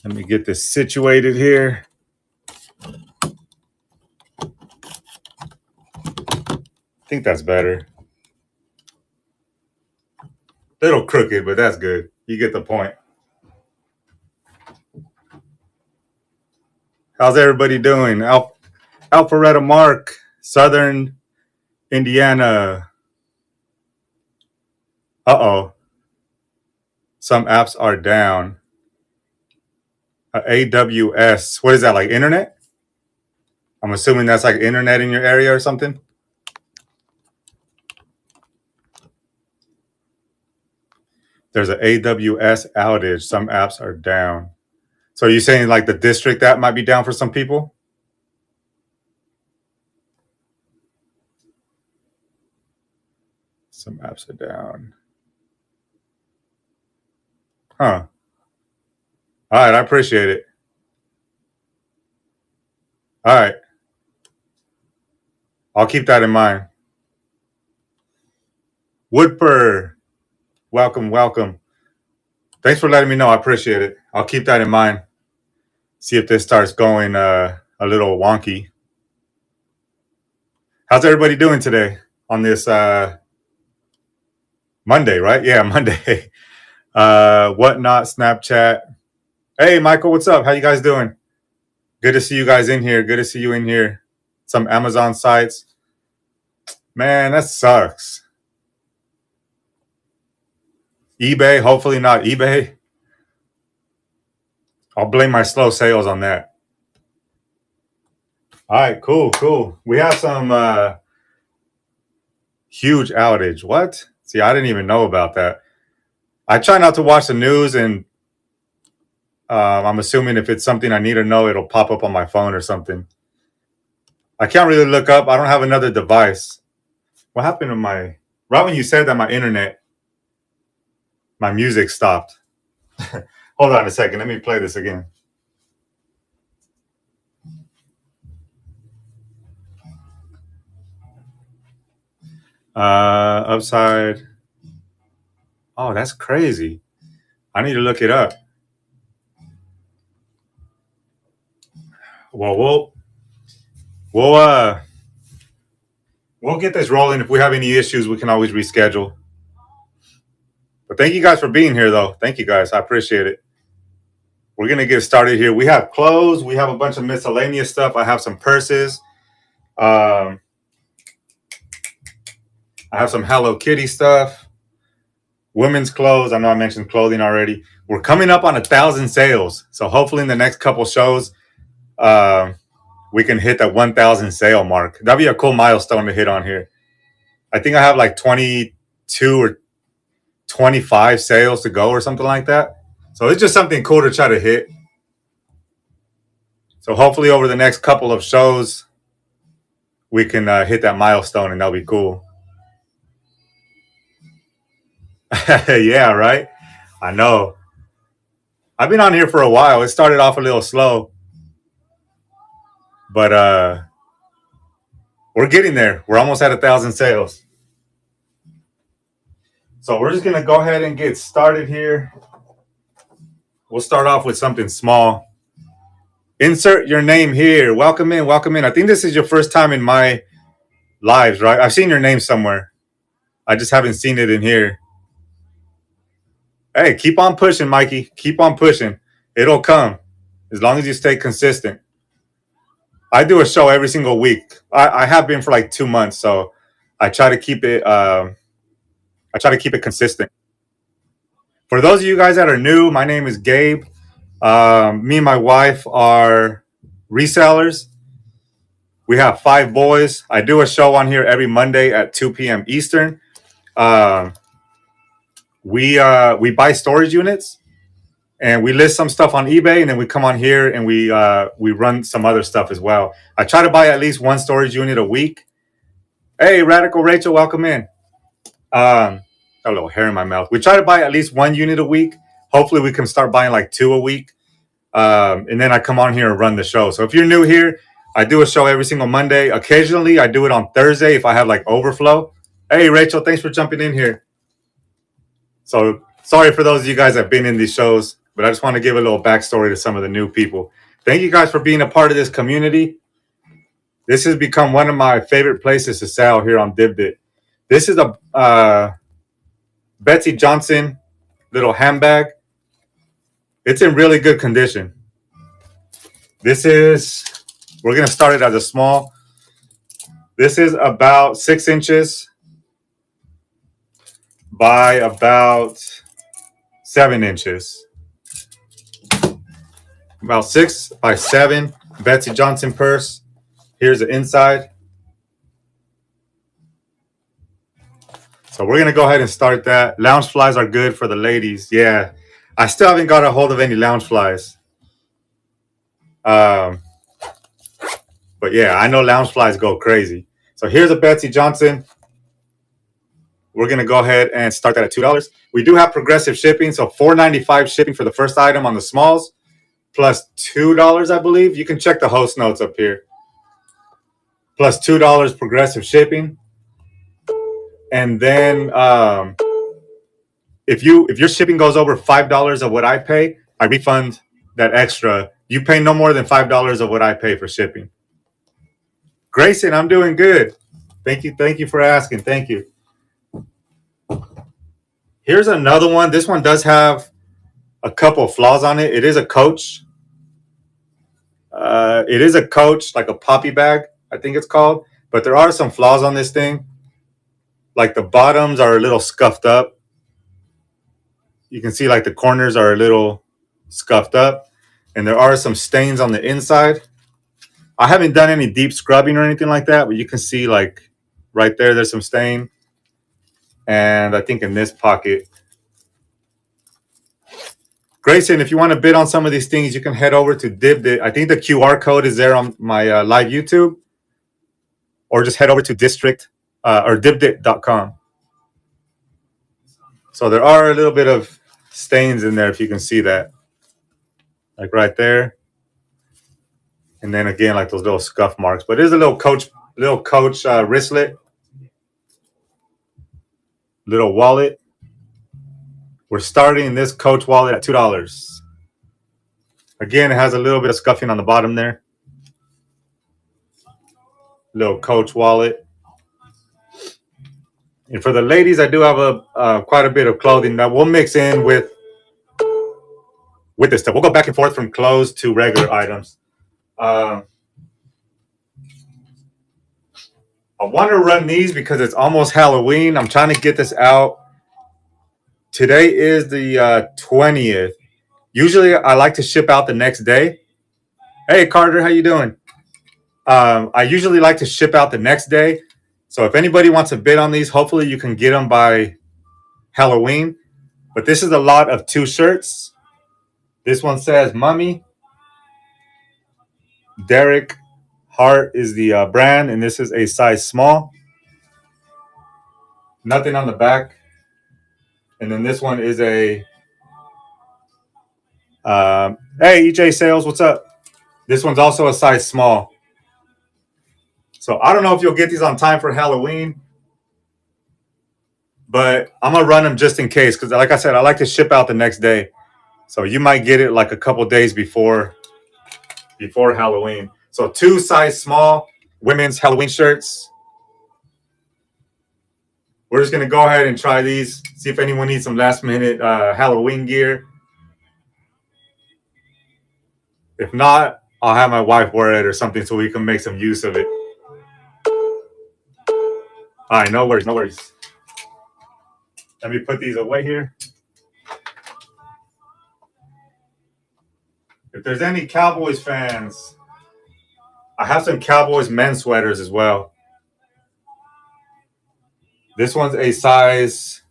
Let me get this situated here. I think that's better. Little crooked, but that's good. You get the point. How's everybody doing? Alpharetta Mark, Southern Indiana. Uh-oh. Some apps are down. AWS. What is that, like internet? I'm assuming that's like internet in your area or something. There's an AWS outage. Some apps are down. So are you saying like the district app might be down for some people? Some apps are down. Huh. All right, I appreciate it. All right. I'll keep that in mind. Woodpur, welcome, welcome. Thanks for letting me know. I appreciate it. I'll keep that in mind. See if this starts going a little wonky. How's everybody doing today on this Monday, right? Yeah, Monday. Whatnot, Snapchat. Hey, Michael, what's up? How you guys doing? Good to see you guys in here. Good to see you in here. Some Amazon sites. Man, that sucks. eBay, hopefully not eBay. I'll blame my slow sales on that. All right, cool. We have some huge outage. What? See, I didn't even know about that. I try not to watch the news, and I'm assuming if it's something I need to know, it'll pop up on my phone or something. I can't really look up. I don't have another device. What happened to my... Right when you said that, my internet, my music stopped. Hold on a second. Let me play this again. Upside. Oh, that's crazy. I need to look it up. Well, we'll get this rolling. If we have any issues, we can always reschedule. But thank you guys for being here, though. Thank you guys. I appreciate it. We're going to get started here. We have clothes. We have a bunch of miscellaneous stuff. I have some purses. I have some Hello Kitty stuff. Women's clothes. I know I mentioned clothing already. We're coming up on 1,000 sales. So hopefully in the next couple shows, we can hit that 1,000 sale mark. That'd be a cool milestone to hit on here. I think I have like 22 or 25 sales to go or something like that. So it's just something cool to try to hit. So hopefully over the next couple of shows, we can hit that milestone, and that'll be cool. Yeah, right? I know. I've been on here for a while. It started off a little slow. But we're getting there. We're almost at 1,000 sales. So we're just going to go ahead and get started here. We'll start off with something small. Insert your name here. Welcome in. Welcome in. I think this is your first time in my lives, right? I've seen your name somewhere. I just haven't seen it in here. Hey, keep on pushing, Mikey. Keep on pushing. It'll come as long as you stay consistent. I do a show every single week. I have been for like 2 months, so I try to keep it. I try to keep it consistent. For those of you guys that are new, my name is Gabe. Me and my wife are resellers. We have 5 boys. I do a show on here every Monday at 2 p.m. Eastern. We buy storage units, and we list some stuff on eBay, and then we come on here and we run some other stuff as well. I try to buy at least 1 storage unit a week. Hey, Radical Rachel, welcome in. A little hair in my mouth. We try to buy at least 1 unit a week. Hopefully we can start buying like 2 a week. And then I come on here and run the show. So if you're new here, I do a show every single Monday. Occasionally I do it on Thursday if I have like overflow. Hey, Rachel, thanks for jumping in here. So sorry for those of you guys that have been in these shows, but I just want to give a little backstory to some of the new people. Thank you guys for being a part of this community. This has become one of my favorite places to sell here on Dibdit. This is a Betsy Johnson little handbag. It's in really good condition. We're going to start it as a small. This is about 6 inches by about 7 inches. About 6 by 7 Betsy Johnson purse. Here's the inside. So we're going to go ahead and start that. Lounge flies are good for the ladies. Yeah. I still haven't got a hold of any lounge flies. But yeah, I know lounge flies go crazy. So here's a Betsy Johnson. We're going to go ahead and start that at $2. We do have progressive shipping. So $4.95 shipping for the first item on the smalls, plus $2, I believe. You can check the host notes up here. Plus $2 progressive shipping. And then if your shipping goes over $5 of what I pay, I refund that extra. You pay no more than $5 of what I pay for shipping. Grayson, I'm doing good. Thank you for asking. Thank you. Here's another one. This one does have a couple of flaws on it. It is a Coach. It is a Coach, like a poppy bag, I think it's called. But there are some flaws on this thing. Like the bottoms are a little scuffed up. You can see like the corners are a little scuffed up. And there are some stains on the inside. I haven't done any deep scrubbing or anything like that, but you can see like right there's some stain. And I think in this pocket. Grayson, if you want to bid on some of these things, you can head over to Dibdit. I think the QR code is there on my live YouTube. Or just head over to district or dibdit.com. So there are a little bit of stains in there if you can see that. Like right there. And then again, like those little scuff marks. But it is a little Coach wristlet. Little wallet. We're starting this Coach wallet at $2. Again, it has a little bit of scuffing on the bottom there. Little Coach wallet. And for the ladies, I do have quite a bit of clothing that we'll mix in with this stuff. We'll go back and forth from clothes to regular items. I want to run these because it's almost Halloween. I'm trying to get this out. Today is the 20th. Usually I like to ship out the next day. Hey, Carter, how you doing? I usually like to ship out the next day. So if anybody wants to bid on these, hopefully you can get them by Halloween. But this is a lot of 2 shirts. This one says Mummy. Derek Hart is the brand, and this is a size small. Nothing on the back. And then this one is a hey, EJ Sales, what's up? This one's also a size small. So I don't know if you'll get these on time for Halloween, but I'm going to run them just in case because, like I said, I like to ship out the next day. So you might get it like a couple days before Halloween. So 2 size small women's Halloween shirts. We're just going to go ahead and try these, see if anyone needs some last minute Halloween gear. If not, I'll have my wife wear it or something so we can make some use of it. All right, no worries, no worries. Let me put these away here. If there's any Cowboys fans, I have some Cowboys men's sweaters as well. This one's a size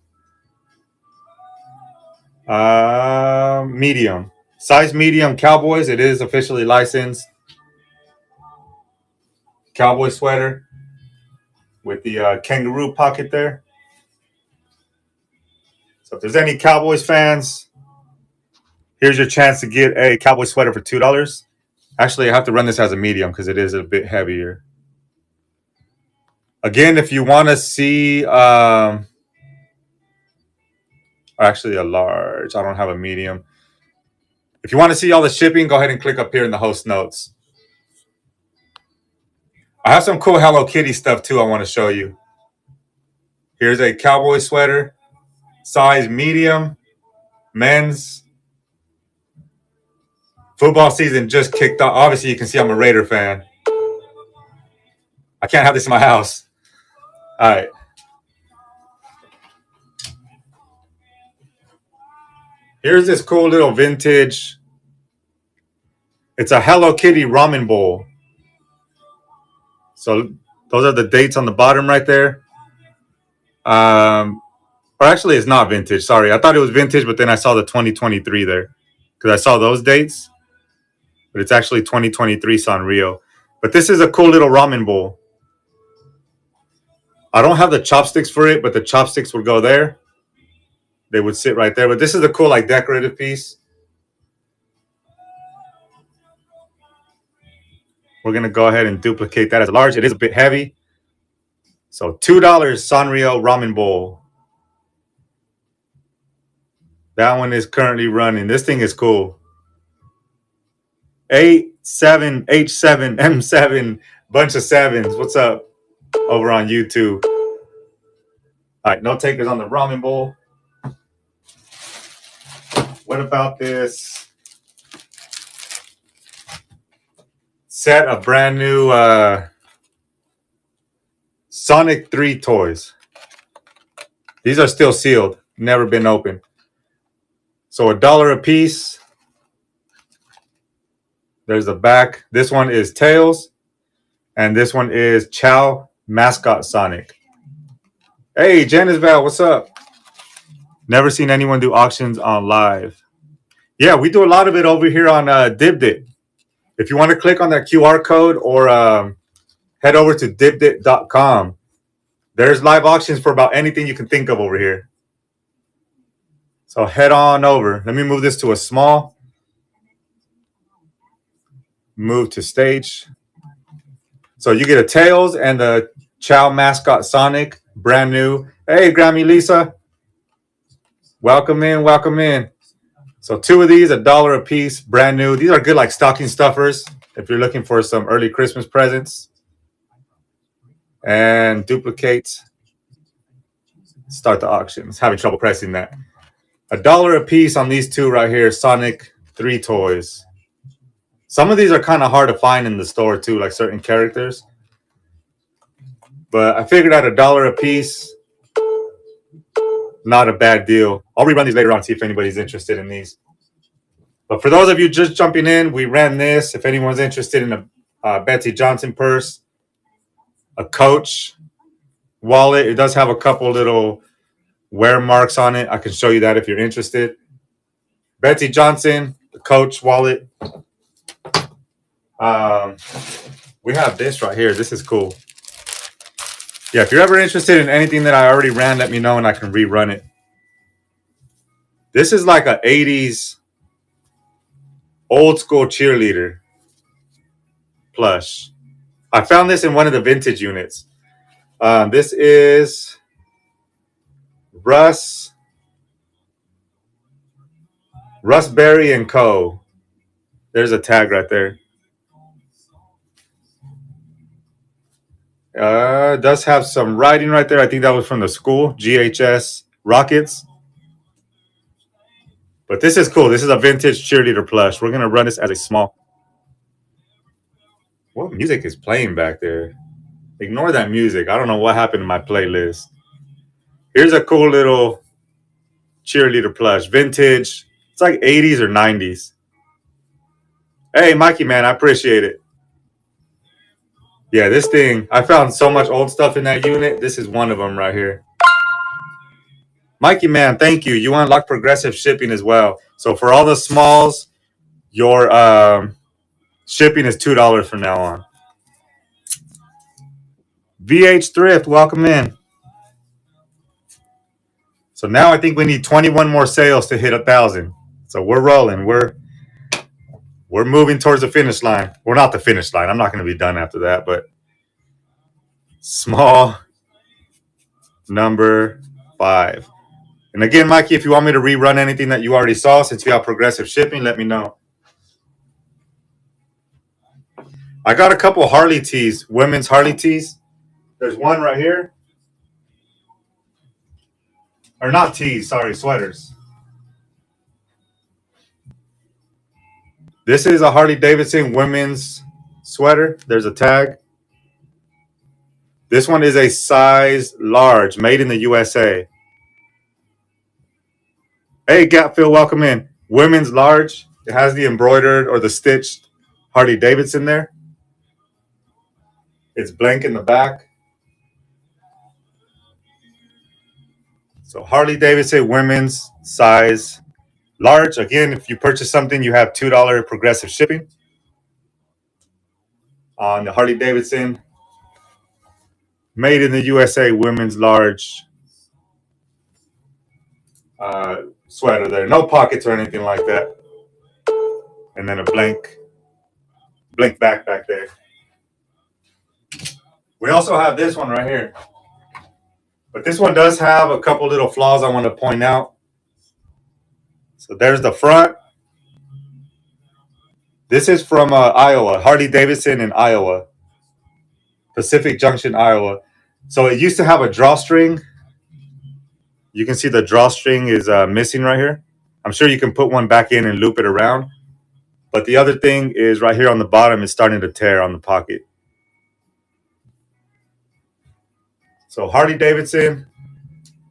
medium. Size medium Cowboys. It is officially licensed. Cowboy sweater with the kangaroo pocket there. So if there's any Cowboys fans, here's your chance to get a Cowboy sweater for $2. Actually, I have to run this as a medium because it is a bit heavier. Again, if you want to see, actually a large. I don't have a medium. If you want to see all the shipping, go ahead and click up here in the host notes. I have some cool Hello Kitty stuff too I want to show you. Here's a cowboy sweater, size medium, men's. Football season just kicked off. Obviously, you can see I'm a Raider fan. I can't have this in my house. All right. Here's this cool little vintage. It's a Hello Kitty ramen bowl. So those are the dates on the bottom right there. Or actually, it's not vintage. Sorry, I thought it was vintage, but then I saw the 2023 there because I saw those dates. But it's actually 2023 Sanrio. But this is a cool little ramen bowl. I don't have the chopsticks for it, but the chopsticks would go there. They would sit right there. But this is a cool, like, decorative piece. We're going to go ahead and duplicate that as a large. It is a bit heavy. So $2 Sanrio ramen bowl. That one is currently running. This thing is cool. 87H7M7, bunch of sevens. What's up over on YouTube? All right, no takers on the ramen bowl. What about this set of brand new Sonic 3 toys? These are still sealed, never been opened. So $1 a piece. There's the back. This one is Tails. And this one is Chow Mascot Sonic. Hey, Janice Val, what's up? Never seen anyone do auctions on live. Yeah, we do a lot of it over here on Dibdit. If you want to click on that QR code or head over to dibdit.com, there's live auctions for about anything you can think of over here. So head on over. Let me move this to a small. Move to stage. So you get a Tails and the Chow Mascot Sonic, brand new. Hey, Grammy Lisa. Welcome in, welcome in. So 2 of these, $1 a piece, brand new. These are good like stocking stuffers if you're looking for some early Christmas presents. And duplicate. Start the auction. It's having trouble pressing that. $1 a piece on these 2 right here, Sonic 3 toys. Some of these are kind of hard to find in the store too, like certain characters. But I figured at $1 a piece, not a bad deal. I'll rerun these later on, see if anybody's interested in these. But for those of you just jumping in, we ran this. If anyone's interested in a Betsy Johnson purse, a Coach wallet, it does have a couple little wear marks on it. I can show you that if you're interested. Betsy Johnson, the Coach wallet. We have this right here. This is cool. Yeah, if you're ever interested in anything that I already ran, let me know and I can rerun it. This is like a 80s old school cheerleader plush. I found this in one of the vintage units. This is Russ Berry and Co. There's a tag right there. Does have some writing right there. I think that was from the school, GHS Rockets. But this is cool. This is a vintage cheerleader plush. We're going to run this as a small. What music is playing back there? Ignore that music. I don't know what happened to my playlist. Here's a cool little cheerleader plush. Vintage. It's like 80s or 90s. Hey, Mikey, man, I appreciate it. Yeah, this thing, I found so much old stuff in that unit. This is one of them right here. Mikey, man, thank you. You unlock progressive shipping as well. So for all the smalls, your shipping is $2 from now on. VH Thrift, welcome in. So now I think we need 21 more sales to hit 1,000. So we're rolling. We're moving towards the finish line. We're not the finish line. I'm not going to be done after that, but small number 5. And again, Mikey, if you want me to rerun anything that you already saw, since you have progressive shipping, let me know. I got a couple Harley tees, women's Harley tees. There's one right here. Or not tees, sorry, sweaters. This is a Harley Davidson women's sweater. There's a tag. This one is a size large, made in the USA. Hey, Gapfield, welcome in. Women's large. It has the embroidered or the stitched Harley Davidson there. It's blank in the back. So Harley Davidson women's size large. Again, if you purchase something, you have $2 progressive shipping on the Harley Davidson made in the USA women's large sweater there. No pockets or anything like that. And then a blank back there. We also have this one right here. But this one does have a couple little flaws I want to point out. So there's the front. This is from Iowa, Harley Davidson in Iowa, Pacific Junction, Iowa. So it used to have a drawstring. You can see the drawstring is missing right here. I'm sure you can put one back in and loop it around. But the other thing is right here on the bottom, it's starting to tear on the pocket. So Harley Davidson,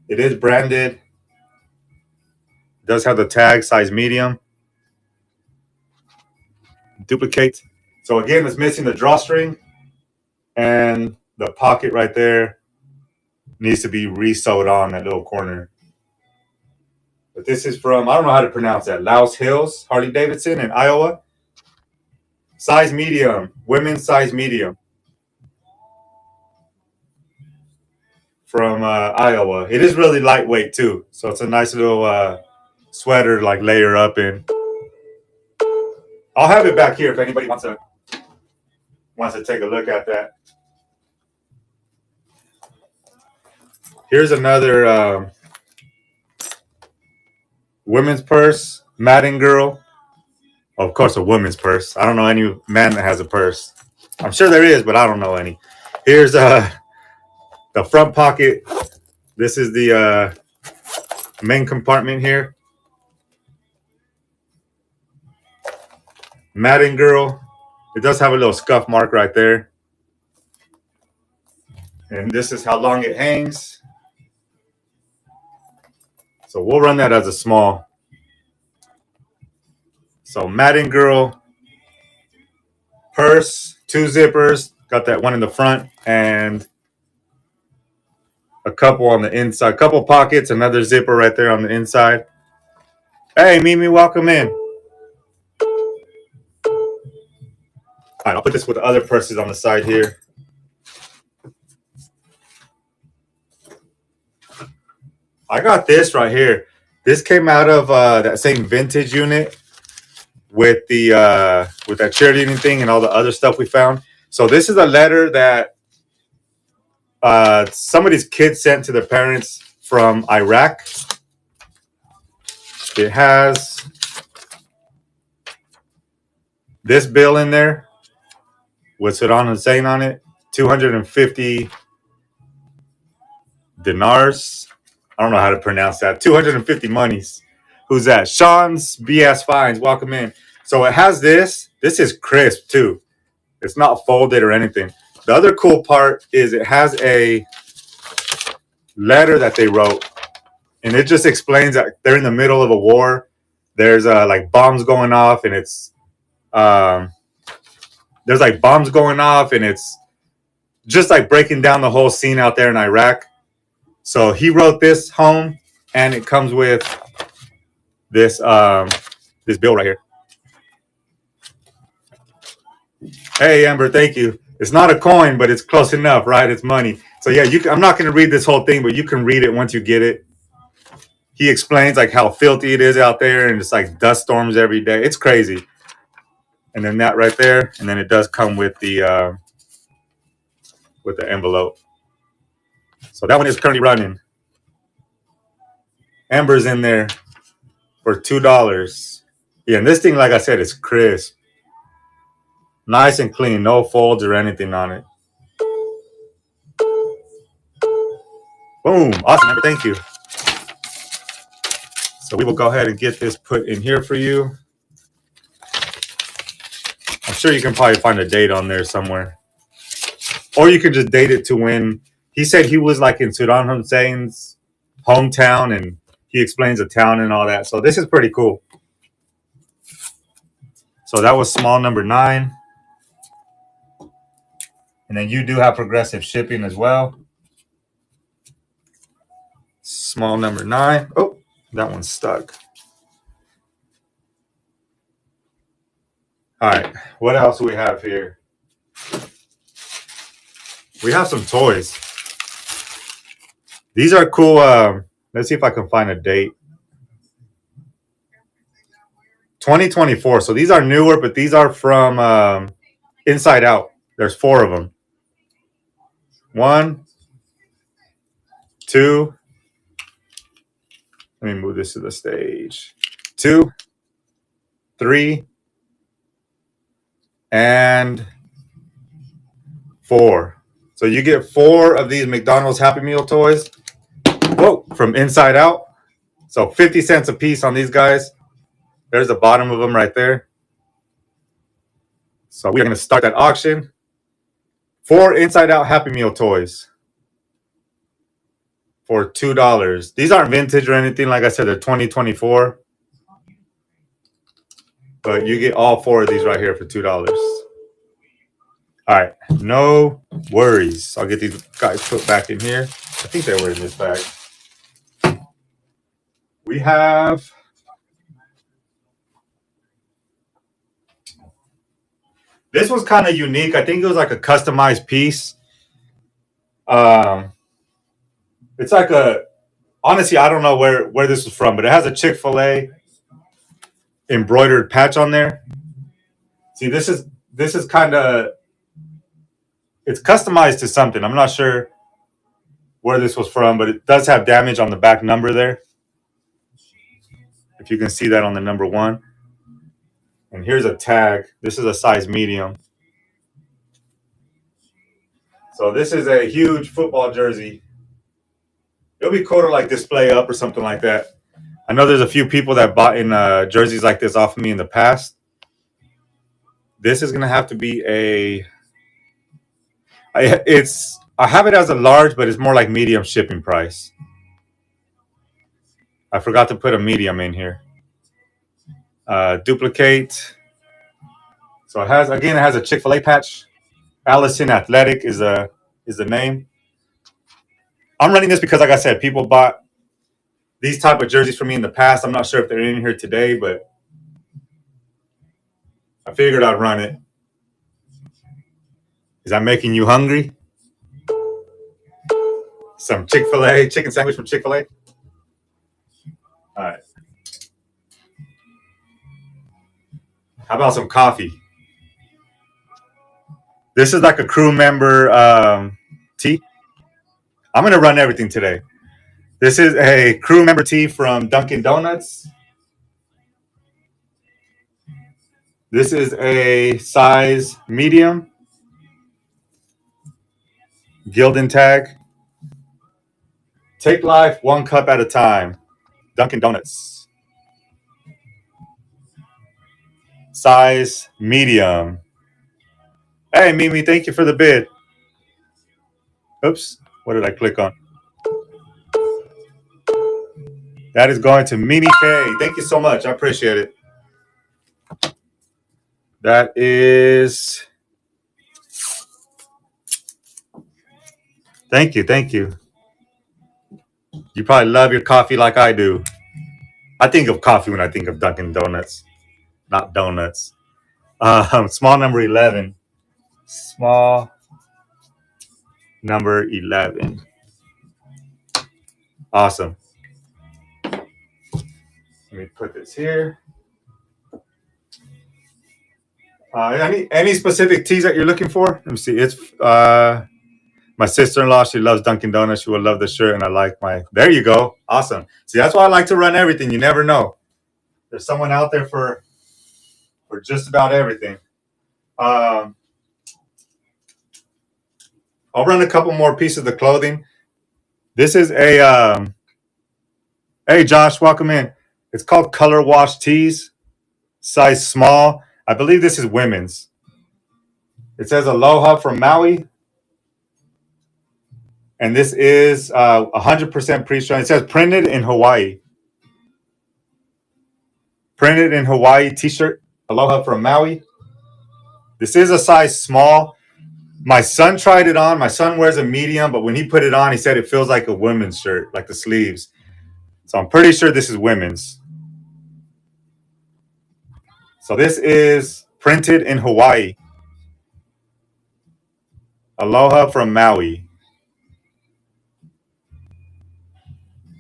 it is branded. It does have the tag, size medium. Duplicate. So again, it's missing the drawstring, and the pocket right there needs to be re-sewed on that little corner. But this is from, I don't know how to pronounce that, Louse Hills, Harley Davidson in Iowa. Size medium, women's size medium. From Iowa. It is really lightweight too. So it's a nice little sweater, like layer up in. I'll have it back here if anybody wants to take a look at that. Here's another women's purse, Madden Girl. Of course, a woman's purse. I don't know any man that has a purse. I'm sure there is, but I don't know any. Here's the front pocket. This is the main compartment here. Madden Girl. It does have a little scuff mark right there. And this is how long it hangs. So we'll run that as a small. So Madden Girl purse, 2 zippers. Got that one in the front and a couple on the inside. A couple pockets, another zipper right there on the inside. Hey, Mimi, welcome in. All right, I'll put this with the other purses on the side here. I got this right here. This came out of that same vintage unit with the with that cheerleading thing and all the other stuff we found. So this is a letter that somebody's kids sent to their parents from Iraq. It has this bill in there with Saddam Hussein on it, 250 dinars. I don't know how to pronounce that. 250 monies. Who's that? Sean's BS Fines. Welcome in. So it has this. This is crisp too. It's not folded or anything. The other cool part is it has a letter that they wrote, and it just explains that they're in the middle of a war. There's like bombs going off, and it's there's like bombs going off, and it's just like breaking down the whole scene out there in Iraq. So he wrote this home, and it comes with this this bill right here. Hey, Amber, thank you. It's not a coin, but it's close enough, right? It's money. So yeah, I'm not going to read this whole thing, but you can read it once you get it. He explains like how filthy it is out there, and it's like dust storms every day. It's crazy. And then that right there, and then it does come with the envelope. So that one is currently running. Amber's in there for $2. Yeah, and this thing, like I said, is crisp. Nice and clean. No folds or anything on it. Boom. Awesome, Amber. Thank you. So we will go ahead and get this put in here for you. I'm sure you can probably find a date on there somewhere. Or you can just date it to when he said he was like in Saddam Hussein's hometown, and he explains the town and all that. So this is pretty cool. So that was small number 9. And then you do have progressive shipping as well. Small number 9. Oh, that one's stuck. All right. What else do we have here? We have some toys. These are cool. Let's see if I can find a date. 2024. So these are newer, but these are from Inside Out. There's 4 of them. 1, 2. Let me move this to the stage. 2, 3, and 4. So you get 4 of these McDonald's Happy Meal toys. Whoa, from Inside Out. So 50 cents a piece on these guys. There's the bottom of them right there. So we're going to start that auction. 4 Inside Out Happy Meal toys for $2. These aren't vintage or anything. Like I said, they're 2024. But you get all 4 of these right here for $2. All right, no worries. I'll get these guys put back in here. I think they were in this bag. We have this was kind of unique. I think it was like a customized piece. It's like honestly, I don't know where this was from, but it has a Chick-fil-A embroidered patch on there. See, this is kind of, it's customized to something. I'm not sure where this was from, but it does have damage on the back number there. If you can see that on the number 1. And here's a tag. This is a size medium. So this is a huge football jersey. It'll be cool to like display up or something like that. I know there's a few people that bought in jerseys like this off of me in the past. This is gonna have to be I have it as a large, but it's more like medium shipping price. I forgot to put a medium in here. Duplicate. So it has a Chick-fil-A patch. Allison Athletic is the name. I'm running this because, like I said, people bought these type of jerseys for me in the past. I'm not sure if they're in here today, but I figured I'd run it. Is that making you hungry? Some Chick-fil-A, chicken sandwich from Chick-fil-A. All right. How about some coffee? This is like a crew member tee. I'm going to run everything today. This is a crew member tee from Dunkin' Donuts. This is a size medium. Gildan tag. Take life 1 cup at a time. Dunkin' Donuts. Size medium. Hey, Mimi, thank you for the bid. Oops, what did I click on? That is going to Mimi K. Thank you so much. I appreciate it. That is... Thank you, thank you. You probably love your coffee like I do. I think of coffee when I think of Dunkin' Donuts, not donuts. Small number 11. Small number 11. Awesome. Let me put this here. Any specific tees that you're looking for? Let me see. It's My sister-in-law, she loves Dunkin' Donuts. She would love the shirt, and I like my. There you go. Awesome. See, that's why I like to run everything. You never know. There's someone out there for just about everything. I'll run a couple more pieces of clothing. This is a. Hey, Josh, welcome in. It's called Color Wash Tees, size small. I believe this is women's. It says Aloha from Maui. And this is 100% pre-strung. It says printed in Hawaii. Printed in Hawaii t-shirt. Aloha from Maui. This is a size small. My son tried it on. My son wears a medium, but when he put it on, he said it feels like a women's shirt, like the sleeves. So I'm pretty sure this is women's. So this is printed in Hawaii. Aloha from Maui.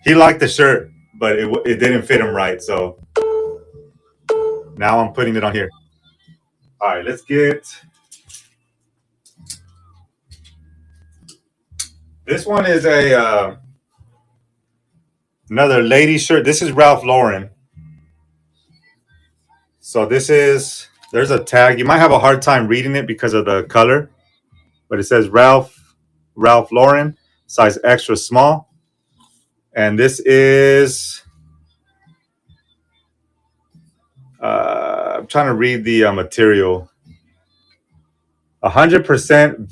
He liked the shirt, but it didn't fit him right. So now I'm putting it on here. All right, let's get. This one is a another lady shirt. This is Ralph Lauren. So this is, there's a tag. You might have a hard time reading it because of the color, but it says Ralph Lauren, size extra small. And this is, I'm trying to read the material. 100%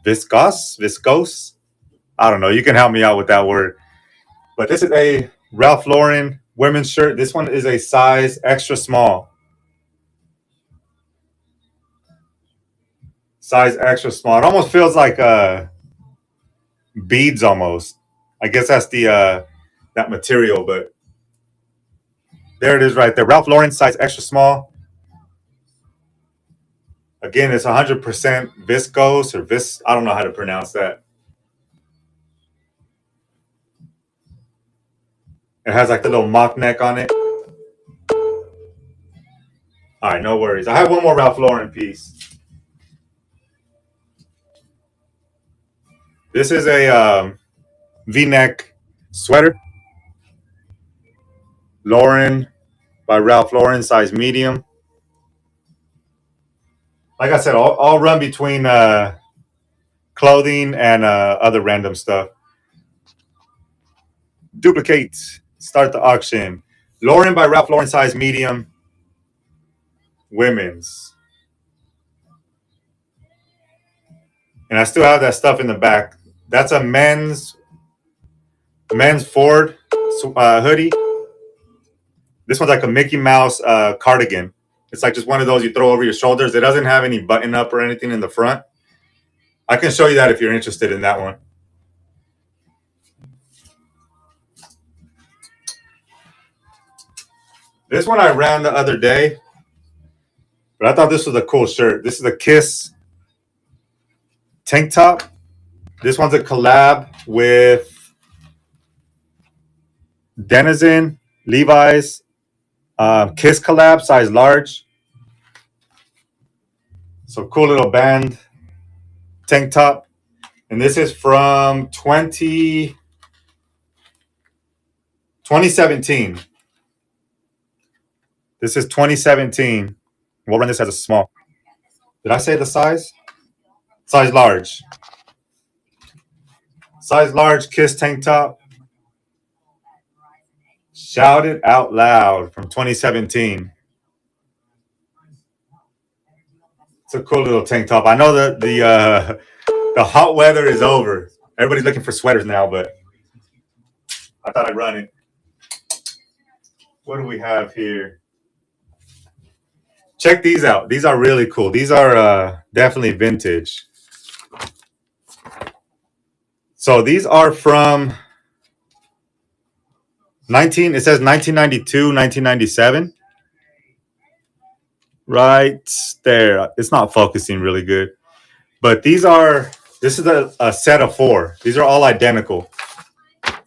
viscose. I don't know. You can help me out with that word. But this is a Ralph Lauren women's shirt. This one is a size extra small. Size extra small. It almost feels like beads almost. I guess that's the that material, but there it is right there. Ralph Lauren, size extra small. Again, it's 100% viscose or I don't know how to pronounce that. It has like the little mock neck on it. All right, no worries. I have one more Ralph Lauren piece. This is a V-neck sweater. Lauren by Ralph Lauren, size medium. Like I said, I'll run between clothing and other random stuff. Duplicate. Start the auction. Lauren by Ralph Lauren, size medium. Women's. And I still have that stuff in the back. That's a men's Ford hoodie. This one's like a Mickey Mouse cardigan. It's like just one of those you throw over your shoulders. It doesn't have any button up or anything in the front. I can show you that if you're interested in that one. This one I ran the other day, but I thought this was a cool shirt. This is a Kiss tank top. This one's a collab with Denizen, Levi's, Kiss collab, size large. So cool little band tank top. And this is from 2017. This is 2017. We'll run this as a small. Did I say the size? Size large. Size large Kiss tank top. Shout it out loud from 2017. It's a cool little tank top. I know that the hot weather is over. Everybody's looking for sweaters now, but I thought I'd run it. What do we have here? Check these out. These are really cool. These are definitely vintage. So these are from it says 1992, 1997. Right there. It's not focusing really good. But this is a set of 4. These are all identical.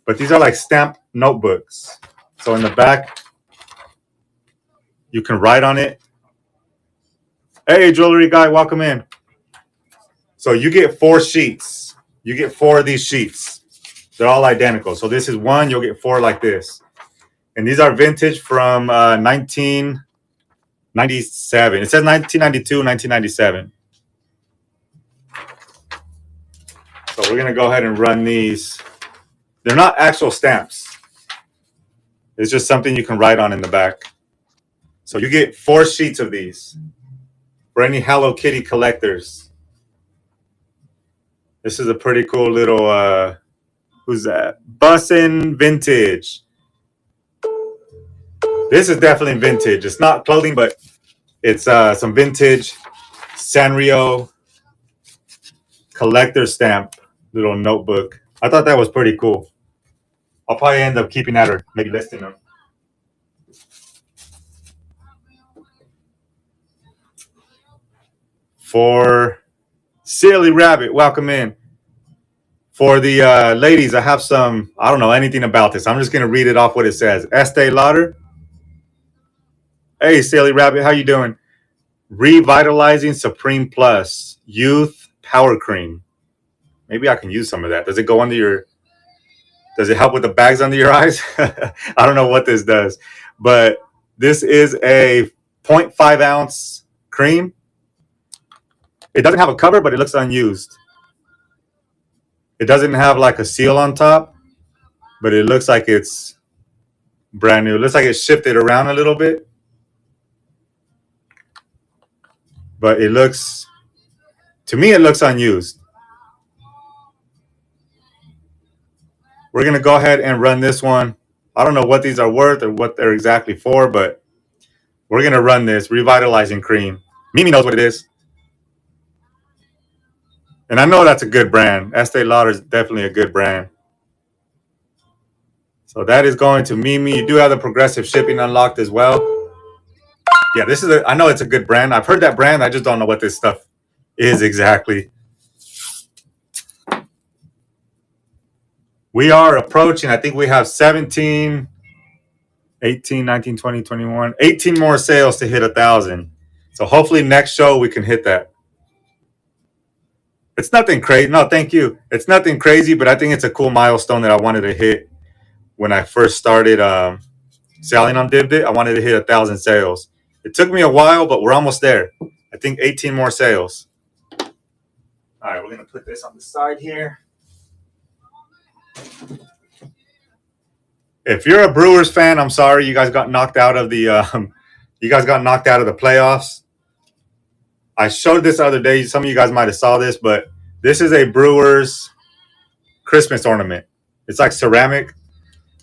But these are like stamped notebooks. So in the back, you can write on it. Hey, jewelry guy, welcome in. So you get 4 sheets. You get 4 of these sheets. They're all identical. So this is one. You'll get 4 like this. And these are vintage from 1997. It says 1992, 1997. So we're going to go ahead and run these. They're not actual stamps. It's just something you can write on in the back. So you get 4 sheets of these for any Hello Kitty collectors. This is a pretty cool little, who's that? Bussin' Vintage. This is definitely vintage. It's not clothing, but it's some vintage Sanrio collector stamp little notebook. I thought that was pretty cool. I'll probably end up keeping that or maybe listing them. For Silly Rabbit, welcome in. For the ladies, I have some, I don't know anything about this. I'm just going to read it off what it says. Estee Lauder. Hey, Silly Rabbit, how you doing? Revitalizing Supreme Plus Youth Power Cream. Maybe I can use some of that. Does it go under your... Does it help with the bags under your eyes? I don't know what this does. But this is a 0.5 ounce cream. It doesn't have a cover, but it looks unused. It doesn't have like a seal on top, but it looks like it's brand new. It looks like it's shifted around a little bit. But it looks, to me, it looks unused. We're going to go ahead and run this one. I don't know what these are worth or what they're exactly for, but we're going to run this Revitalizing Cream. Mimi knows what it is. And I know that's a good brand. Estee Lauder is definitely a good brand. So that is going to Mimi. You do have the progressive shipping unlocked as well. Yeah, this is I know it's a good brand. I've heard that brand. I just don't know what this stuff is exactly. We are approaching, I think we have 17, 18, 19, 20, 21, 18 more sales to hit 1,000. So hopefully next show we can hit that. It's nothing crazy. No, thank you. It's nothing crazy, but I think it's a cool milestone that I wanted to hit when I first started selling on DivDit. I wanted to hit 1,000 sales. It took me a while, but we're almost there. I think 18 more sales. All right, we're going to put this on the side here. If you're a Brewers fan, I'm sorry you guys got knocked out of the playoffs. I showed this the other day. Some of you guys might have saw this, but this is a Brewers Christmas ornament. It's like ceramic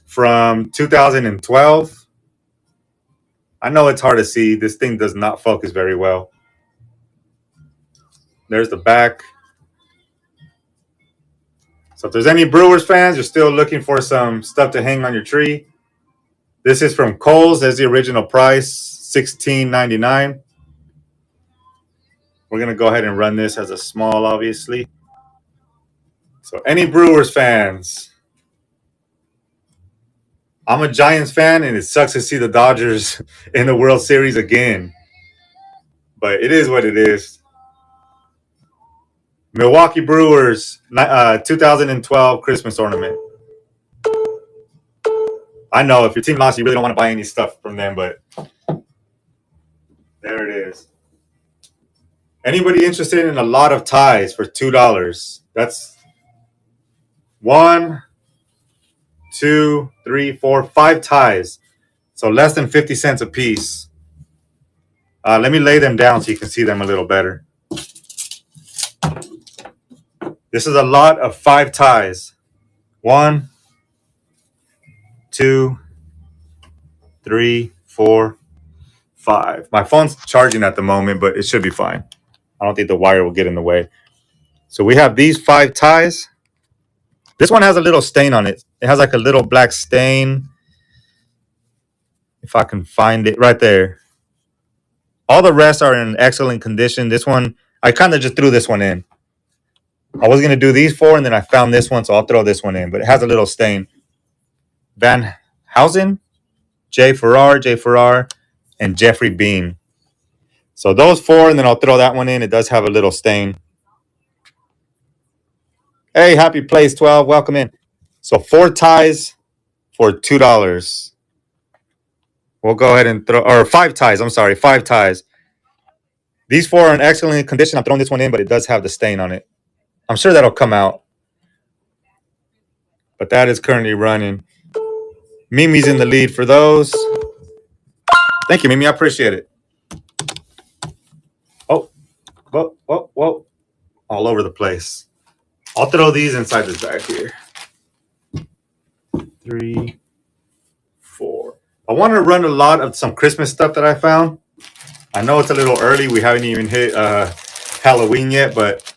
from 2012. I know it's hard to see. This thing does not focus very well. There's the back. So if there's any Brewers fans, you're still looking for some stuff to hang on your tree. This is from Kohl's. There's the original price, $16.99. We're going to go ahead and run this as a small, obviously. So any Brewers fans, I'm a Giants fan, and it sucks to see the Dodgers in the World Series again. But it is what it is. Milwaukee Brewers 2012 Christmas ornament. I know if your team lost, you really don't want to buy any stuff from them, but there it is. Anybody interested in a lot of ties for $2? That's 1, 2, 3, 4, 5 ties. So less than 50 cents a piece. Let me lay them down so you can see them a little better. This is a lot of 5 ties. 1, 2, 3, 4, 5. My phone's charging at the moment, but it should be fine. I don't think the wire will get in the way. So we have these 5 ties. This one has a little stain on it. It has like a little black stain. If I can find it right there. All the rest are in excellent condition. This one, I kind of just threw this one in. I was going to do these 4, and then I found this one, so I'll throw this one in. But it has a little stain. Van Housen, Jay Farrar, and Jeffrey Bean. So those 4, and then I'll throw that one in. It does have a little stain. Hey, happy place 12. Welcome in. So 4 ties for $2. We'll go ahead and throw, or 5 ties. I'm sorry, 5 ties. These 4 are in excellent condition. I'm throwing this one in, but it does have the stain on it. I'm sure that'll come out. But that is currently running. Mimi's in the lead for those. Thank you, Mimi. I appreciate it. Oh, whoa, whoa, whoa. All over the place. I'll throw these inside this bag here. 3, 4. I want to run a lot of some Christmas stuff that I found. I know it's a little early. We haven't even hit Halloween yet, but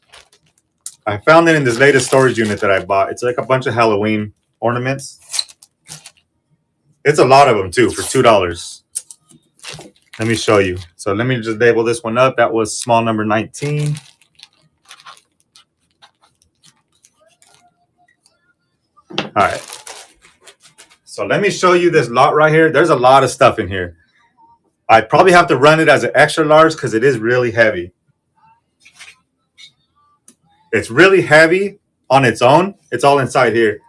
I found it in this latest storage unit that I bought. It's like a bunch of Halloween ornaments. It's a lot of them too for $2. Let me show you. So let me just label this one up. That was small number 19. All right. So let me show you this lot right here. There's a lot of stuff in here. I probably have to run it as an extra large because it is really heavy. It's really heavy on its own. It's all inside here.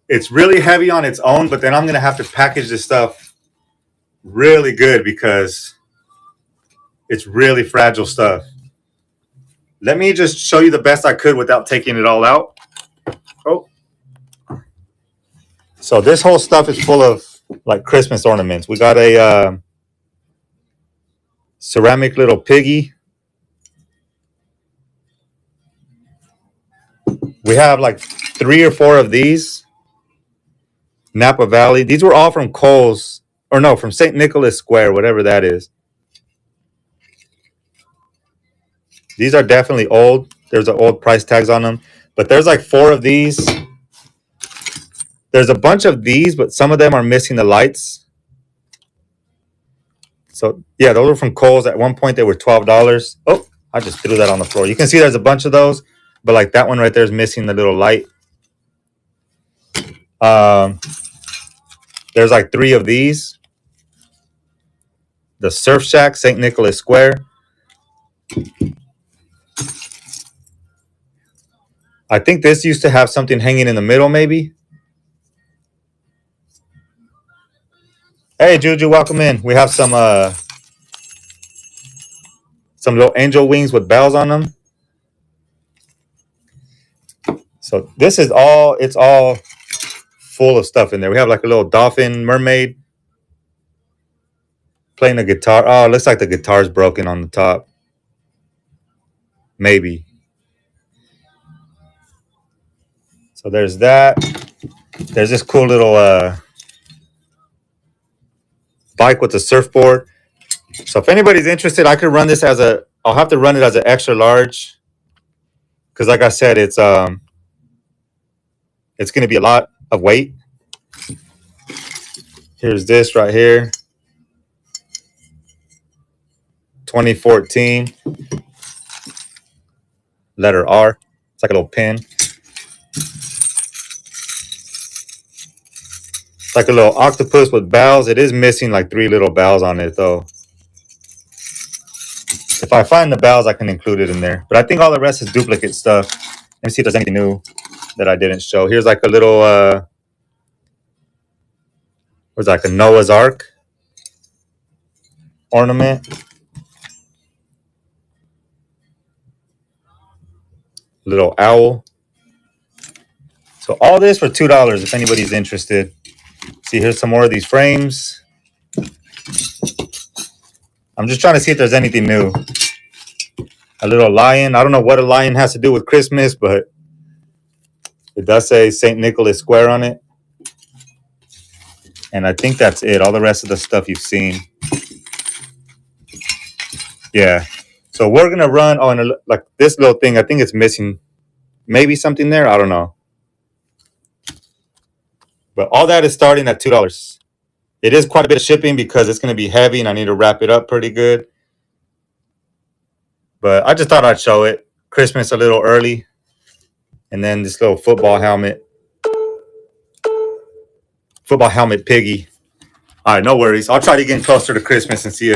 It's really heavy on its own, but then I'm going to have to package this stuff really good because it's really fragile stuff. Let me just show you the best I could without taking it all out. Oh. So this whole stuff is full of like Christmas ornaments. We got a ceramic little piggy. We have like 3 or 4 of these. Napa Valley. These were all from Kohl's, or no, from St. Nicholas Square, whatever that is. These are definitely old. There's an old price tags on them. But there's like 4 of these. There's a bunch of these, but some of them are missing the lights. So, yeah, those were from Kohl's. At one point, they were $12. Oh, I just threw that on the floor. You can see there's a bunch of those. But like that one right there is missing the little light. There's like 3 of these. The Surf Shack, St. Nicholas Square. I think this used to have something hanging in the middle, maybe. Hey, Juju, welcome in. We have some little angel wings with bells on them. So this is all, it's all full of stuff in there. We have like a little dolphin mermaid playing a guitar. Oh, it looks like the guitar's broken on the top. Maybe. So there's that. There's this cool little bike with a surfboard. So if anybody's interested, I could run this as I'll have to run it as an extra large. Because like I said, it's going to be a lot of weight. Here's this right here. 2014. Letter R. It's like a little pin. It's like a little octopus with bells. It is missing like 3 little bells on it, though. If I find the bells, I can include it in there. But I think all the rest is duplicate stuff. Let me see if there's anything new that I didn't show. Here's like a little, what's like a Noah's Ark ornament. Little owl. So all this for $2 if anybody's interested. See, here's some more of these frames. I'm just trying to see if there's anything new. A little lion. I don't know what a lion has to do with Christmas, but it does say St. Nicholas Square on it. And I think that's it. All the rest of the stuff you've seen. Yeah. So we're going to run on like this little thing. I think it's missing maybe something there. I don't know. But all that is starting at $2. It is quite a bit of shipping because it's going to be heavy and I need to wrap it up pretty good. But I just thought I'd show it. Christmas a little early. And then this little football helmet. Football helmet piggy. All right, no worries. I'll try to get closer to Christmas and see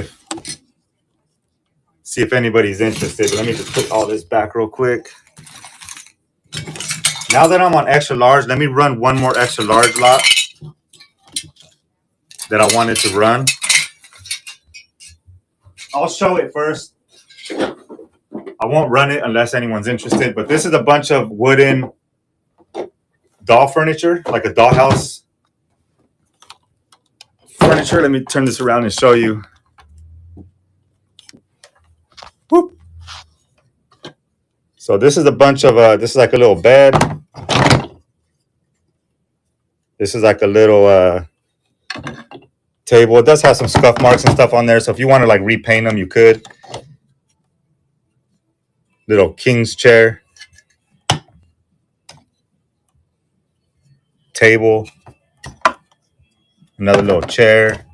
if anybody's interested. Let me just put all this back real quick. Now that I'm on extra large, let me run one more extra large lot that I wanted to run. I'll show it first. I won't run it unless anyone's interested, but this is a bunch of wooden doll furniture, like a dollhouse furniture. Let me turn this around and show you. Whoop. So this is a bunch of, this is like a little bed. This is like a little table. It does have some scuff marks and stuff on there, so if you want to like repaint them, you could. Little king's chair. Table. Another little chair.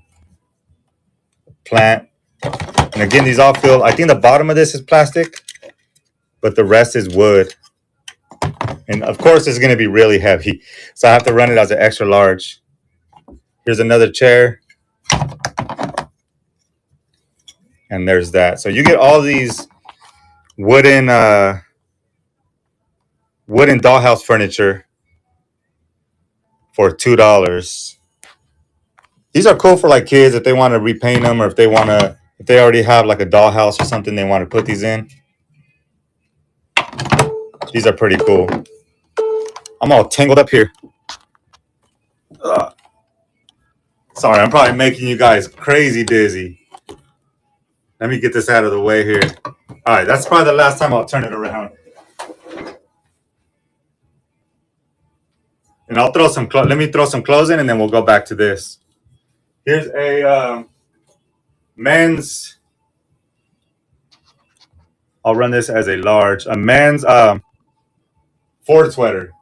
Plant. And again, these all feel, I think the bottom of this is plastic, but the rest is wood. And of course, it's going to be really heavy, so I have to run it as an extra large. Here's another chair. And there's that. So you get all these wooden dollhouse furniture for $2. These are cool for like kids if they want to repaint them, or if they already have like a dollhouse or something they want to put these in. These are pretty cool. I'm all tangled up here. Ugh. Sorry, I'm probably making you guys crazy dizzy. Let me get this out of the way here. All right, that's probably the last time I'll turn it around. And I'll throw some let me throw some clothes in, and then we'll go back to this. Here's a men's. I'll run this as a large. A men's Ford sweater.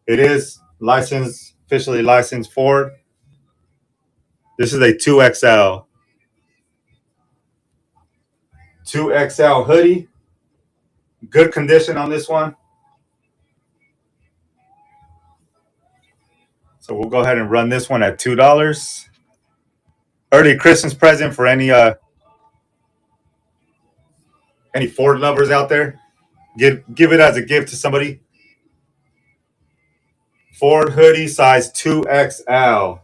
It is licensed, officially licensed Ford. This is a 2XL. 2XL hoodie. Good condition on this one. So we'll go ahead and run this one at $2. Early Christmas present for any Ford lovers out there. Give it as a gift to somebody. Ford hoodie, size 2XL.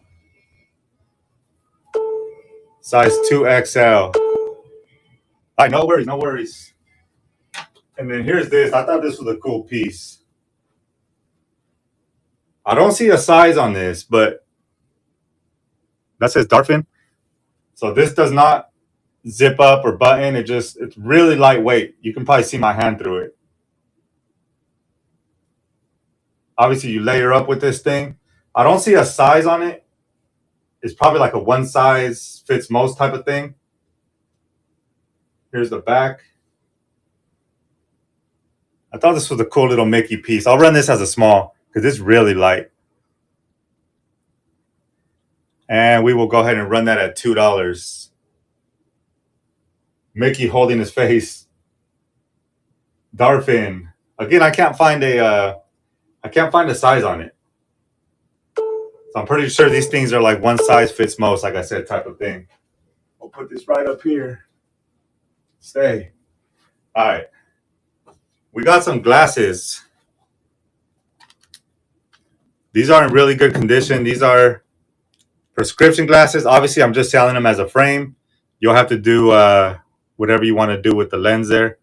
Size 2XL. All right, no worries, no worries. And then here's this. I thought this was a cool piece. I don't see a size on this, but that says Darfin. So this does not zip up or button. It's really lightweight. You can probably see my hand through it. Obviously, you layer up with this thing. I don't see a size on it. It's probably like a one size fits most type of thing. Here's the back. I thought this was a cool little Mickey piece. I'll run this as a small because it's really light. And we will go ahead and run that at $2. Mickey holding his face. Darfin. Again, I can't find a size on it. So I'm pretty sure these things are like one size fits most, like I said, type of thing. I'll put this right up here. Stay. All right. We got some glasses. These are in really good condition. These are prescription glasses. Obviously, I'm just selling them as a frame. You'll have to do whatever you want to do with the lens there.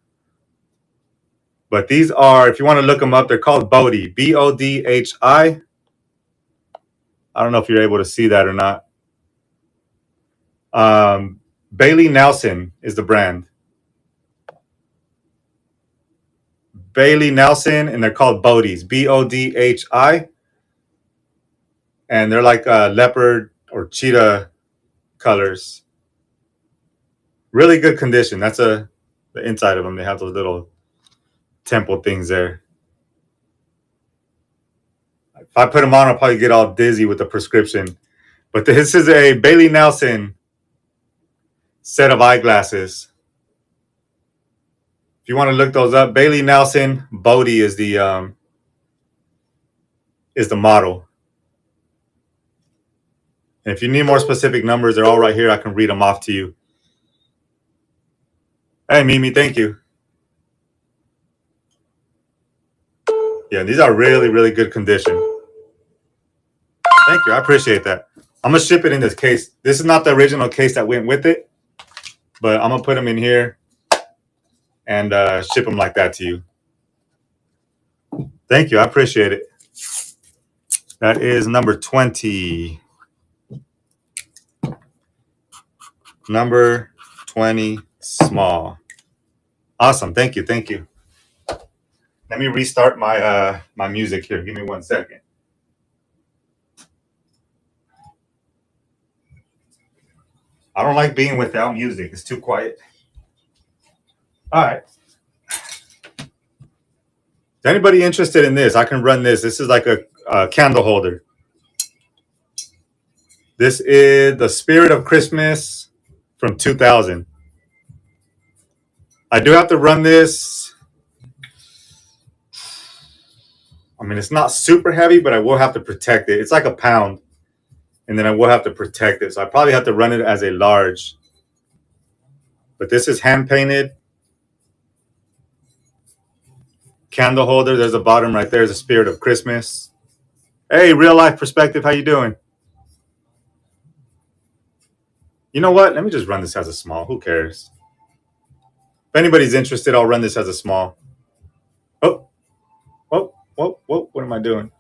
But these are, if you want to look them up, they're called Bodhi. Bodhi. I don't know if you're able to see that or not. Bailey Nelson is the brand. Bailey Nelson, and they're called Bodhis. Bodhi. And they're like leopard or cheetah colors. Really good condition. That's the inside of them. They have those little temple things there. If I put them on, I'll probably get all dizzy with the prescription. But this is a Bailey Nelson set of eyeglasses. If you want to look those up, Bailey Nelson Bodhi is the model. And if you need more specific numbers, they're all right here. I can read them off to you. Hey, Mimi, thank you. Yeah, these are really, really good condition. Thank you. I appreciate that. I'm going to ship it in this case. This is not the original case that went with it, but I'm going to put them in here and ship them like that to you. Thank you. I appreciate it. That is number 20. Number 20, small. Awesome. Thank you. Thank you. Let me restart my my music here. Give me 1 second. I don't like being without music. It's too quiet. All right. Is anybody interested in this? I can run this. This is like a candle holder. This is the Spirit of Christmas from 2000. I do have to run this. I mean, it's not super heavy, but I will have to protect it. It's like a pound. And then I will have to protect it. So I probably have to run it as a large. But this is hand painted. Candle holder. There's a bottom right there. There's a Spirit of Christmas. Hey, real life perspective. How you doing? You know what? Let me just run this as a small. Who cares? If anybody's interested, I'll run this as a small. Oh, what am I doing?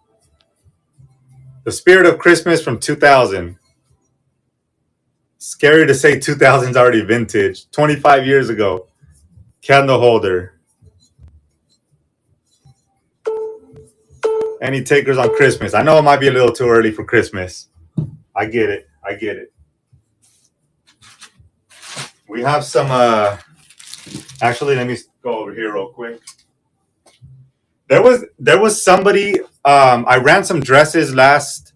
The Spirit of Christmas from 2000. Scary to say 2000 is already vintage. 25 years ago. Candle holder. Any takers on Christmas? I know it might be a little too early for Christmas. I get it. I get it. We have some, actually, let me go over here real quick. There was somebody, I ran some dresses last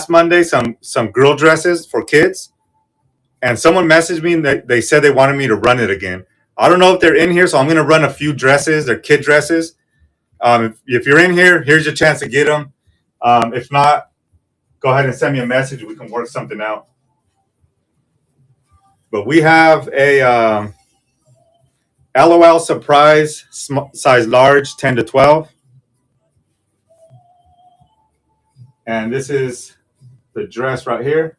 Monday, some girl dresses for kids. And someone messaged me and they said they wanted me to run it again. I don't know if they're in here, so I'm going to run a few dresses. They're kid dresses. If you're in here, here's your chance to get them. If not, go ahead and send me a message. We can work something out. But we have a LOL surprise size large 10 to 12. And this is the dress right here.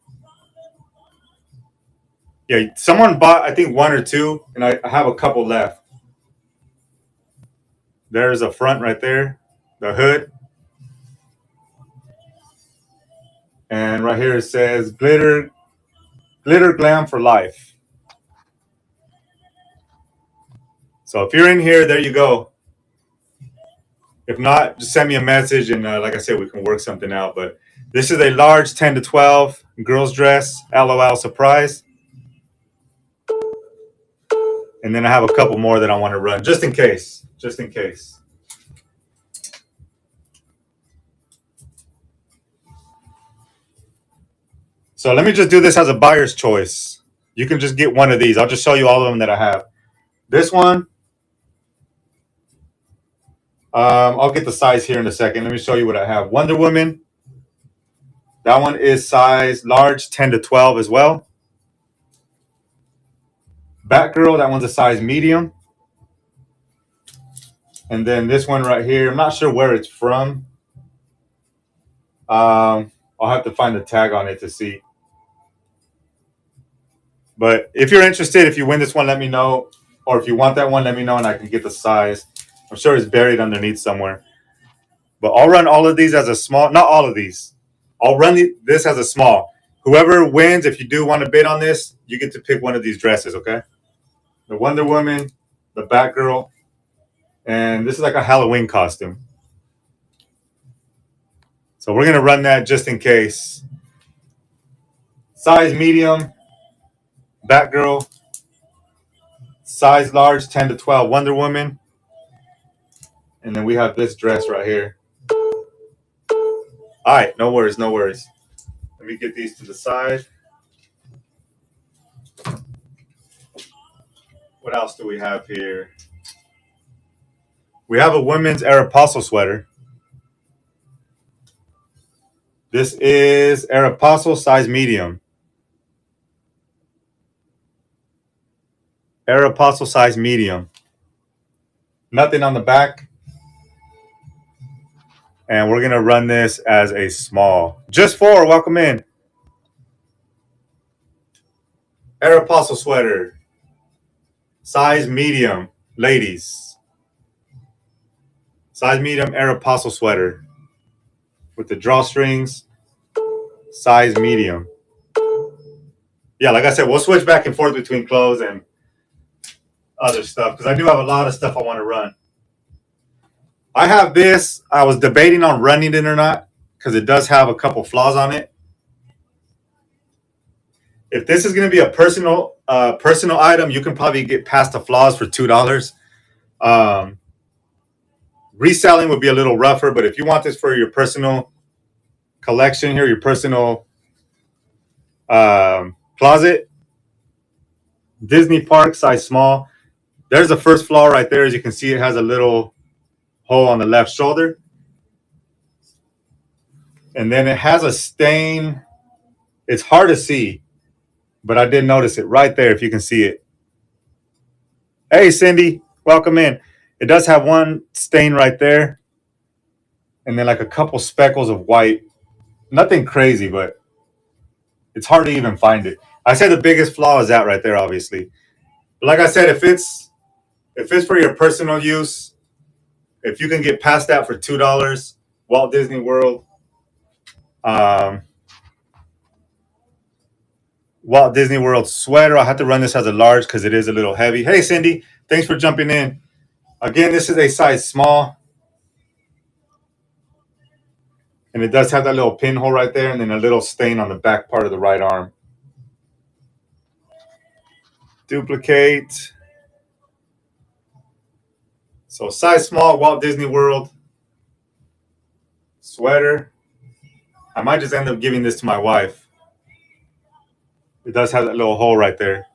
Yeah, someone bought, I think, one or two, and I have a couple left. There's a front right there, the hood. And right here it says glitter glam for life. So if you're in here, there you go. If not, just send me a message, and like I said, we can work something out. But this is a large 10 to 12 girls dress, LOL surprise. And then I have a couple more that I want to run, just in case. Just in case. So let me just do this as a buyer's choice. You can just get one of these. I'll just show you all of them that I have. This one, I'll get the size here in a second. Let me show you what I have. Wonder Woman. That one is size large, 10 to 12 as well. Batgirl, that one's a size medium. And then this one right here, I'm not sure where it's from. I'll have to find the tag on it to see. But if you're interested, if you win this one, let me know. Or if you want that one, let me know and I can get the size. I'm sure it's buried underneath somewhere. But I'll run all of these as a small. Not all of these. I'll run this as a small. Whoever wins, if you do want to bid on this, you get to pick one of these dresses, okay? The Wonder Woman, the Batgirl, and this is like a Halloween costume. So we're going to run that just in case. Size medium, Batgirl. Size large, 10 to 12, Wonder Woman. And then we have this dress right here. All right, no worries, no worries. Let me get these to the side. What else do we have here? We have a women's Aeropostale sweater. This is Aeropostale size medium. Aeropostale size medium. Nothing on the back. And we're going to run this as a small. Just for, welcome in. Aeropostale sweater. Size medium, ladies. Size medium Aeropostale sweater. With the drawstrings. Size medium. Yeah, like I said, we'll switch back and forth between clothes and other stuff. Because I do have a lot of stuff I want to run. I have this. I was debating on running it or not. Because it does have a couple flaws on it. If this is going to be a personal item, you can probably get past the flaws for $2. Reselling would be a little rougher, but if you want this for your personal collection here, your personal closet, Disney Park, size small. There's the first flaw right there. As you can see, it has a little hole on the left shoulder. And then it has a stain. It's hard to see, but I did notice it right there if you can see it. Hey, Cindy, welcome in. It does have one stain right there. And then like a couple speckles of white. Nothing crazy, but it's hard to even find it. I said the biggest flaw is that right there, obviously. But like I said, if it's for your personal use, if you can get past that for $2, Walt Disney World, Walt Disney World sweater. I have to run this as a large because it is a little heavy. Hey, Cindy, thanks for jumping in. Again, this is a size small. And it does have that little pinhole right there and then a little stain on the back part of the right arm. Duplicate. So size small, Walt Disney World sweater. I might just end up giving this to my wife. It does have that little hole right there.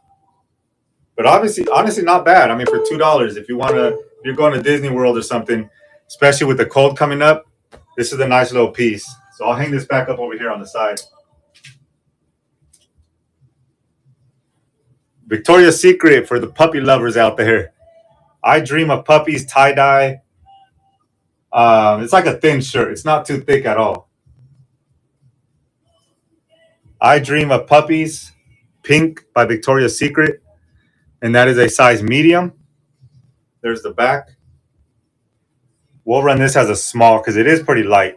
But obviously, honestly, not bad. I mean, for $2, if you're going to Disney World or something, especially with the cold coming up, this is a nice little piece. So I'll hang this back up over here on the side. Victoria's Secret for the puppy lovers out there. I Dream of Puppies tie-dye. It's like a thin shirt. It's not too thick at all. I Dream of Puppies, pink by Victoria's Secret. And that is a size medium. There's the back. We'll run this as a small because it is pretty light.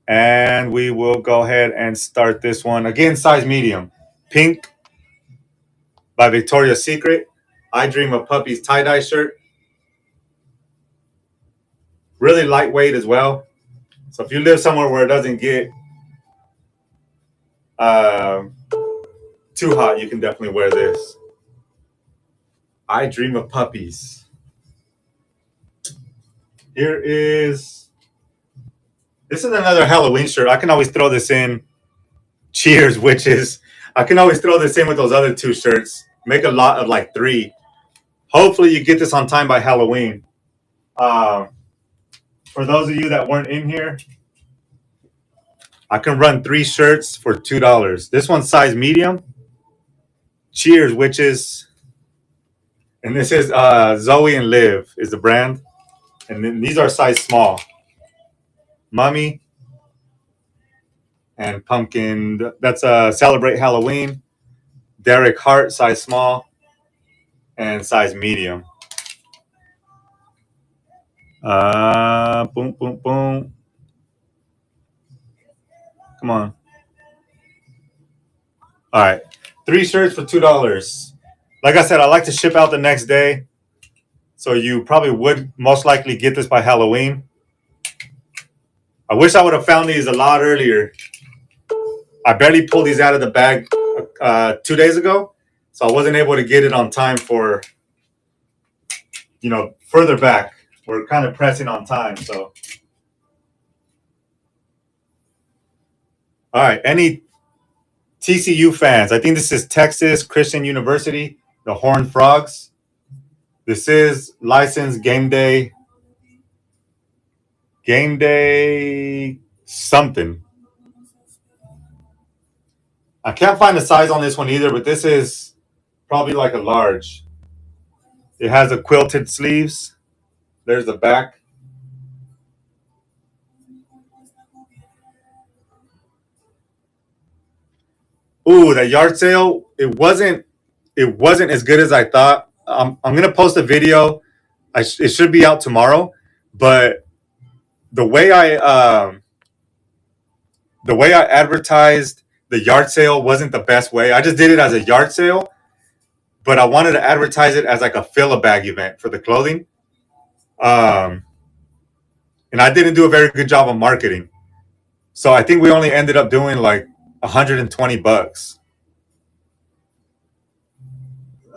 And we will go ahead and start this one. Again, size medium. Pink by Victoria's Secret. I Dream of Puppies tie-dye shirt. Really lightweight as well. So if you live somewhere where it doesn't get too hot, you can definitely wear this. I Dream of Puppies. This is another Halloween shirt. I can always throw this in. Cheers, witches. I can always throw this in with those other two shirts. Make a lot of like 3. Hopefully you get this on time by Halloween. For those of you that weren't in here, I can run 3 shirts for $2. This one's size medium. Cheers, witches. And this is Zoe and Liv is the brand. And then these are size small. Mummy and Pumpkin. That's Celebrate Halloween. Derek Hart, size small. And size medium. Boom, boom, boom. Come on. All right. 3 shirts for $2. Like I said, I like to ship out the next day. So you probably would most likely get this by Halloween. I wish I would have found these a lot earlier. I barely pulled these out of the bag 2 days ago. So I wasn't able to get it on time for, further back. We're kind of pressing on time. So, all right. Any TCU fans? I think this is Texas Christian University, the Horned Frogs. This is licensed game day something. I can't find the size on this one either, but this is probably like a large. It has a quilted sleeves. There's the back. Ooh, that yard sale. It wasn't as good as I thought. I'm gonna post a video. It should be out tomorrow, but the way I the way I advertised the yard sale wasn't the best way. I just did it as a yard sale, but I wanted to advertise it as like a fill a bag event for the clothing. Um, and I didn't do a very good job of marketing. So I think we only ended up doing like $120.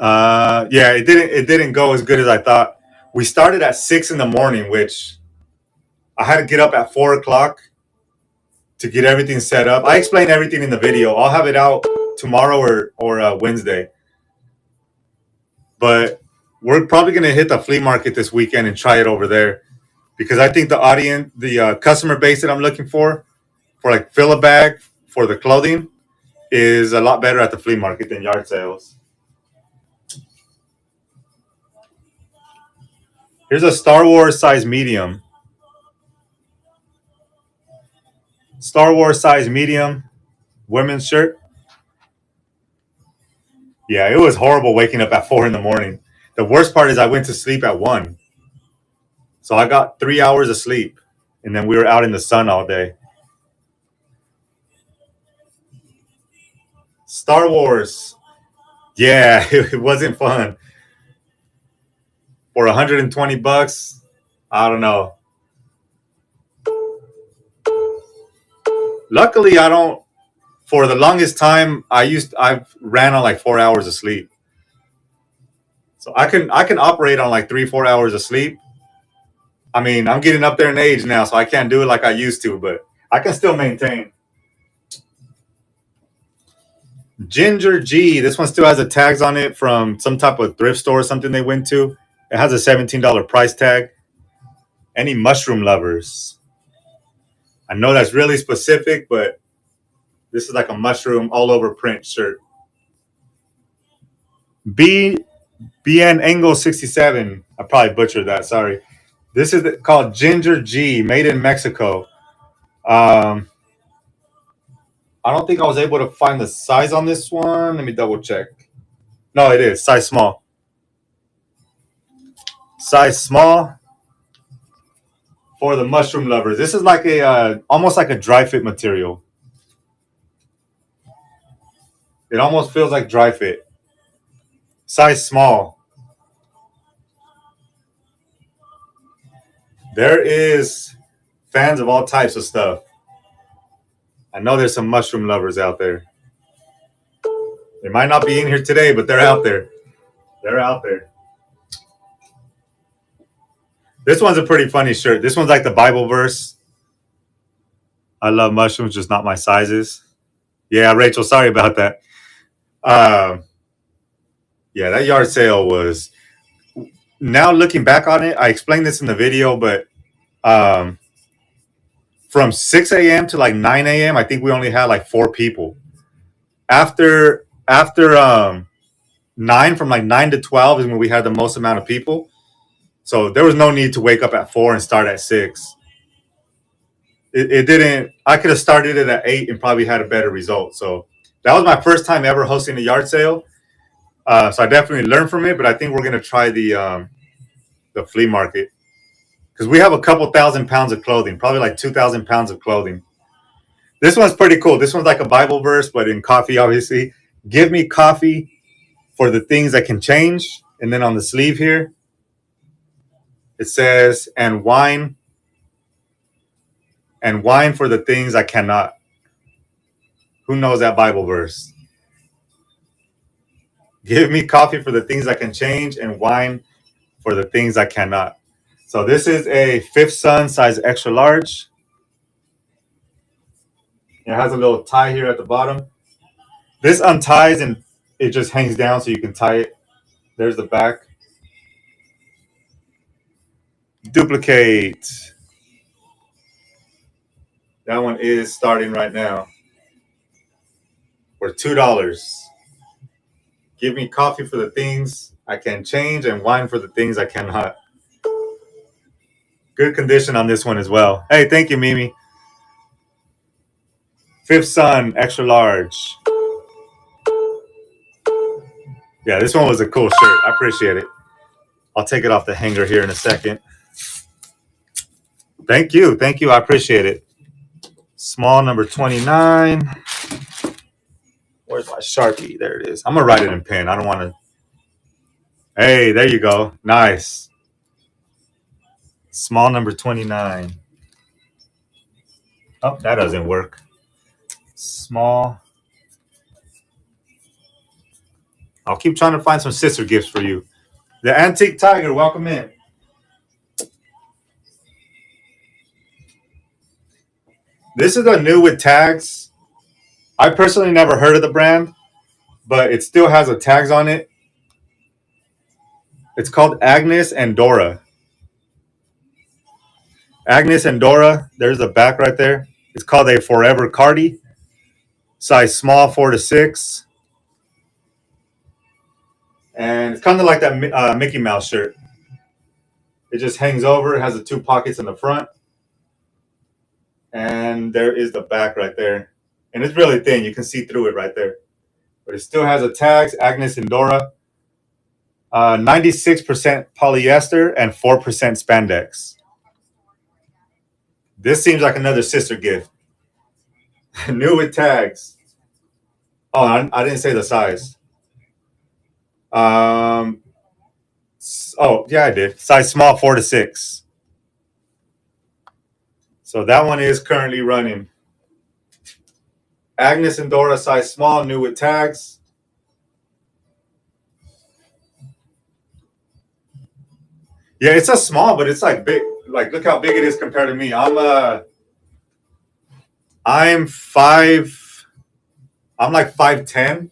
Yeah, it didn't go as good as I thought. We started at 6 in the morning, which I had to get up at 4 o'clock to get everything set up. I explained everything in the video. I'll have it out tomorrow or Wednesday. But we're probably going to hit the flea market this weekend and try it over there because I think the audience, the customer base that I'm looking for like fill a bag for the clothing, is a lot better at the flea market than yard sales. Here's a Star Wars size medium. Star Wars size medium women's shirt. Yeah, it was horrible waking up at 4 in the morning. The worst part is I went to sleep at 1. So I got 3 hours of sleep. And then we were out in the sun all day. Star Wars. Yeah, it wasn't fun. For $120, I don't know. Luckily, I don't. For the longest time, I've ran on like 4 hours of sleep. So I can operate on like 3-4 hours of sleep. I mean, I'm getting up there in age now, so I can't do it like I used to, but I can still maintain. Ginger G. This one still has the tags on it from some type of thrift store or something they went to. It has a $17 price tag. Any mushroom lovers? I know that's really specific, but this is like a mushroom all over print shirt. B BN Angle 67. I probably butchered that. Sorry. This is called Ginger G, made in Mexico. Um, I don't think I was able to find the size on this one. Let me double check. No, it is size small. Size small for the mushroom lovers. This is like a almost like a dry fit material. It almost feels like dry fit. Size small. There is fans of all types of stuff. I know there's some mushroom lovers out there. They might not be in here today, but they're out there. They're out there. This one's a pretty funny shirt. This one's like the Bible verse. I love mushrooms, just not my sizes. Yeah, Rachel, sorry about that. Um, yeah, that yard sale was. Now looking back on it, I explained this in the video, but um, from 6 a.m. to like 9 a.m., I think we only had like 4 people. After 9, from like 9 to 12 is when we had the most amount of people. So there was no need to wake up at 4 and start at 6. It didn't. I could have started it at 8 and probably had a better result. So that was my first time ever hosting a yard sale. So I definitely learned from it. But I think we're gonna try the flea market because we have a couple thousand pounds of clothing, probably like 2,000 pounds of clothing. This one's pretty cool. This one's like a Bible verse, but in coffee, obviously. Give me coffee for the things that can change. And then on the sleeve here, it says, and wine for the things I cannot. Who knows that Bible verse? Give me coffee for the things I can change and wine for the things I cannot. So this is a Fifth Son size extra large. It has a little tie here at the bottom. This unties and it just hangs down so you can tie it. There's the back. Duplicate. That one is starting right now for $2. Give me coffee for the things I can change and wine for the things I cannot. Good condition on this one as well. Hey, thank you, Mimi. Fifth Son, extra large. Yeah, this one was a cool shirt. I appreciate it. I'll take it off the hanger here in a second. Thank you. Thank you. I appreciate it. Small number 29. Where's my Sharpie? There it is. I'm going to write it in pen. I don't want to. Hey, there you go. Nice. Small number 29. Oh, that doesn't work. Small. I'll keep trying to find some sister gifts for you. The Antique Tiger, welcome in. This is a new with tags. I personally never heard of the brand, but it still has the tags on it. It's called Agnes and Dora. Agnes and Dora, there's the back right there. It's called a Forever Cardi. Size small, 4 to 6. And it's kind of like that Mickey Mouse shirt. It just hangs over. It has the 2 pockets in the front. And there is the back right there. And it's really thin. You can see through it right there. But it still has the tags, Agnes and Dora. 96% polyester and 4% spandex. This seems like another sister gift. New with tags. Oh, I didn't say the size. Oh, yeah, I did. Size small, 4 to 6. So that one is currently running. Agnes and Dora, size small, new with tags. Yeah, it's a small, but it's like big. Like, look how big it is compared to me. I'm 5. I'm like 5'10",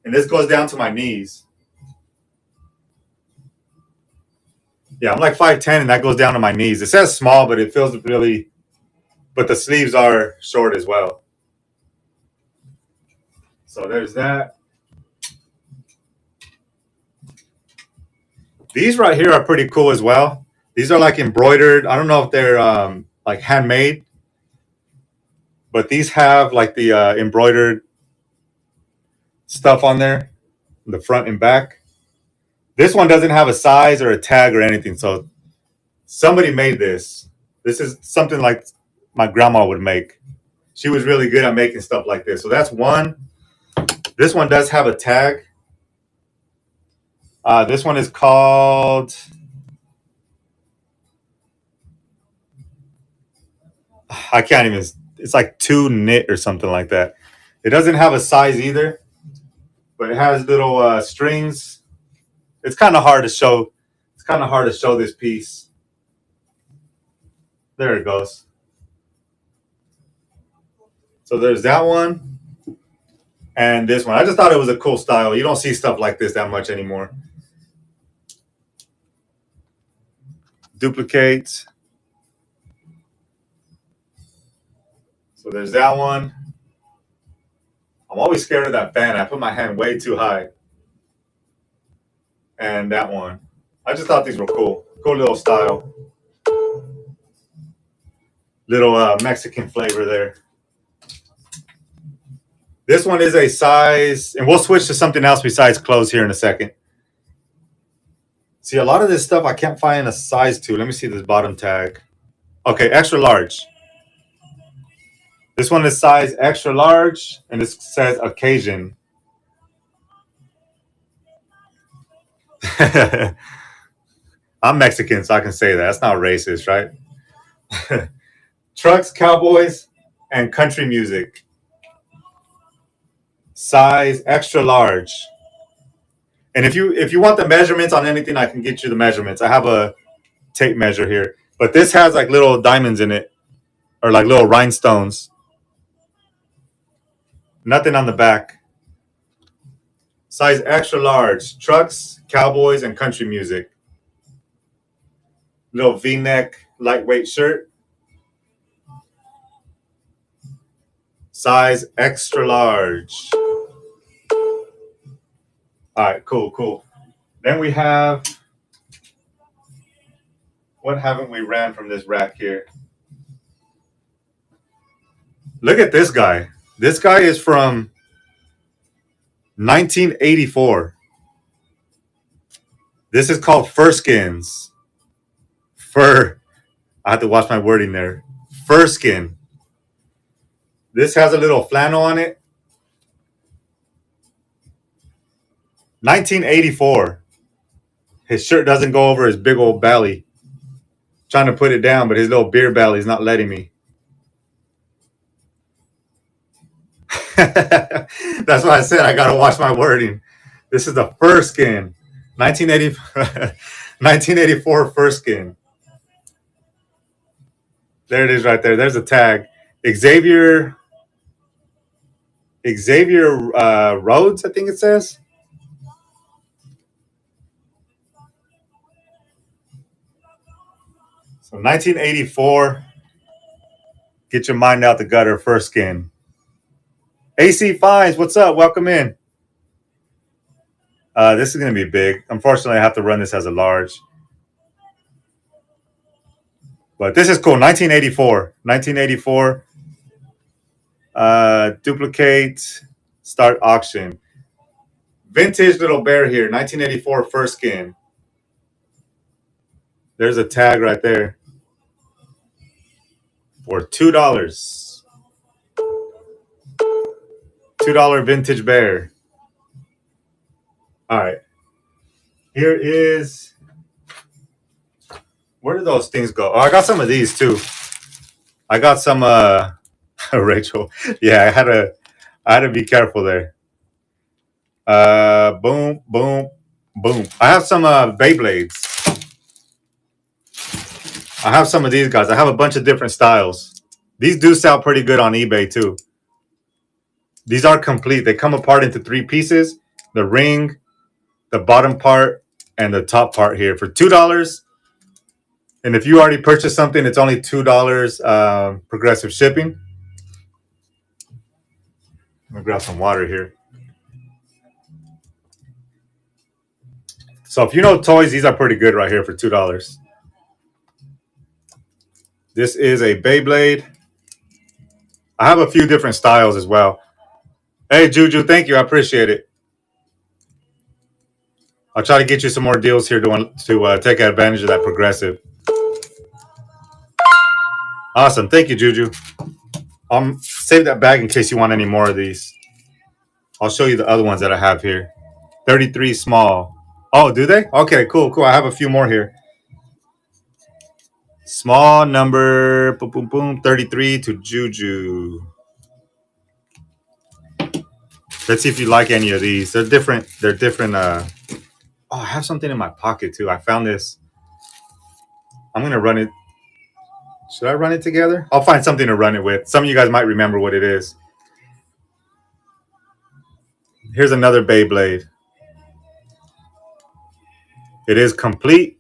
and this goes down to my knees. Yeah, I'm like 5'10", and that goes down to my knees. It says small, but it feels really. But the sleeves are short as well. So there's that. These right here are pretty cool as well. These are like embroidered. I don't know if they're like handmade, but these have like the embroidered stuff on there, the front and back. This one doesn't have a size or a tag or anything. So somebody made this. This is something like my grandma would make. She was really good at making stuff like this. So that's one. This one does have a tag. This one is called. I can't even. It's like 2 knit or something like that. It doesn't have a size either, but it has little strings. It's kind of hard to show. It's kind of hard to show this piece. There it goes. So there's that one and this one. I just thought it was a cool style. You don't see stuff like this that much anymore. Duplicate. So there's that one. I'm always scared of that fan. I put my hand way too high. And that one. I just thought these were cool. Cool little style. Little Mexican flavor there. This one is a size, and we'll switch to something else besides clothes here in a second. See, a lot of this stuff I can't find a size to. Let me see this bottom tag. Okay, extra large. This one is size extra large, and this says occasion. I'm Mexican, so I can say that. That's not racist, right? Trucks, cowboys, and country music. Size extra large. And if you want the measurements on anything, I can get you the measurements. I have a tape measure here. But this has like little diamonds in it, or like little rhinestones. Nothing on the back. Size extra large. Trucks, cowboys, and country music. Little V-neck, lightweight shirt. Size extra large. All right, cool. Then we have What haven't we ran from this rack here? Look at this guy. This guy is from 1984. This is called fur skins. Fur. I have to watch my wording there. Fur skin. This has a little flannel on it. 1984. His shirt doesn't go over his big old belly. Trying to put it down, but his little beer belly is not letting me. That's why I said I gotta watch my wording. This is the fur skin. 1980, 1984 fur skin. There it is right there. There's a tag. Xavier Rhodes, I think it says. So 1984. Get your mind out the gutter, fur skin. AC Fines, what's up? Welcome in. This is going to be big. Unfortunately, I have to run this as a large. But this is cool. 1984. 1984. Duplicate. Start auction. Vintage little bear here. 1984 fur skin. There's a tag right there. For $2. $2 vintage bear. All right. Here is. Where did those things go? Oh, I got some of these too. I got some Rachel. Yeah, I had to be careful there. Boom, boom, boom. I have some Beyblades. I have some of these guys. I have a bunch of different styles. These do sell pretty good on eBay too. These are complete. They come apart into 3 pieces. The ring, the bottom part, and the top part here for $2. And if you already purchased something, it's only $2 progressive shipping. I'm gonna grab some water here. So if you know toys, these are pretty good right here for $2. This is a Beyblade. I have a few different styles as well. Hey, Juju, thank you. I appreciate it. I'll try to get you some more deals here to take advantage of that progressive. Awesome. Thank you, Juju. Save that bag in case you want any more of these. I'll show you the other ones that I have here. 33 small. Oh, do they? Okay, cool, cool. I have a few more here. Small number, boom, boom, boom, 33 to Juju. Let's see if you like any of these. They're different. They're different. Oh, I have something in my pocket too. I found this. I'm going to run it. Should I run it together? I'll find something to run it with. Some of you guys might remember what it is. Here's another Beyblade. It is complete.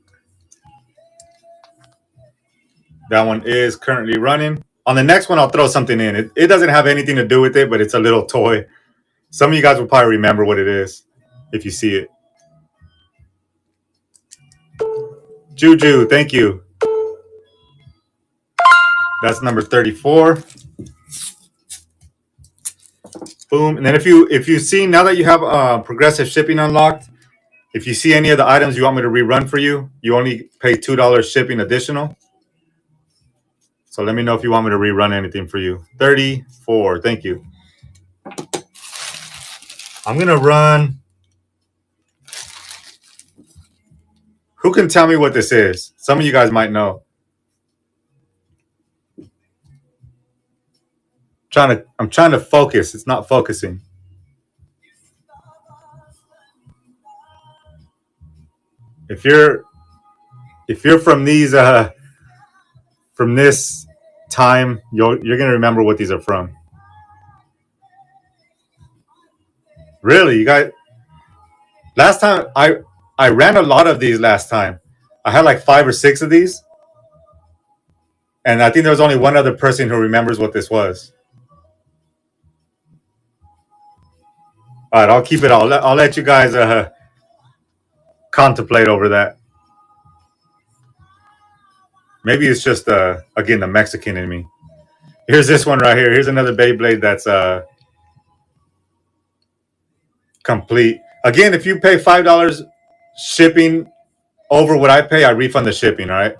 That one is currently running. On the next one, I'll throw something in. It doesn't have anything to do with it, but it's a little toy. Some of you guys will probably remember what it is if you see it. Juju, thank you. That's number 34. Boom. And then if you see, now that you have progressive shipping unlocked, if you see any of the items you want me to rerun for you, you only pay $2 shipping additional. So let me know if you want me to rerun anything for you. 34. Thank you. I'm going to run. Who can tell me what this is? Some of you guys might know. I'm trying to focus. It's not focusing. If you're from these from this time, you're gonna remember what these are from. Really, you guys? Last time I ran a lot of these last time. I had like 5 or 6 of these, and I think there was only one other person who remembers what this was. All right, I'll keep it. I'll let you guys contemplate over that. Maybe it's just again the Mexican in me. Here's this one right here. Here's another Beyblade that's complete. Again, if you pay $5 shipping over what I pay, I refund the shipping. All right.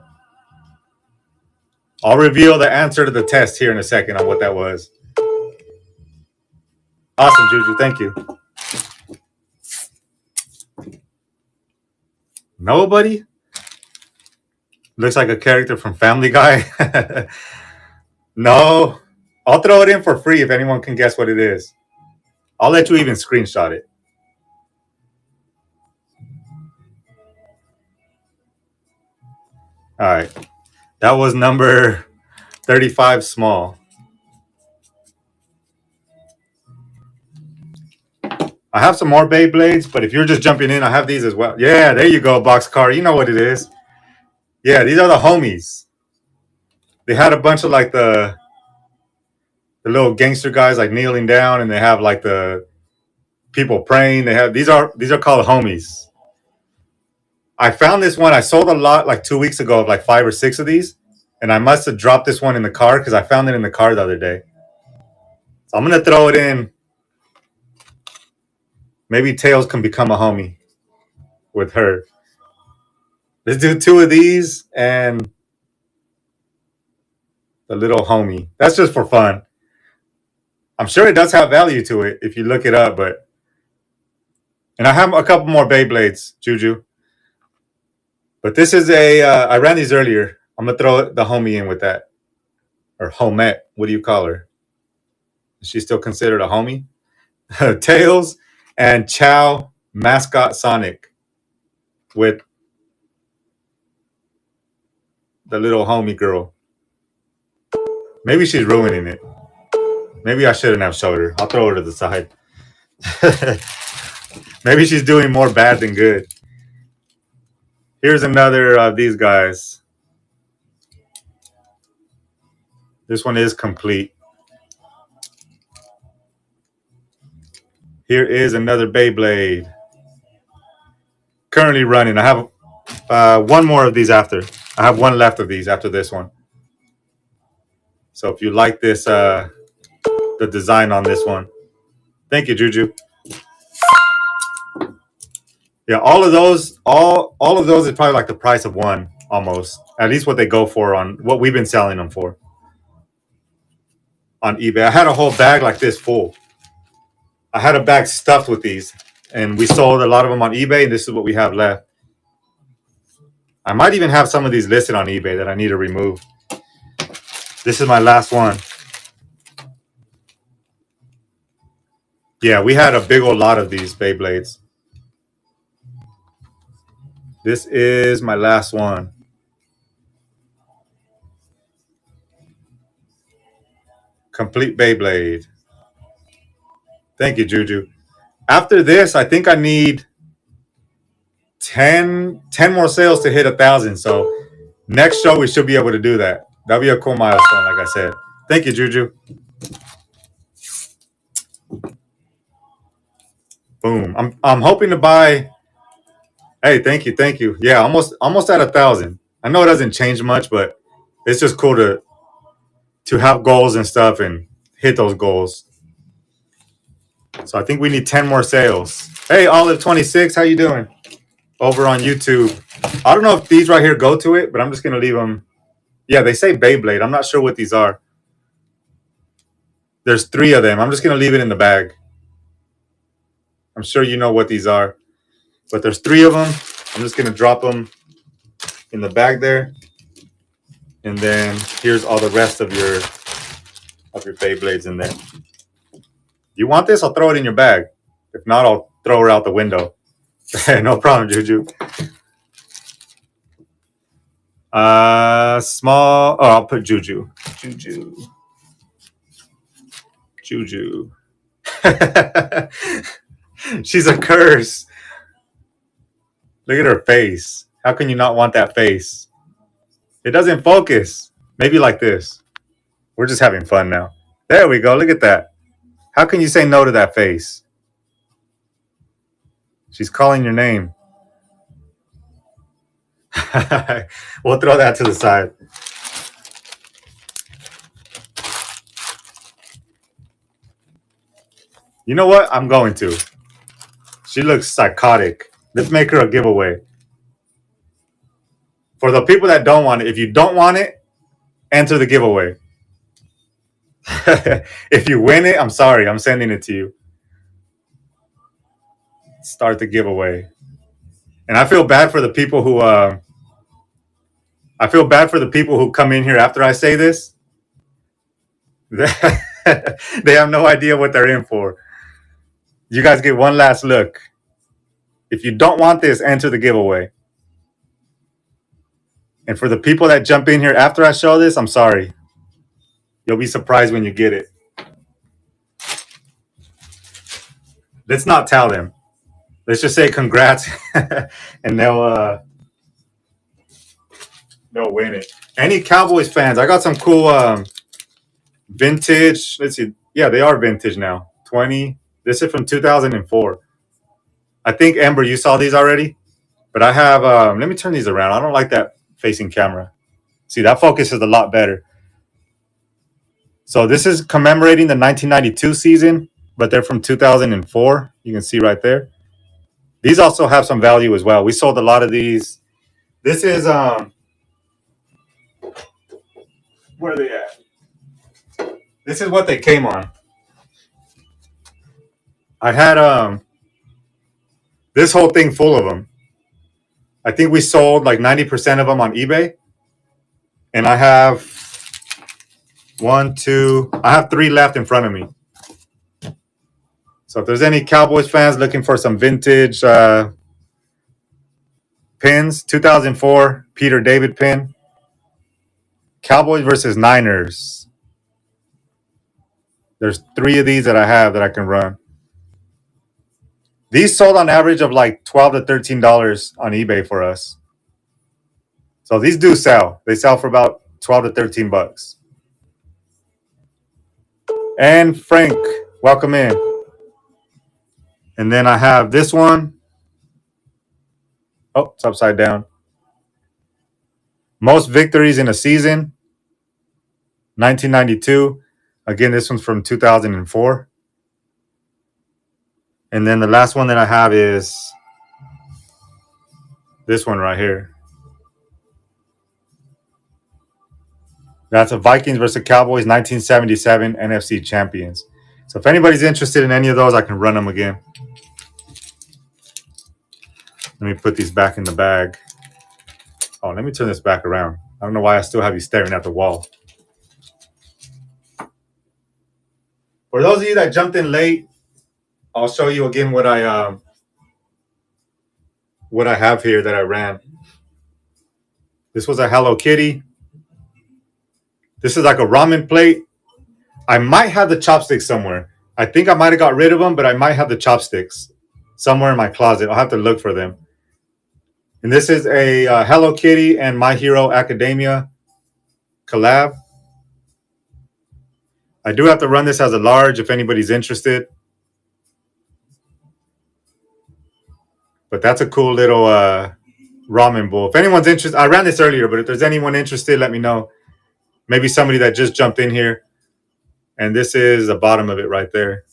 I'll reveal the answer to the test here in a second on what that was. Awesome, Juju. Thank you. Nobody? Looks like a character from Family Guy. No. I'll throw it in for free if anyone can guess what it is. I'll let you even screenshot it. All right. That was number 35 small. I have some more Beyblades, but if you're just jumping in, I have these as well. Yeah, there you go, Boxcar. You know what it is. Yeah, these are the homies. They had a bunch of like the little gangster guys like kneeling down, and they have like the people praying. They have these are called homies. I found this one. I sold a lot like 2 weeks ago of like 5 or 6 of these, and I must have dropped this one in the car because I found it in the car the other day. So I'm gonna throw it in. Maybe Tails can become a homie with her. Let's do 2 of these and the little homie. That's just for fun. I'm sure it does have value to it if you look it up, but and I have a couple more Beyblades, Juju. But this is I ran these earlier. I'm gonna throw the homie in with that, or homette. What do you call her? Is she still considered a homie? Tails and Chow mascot Sonic with the little homie girl. Maybe she's ruining it. Maybe I shouldn't have showed her. I'll throw her to the side. Maybe she's doing more bad than good. Here's another of these guys. This one is complete. Here is another Beyblade. Currently running. I have one more of these after. I have one left of these after this one. So if you like this, the design on this one. Thank you, Juju. Yeah, all of those is probably like the price of one almost. At least what they go for on what we've been selling them for on eBay. I had a whole bag like this full. I had a bag stuffed with these, and we sold a lot of them on eBay, and this is what we have left. I might even have some of these listed on eBay that I need to remove. This is my last one. Yeah, we had a big old lot of these Beyblades. This is my last one. Complete Beyblade. Thank you, Juju. After this, I think I need 10 more sales to hit 1,000. So next show, we should be able to do that. That'll be a cool milestone, like I said. Thank you, Juju. Boom. I'm hoping to buy. Hey, thank you. Yeah, almost at 1,000. I know it doesn't change much, but it's just cool to have goals and stuff and hit those goals. So I think we need 10 more sales. Hey, Olive26, how you doing? Over on YouTube. I don't know if these right here go to it, but I'm just gonna leave them. Yeah, they say Beyblade. I'm not sure what these are. There's 3 of them. I'm just gonna leave it in the bag. I'm sure you know what these are, but there's 3 of them. I'm just gonna drop them in the bag there, and then here's all the rest of your Beyblades in there. You want this? I'll throw it in your bag. If not, I'll throw her out the window. No problem, Juju. Small. Oh, I'll put Juju. She's a curse. Look at her face. How can you not want that face? It doesn't focus. Maybe like this. We're just having fun now. There we go. Look at that. How can you say no to that face? She's calling your name. We'll throw that to the side. You know what? I'm going to. She looks psychotic. Let's make her a giveaway. For the people that don't want it, if you don't want it, enter the giveaway. If you win it, I'm sorry. I'm sending it to you. Start the giveaway. And I feel bad for the people who come in here after I say this. They have no idea what they're in for. You guys get one last look. If you don't want this, enter the giveaway. And for the people that jump in here after I show this, I'm sorry. You'll be surprised when you get it. Let's not tell them. Let's just say congrats, and they'll win it. Any Cowboys fans? I got some cool vintage. Let's see. Yeah, they are vintage now. 20. This is from 2004. I think Amber, you saw these already, but I have. Let me turn these around. I don't like that facing camera. See, that focus is a lot better. So this is commemorating the 1992 season, but they're from 2004. You can see right there. These also have some value as well. We sold a lot of these. This is where are they at? This is what they came on. I had this whole thing full of them. I think we sold like 90% of them on eBay. And I have I have 3 left in front of me. So if there's any Cowboys fans looking for some vintage pins, 2004 Peter David pin, Cowboys versus Niners. There's 3 of these that I have that I can run. These sold on average of like $12 to $13 on eBay for us. So these do sell. They sell for about 12 to 13 bucks. And Frank, welcome in. And then I have this one. Oh, it's upside down. Most victories in a season, 1992. Again, this one's from 2004. And then the last one that I have is this one right here. That's a Vikings versus Cowboys 1977 NFC champions. So if anybody's interested in any of those, I can run them again. Let me put these back in the bag. Oh, let me turn this back around. I don't know why I still have you staring at the wall. For those of you that jumped in late, I'll show you again what I have here that I ran. This was a Hello Kitty. This is like a ramen plate. I might have the chopsticks somewhere. I think I might have got rid of them, but I might have the chopsticks somewhere in my closet. I'll have to look for them. And this is a Hello Kitty and My Hero Academia collab. I do have to run this as a large if anybody's interested. But that's a cool little ramen bowl. If anyone's interested, I ran this earlier, but if there's anyone interested, let me know. Maybe somebody that just jumped in here. And this is the bottom of it right there.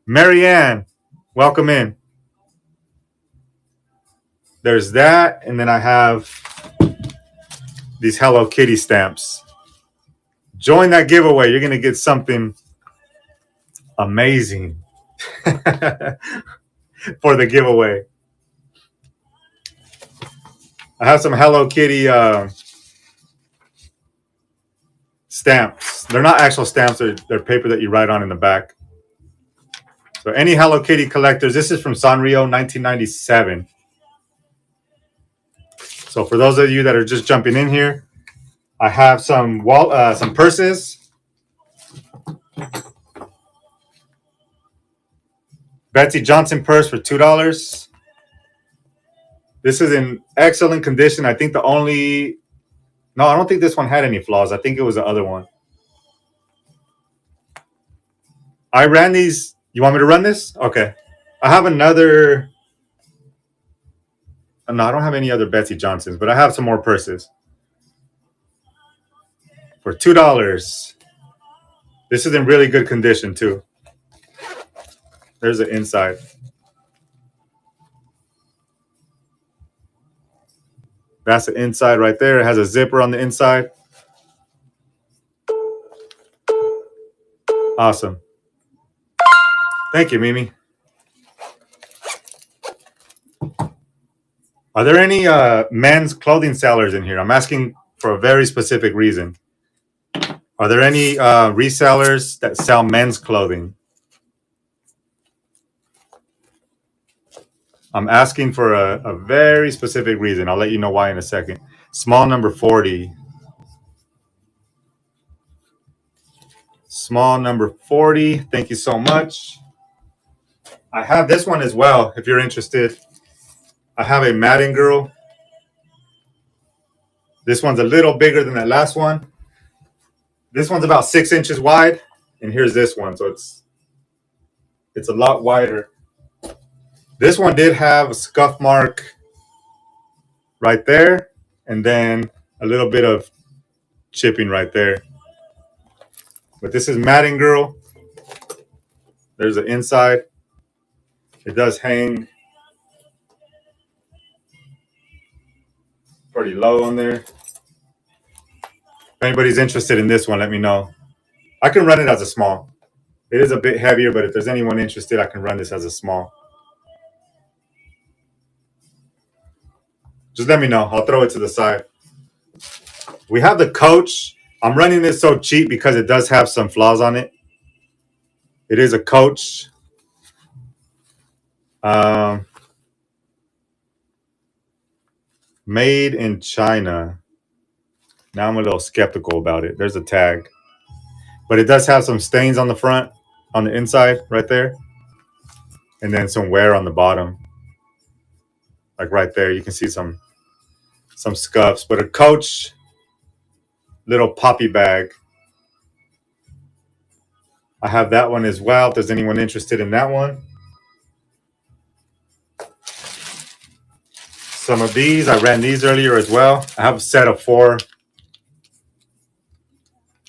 Marianne, welcome in. There's that. And then I have these Hello Kitty stamps. Join that giveaway. You're going to get something amazing for the giveaway. I have some Hello Kitty stamps. They're not actual stamps. They're paper that you write on in the back. So any Hello Kitty collectors, this is from Sanrio 1997. So for those of you that are just jumping in here, I have some purses. Betsy Johnson purse for $2. This is in excellent condition. I think no, I don't think this one had any flaws. I think it was the other one. I ran these. You want me to run this? Okay. I have another No, I don't have any other Betsy Johnsons, but I have some more purses for $2. This is in really good condition too. There's the inside. That's the inside right there. It has a zipper on the inside. Awesome. Thank you, Mimi. Are there any men's clothing sellers in here? I'm asking for a very specific reason. Are there any resellers that sell men's clothing? I'm asking for a very specific reason. I'll let you know why in a second. Small number 40. Small number 40. Thank you so much. I have this one as well, if you're interested. I have a Madden girl. This one's a little bigger than that last one. This one's about 6 inches wide. And here's this one. So it's a lot wider. This one did have a scuff mark right there. And then a little bit of chipping right there. But this is Madden girl. There's the inside. It does hang pretty low on there. If anybody's interested in this one, let me know. I can run it as a small. It is a bit heavier, but if there's anyone interested, I can run this as a small. Just let me know. I'll throw it to the side. We have the Coach. I'm running this so cheap because it does have some flaws on it. It is a Coach. Made in China. Now I'm a little skeptical about it. There's a tag. But it does have some stains on the front, on the inside, right there. And then some wear on the bottom. Like right there, you can see some scuffs. But a Coach little poppy bag. I have that one as well, if there's anyone interested in that one. Some of these, I ran these earlier as well. I have a set of 4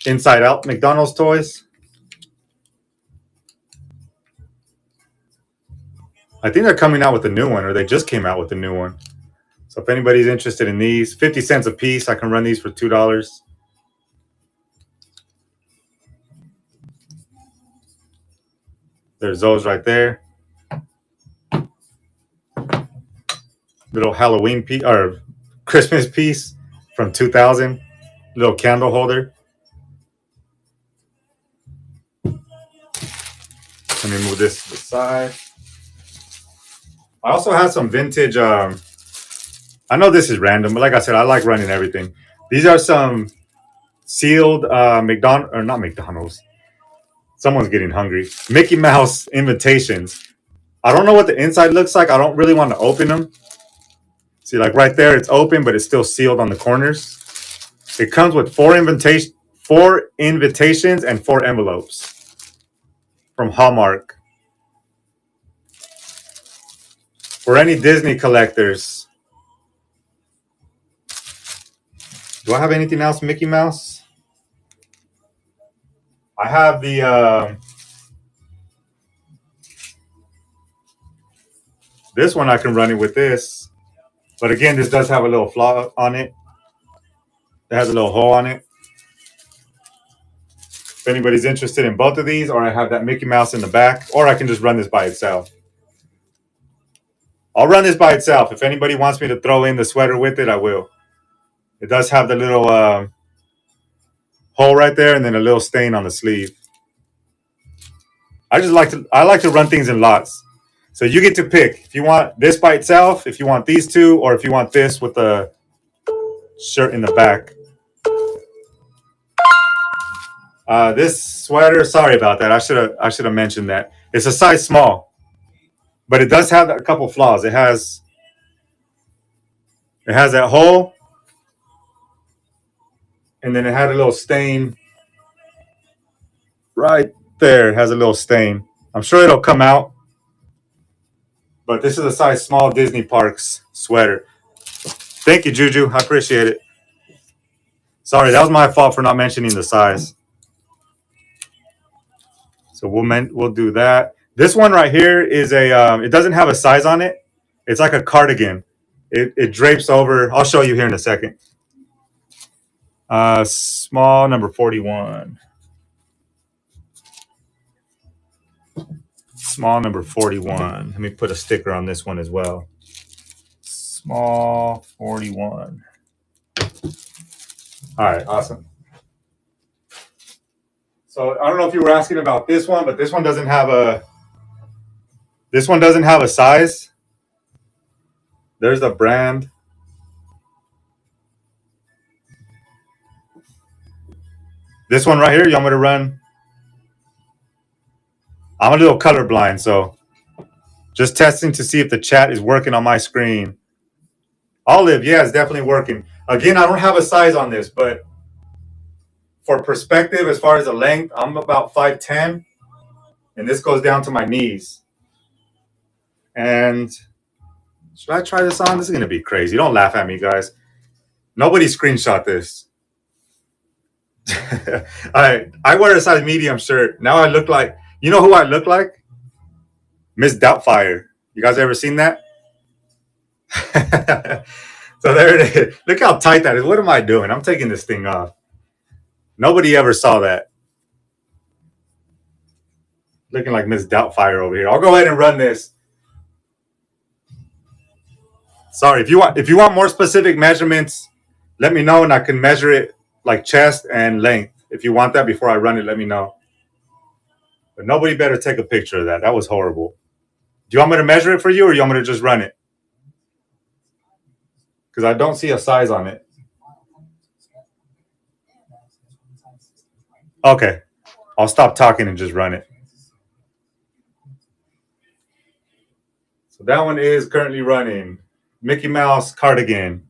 Inside Out McDonald's toys. I think they're coming out with a new one, or they just came out with a new one. So if anybody's interested in these, 50 cents a piece. I can run these for $2. There's those right there. Little Halloween piece or Christmas piece from 2000. Little candle holder. Let me move this to the side. I also have some vintage. I know this is random, but like I said, I like running everything. These are some sealed not McDonald's. Someone's getting hungry. Mickey Mouse invitations. I don't know what the inside looks like. I don't really want to open them. See, like right there, it's open, but it's still sealed on the corners. It comes with 4 invitations and 4 envelopes from Hallmark. For any Disney collectors. Do I have anything else Mickey Mouse? I have the this one. I can run it with this. But again, this does have a little flaw on it. It has a little hole on it. If anybody's interested in both of these, or I have that Mickey Mouse in the back, or I can just run this by itself. I'll run this by itself. If anybody wants me to throw in the sweater with it, I will. It does have the little hole right there, and then a little stain on the sleeve. I like to run things in lots. So you get to pick if you want this by itself, if you want these two, or if you want this with the shirt in the back. This sweater, sorry about that. I should have mentioned that. It's a size small, but it does have a couple flaws. It has that hole, and then it had a little stain right there. It has a little stain. I'm sure it'll come out. But this is a size small Disney Parks sweater. Thank you, Juju. I appreciate it. Sorry, that was my fault for not mentioning the size. So we'll do that. This one right here is a it doesn't have a size on it. It's like a cardigan. It drapes over. I'll show you here in a second. Small number 41. Small number 41. Let me put a sticker on this one as well. Small 41. All right, awesome. So I don't know if you were asking about this one, but this one doesn't have a size. There's the brand. This one right here, you want me to run? I'm a little colorblind, so just testing to see if the chat is working on my screen. Olive, yeah, it's definitely working. Again, I don't have a size on this, but for perspective, as far as the length, I'm about 5'10", and this goes down to my knees. And should I try this on? This is going to be crazy. Don't laugh at me, guys. Nobody screenshot this. I wear a size medium shirt. Now I look like, you know who I look like? Miss Doubtfire. You guys ever seen that? So there it is. Look how tight that is. What am I doing? I'm taking this thing off. Nobody ever saw that. Looking like Miss Doubtfire over here. I'll go ahead and run this. Sorry, if you want more specific measurements, let me know and I can measure it like chest and length. If you want that before I run it, let me know. But nobody better take a picture of that. That was horrible. Do you want me to measure it for you or you want me to just run it? Because I don't see a size on it. Okay. I'll stop talking and just run it. So that one is currently running. Mickey Mouse cardigan.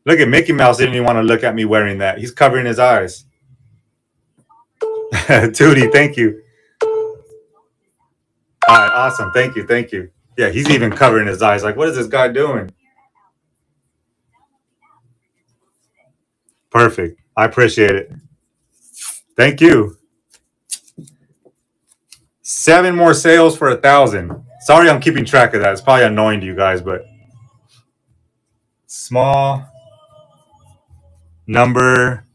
Look at Mickey Mouse. Didn't even want to look at me wearing that. He's covering his eyes. Tootie, thank you. All right, awesome. Thank you. Thank you. Yeah, he's even covering his eyes. Like, what is this guy doing? Perfect. I appreciate it. Thank you. 7 more sales for 1,000. Sorry, I'm keeping track of that. It's probably annoying to you guys, but small number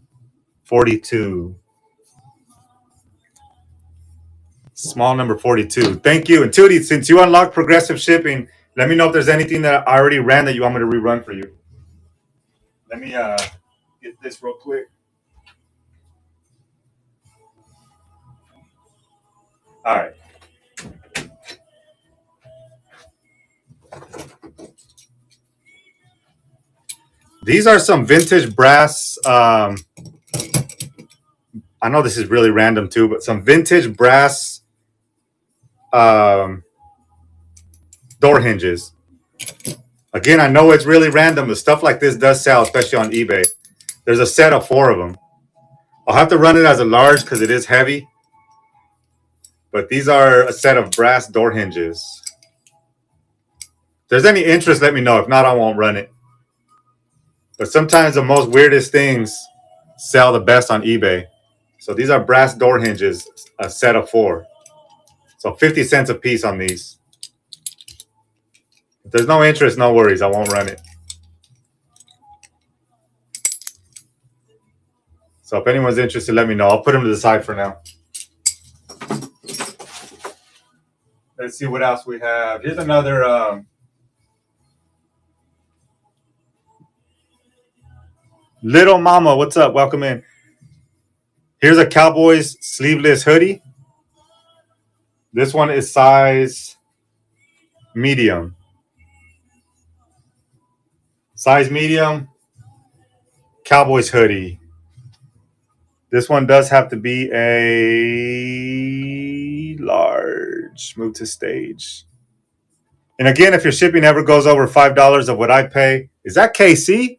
42. Small number 42. Thank you. And Tootie, since you unlocked progressive shipping, let me know if there's anything that I already ran that you want me to rerun for you. Let me get this real quick. All right. These are some vintage brass. I know this is really random too, but some vintage brass door hinges. Again, I know it's really random, but stuff like this does sell, especially on eBay. There's a set of 4 of them. I'll have to run it as a large because it is heavy. But these are a set of brass door hinges. If there's any interest, let me know. If not, I won't run it. But sometimes the most weirdest things sell the best on eBay. So these are brass door hinges, a set of 4. So 50 cents a piece on these. If there's no interest, no worries. I won't run it. So if anyone's interested, let me know. I'll put them to the side for now. Let's see what else we have. Here's another Little Mama. What's up? Welcome in. Here's a Cowboys sleeveless hoodie. This one is size medium. Size medium. Cowboys hoodie. This one does have to be a large. Move to stage. And again, if your shipping ever goes over $5 of what I pay, is that KC?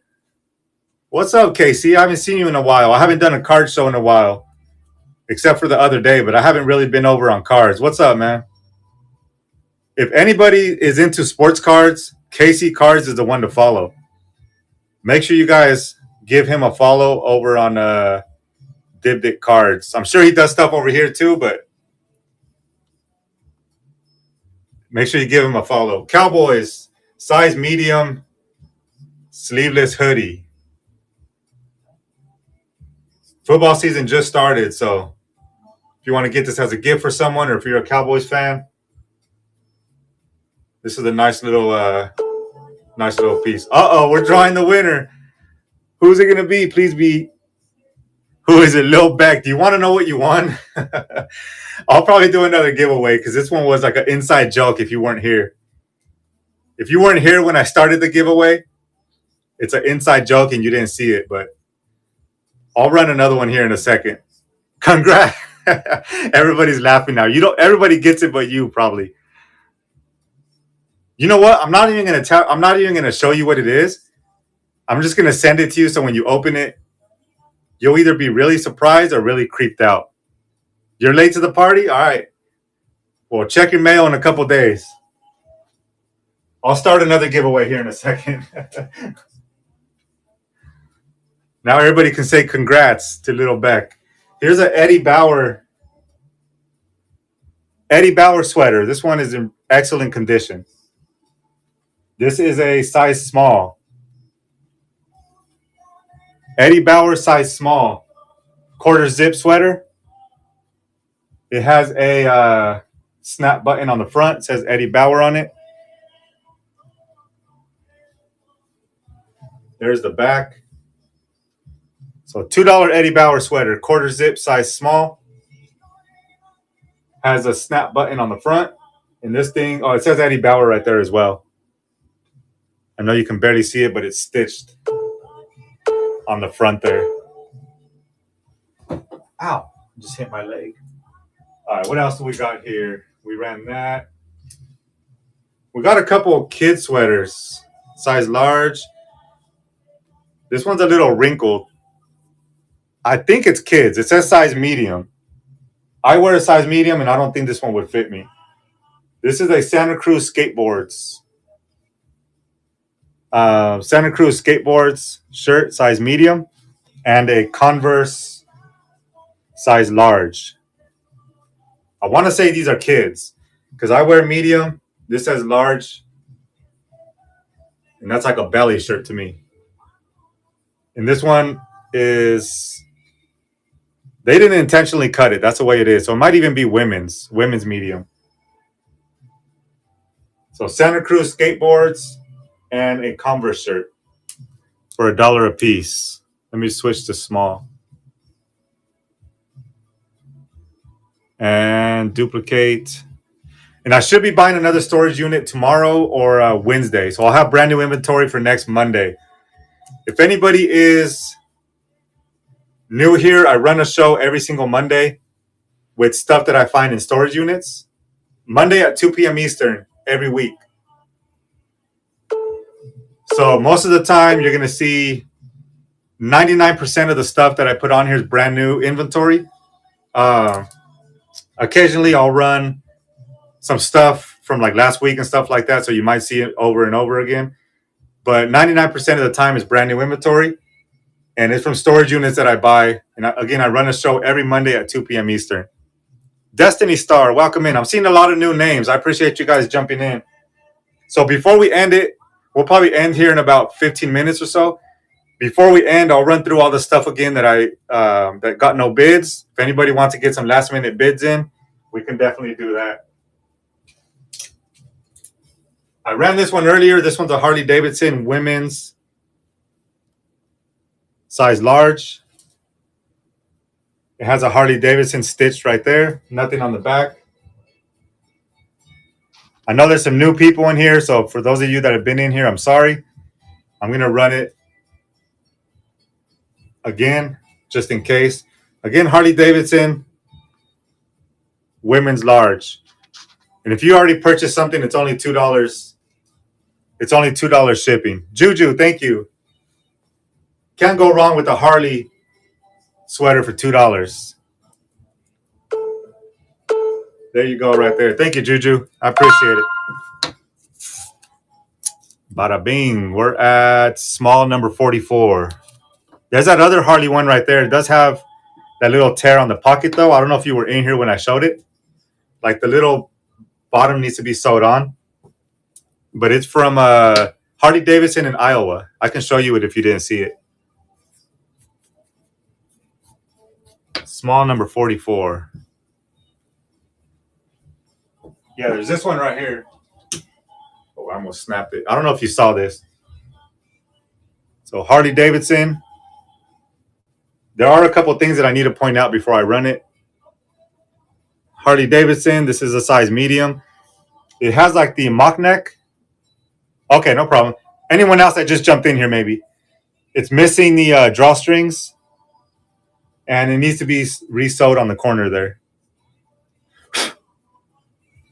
What's up, KC? I haven't seen you in a while. I haven't done a card show in a while, except for the other day, but I haven't really been over on cards. What's up, man? If anybody is into sports cards, Casey Cards is the one to follow. Make sure you guys give him a follow over on Dibdick Cards. I'm sure he does stuff over here too, but make sure you give him a follow. Cowboys, size medium, sleeveless hoodie. Football season just started, so if you want to get this as a gift for someone, or if you're a Cowboys fan, this is a nice little piece. We're drawing the winner. Who's it gonna be? Please be. Who is it? Lil Beck. Do you want to know what you won? I'll probably do another giveaway because this one was like an inside joke. If you weren't here, when I started the giveaway, it's an inside joke and you didn't see it. But I'll run another one here in a second. Congrats! Everybody's laughing now. Everybody gets it, but you probably. You know what? I'm not even gonna show you what it is. I'm just gonna send it to you. So when you open it, you'll either be really surprised or really creeped out. You're late to the party? All right. Well, check your mail in a couple days. I'll start another giveaway here in a second. Now everybody can say congrats to Little Beck. Here's an Eddie Bauer sweater. This one is in excellent condition. This is a size small. Eddie Bauer size small. Quarter zip sweater. It has a snap button on the front. It says Eddie Bauer on it. There's the back. So $2 Eddie Bauer sweater. Quarter zip size small. Has a snap button on the front. And this thing, it says Eddie Bauer right there as well. I know you can barely see it, but it's stitched on the front there. Ow, just hit my leg. All right, what else do we got here? We ran that. We got a couple of kid sweaters, size large. This one's a little wrinkled. I think it's kids. It says size medium. I wear a size medium, and I don't think this one would fit me. This is a Santa Cruz Skateboards. Santa Cruz Skateboards shirt, size medium, and a Converse size large. I want to say these are kids because I wear medium. This says large, and that's like a belly shirt to me. And this one is, they didn't intentionally cut it. That's the way it is. So it might even be women's medium. So Santa Cruz Skateboards and a Converse shirt for $1 a piece. Let me switch to small. And duplicate. And I should be buying another storage unit tomorrow or Wednesday. So I'll have brand new inventory for next Monday. If anybody is new here, I run a show every single Monday with stuff that I find in storage units. Monday at 2 p.m. Eastern every week. So most of the time, you're going to see 99% of the stuff that I put on here is brand new inventory. Occasionally, I'll run some stuff from like last week and stuff like that. So you might see it over and over again. But 99% of the time is brand new inventory. And it's from storage units that I buy. And again, I run a show every Monday at 2 p.m. Eastern. Destiny Star, welcome in. I'm seeing a lot of new names. I appreciate you guys jumping in. So before we end it, we'll probably end here in about 15 minutes or so. Before we end, I'll run through all the stuff again that that got no bids. If anybody wants to get some last minute bids in, we can definitely do that. I ran this one earlier. This one's a Harley Davidson women's size large. It has a Harley Davidson stitched right there. Nothing on the back. I know there's some new people in here, so for those of you that have been in here, I'm sorry. I'm going to run it again, just in case. Again, Harley Davidson, women's large. And if you already purchased something, it's only $2. It's only $2 shipping. Juju, thank you. Can't go wrong with a Harley sweater for $2. There you go right there. Thank you, Juju. I appreciate it. Bada bing. We're at small number 44. There's that other Harley one right there. It does have that little tear on the pocket though. I don't know if you were in here when I showed it. Like the little bottom needs to be sewed on. But it's from Harley Davidson in Iowa. I can show you it if you didn't see it. Small number 44. Yeah, there's this one right here. Oh, I almost snapped it. I don't know if you saw this. So Harley Davidson. There are a couple things that I need to point out before I run it. Harley Davidson, this is a size medium. It has like the mock neck. Okay, no problem. Anyone else that just jumped in here, maybe? It's missing the drawstrings, and it needs to be re-sewed on the corner there.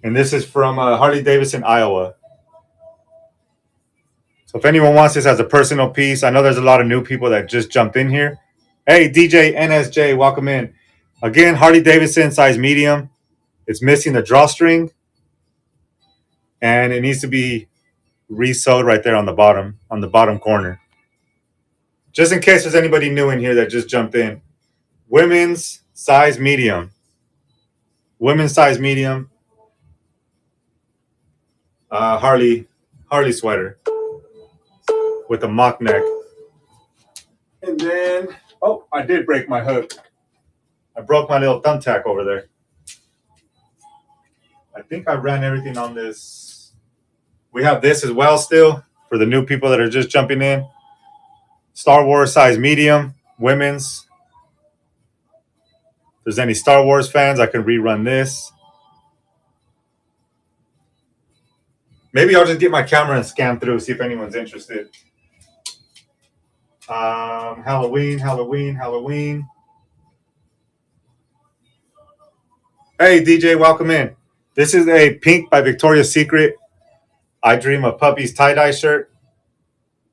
And this is from Harley Davidson, Iowa. So if anyone wants this as a personal piece, I know there's a lot of new people that just jumped in here. Hey, DJ NSJ, welcome in. Again, Harley Davidson, size medium. It's missing the drawstring, and it needs to be re-sewed right there on the bottom corner. Just in case there's anybody new in here that just jumped in. Women's size medium. Women's size medium. Harley sweater with a mock neck. And then, oh, I did break my hook. I broke my little thumbtack over there. I think I ran everything on this. We have this as well still for the new people that are just jumping in. Star Wars size medium, women's. If there's any Star Wars fans, I can rerun this. Maybe I'll just get my camera and scan through, see if anyone's interested. Halloween. Hey, DJ, welcome in. This is a pink by Victoria's Secret I Dream of Puppies tie-dye shirt.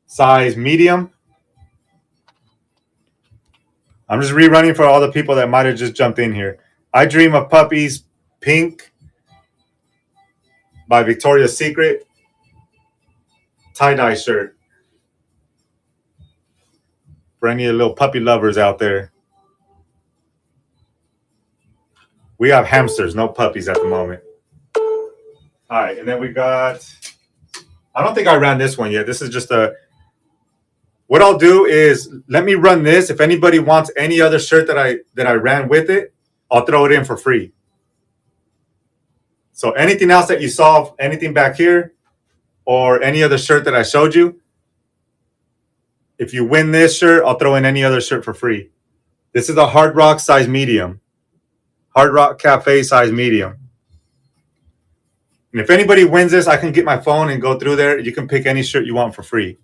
Size medium. I'm just rerunning for all the people that might have just jumped in here. I Dream of Puppies pink by Victoria's Secret tie-dye shirt. For any of the little puppy lovers out there. We have hamsters, no puppies at the moment. All right, and then we got, I don't think I ran this one yet. This is just what I'll do is let me run this. If anybody wants any other shirt that I ran with it, I'll throw it in for free. So anything else that you saw, anything back here, or any other shirt that I showed you, if you win this shirt, I'll throw in any other shirt for free. This is a Hard Rock size medium. Hard Rock Cafe size medium. And if anybody wins this, I can get my phone and go through there. You can pick any shirt you want for free.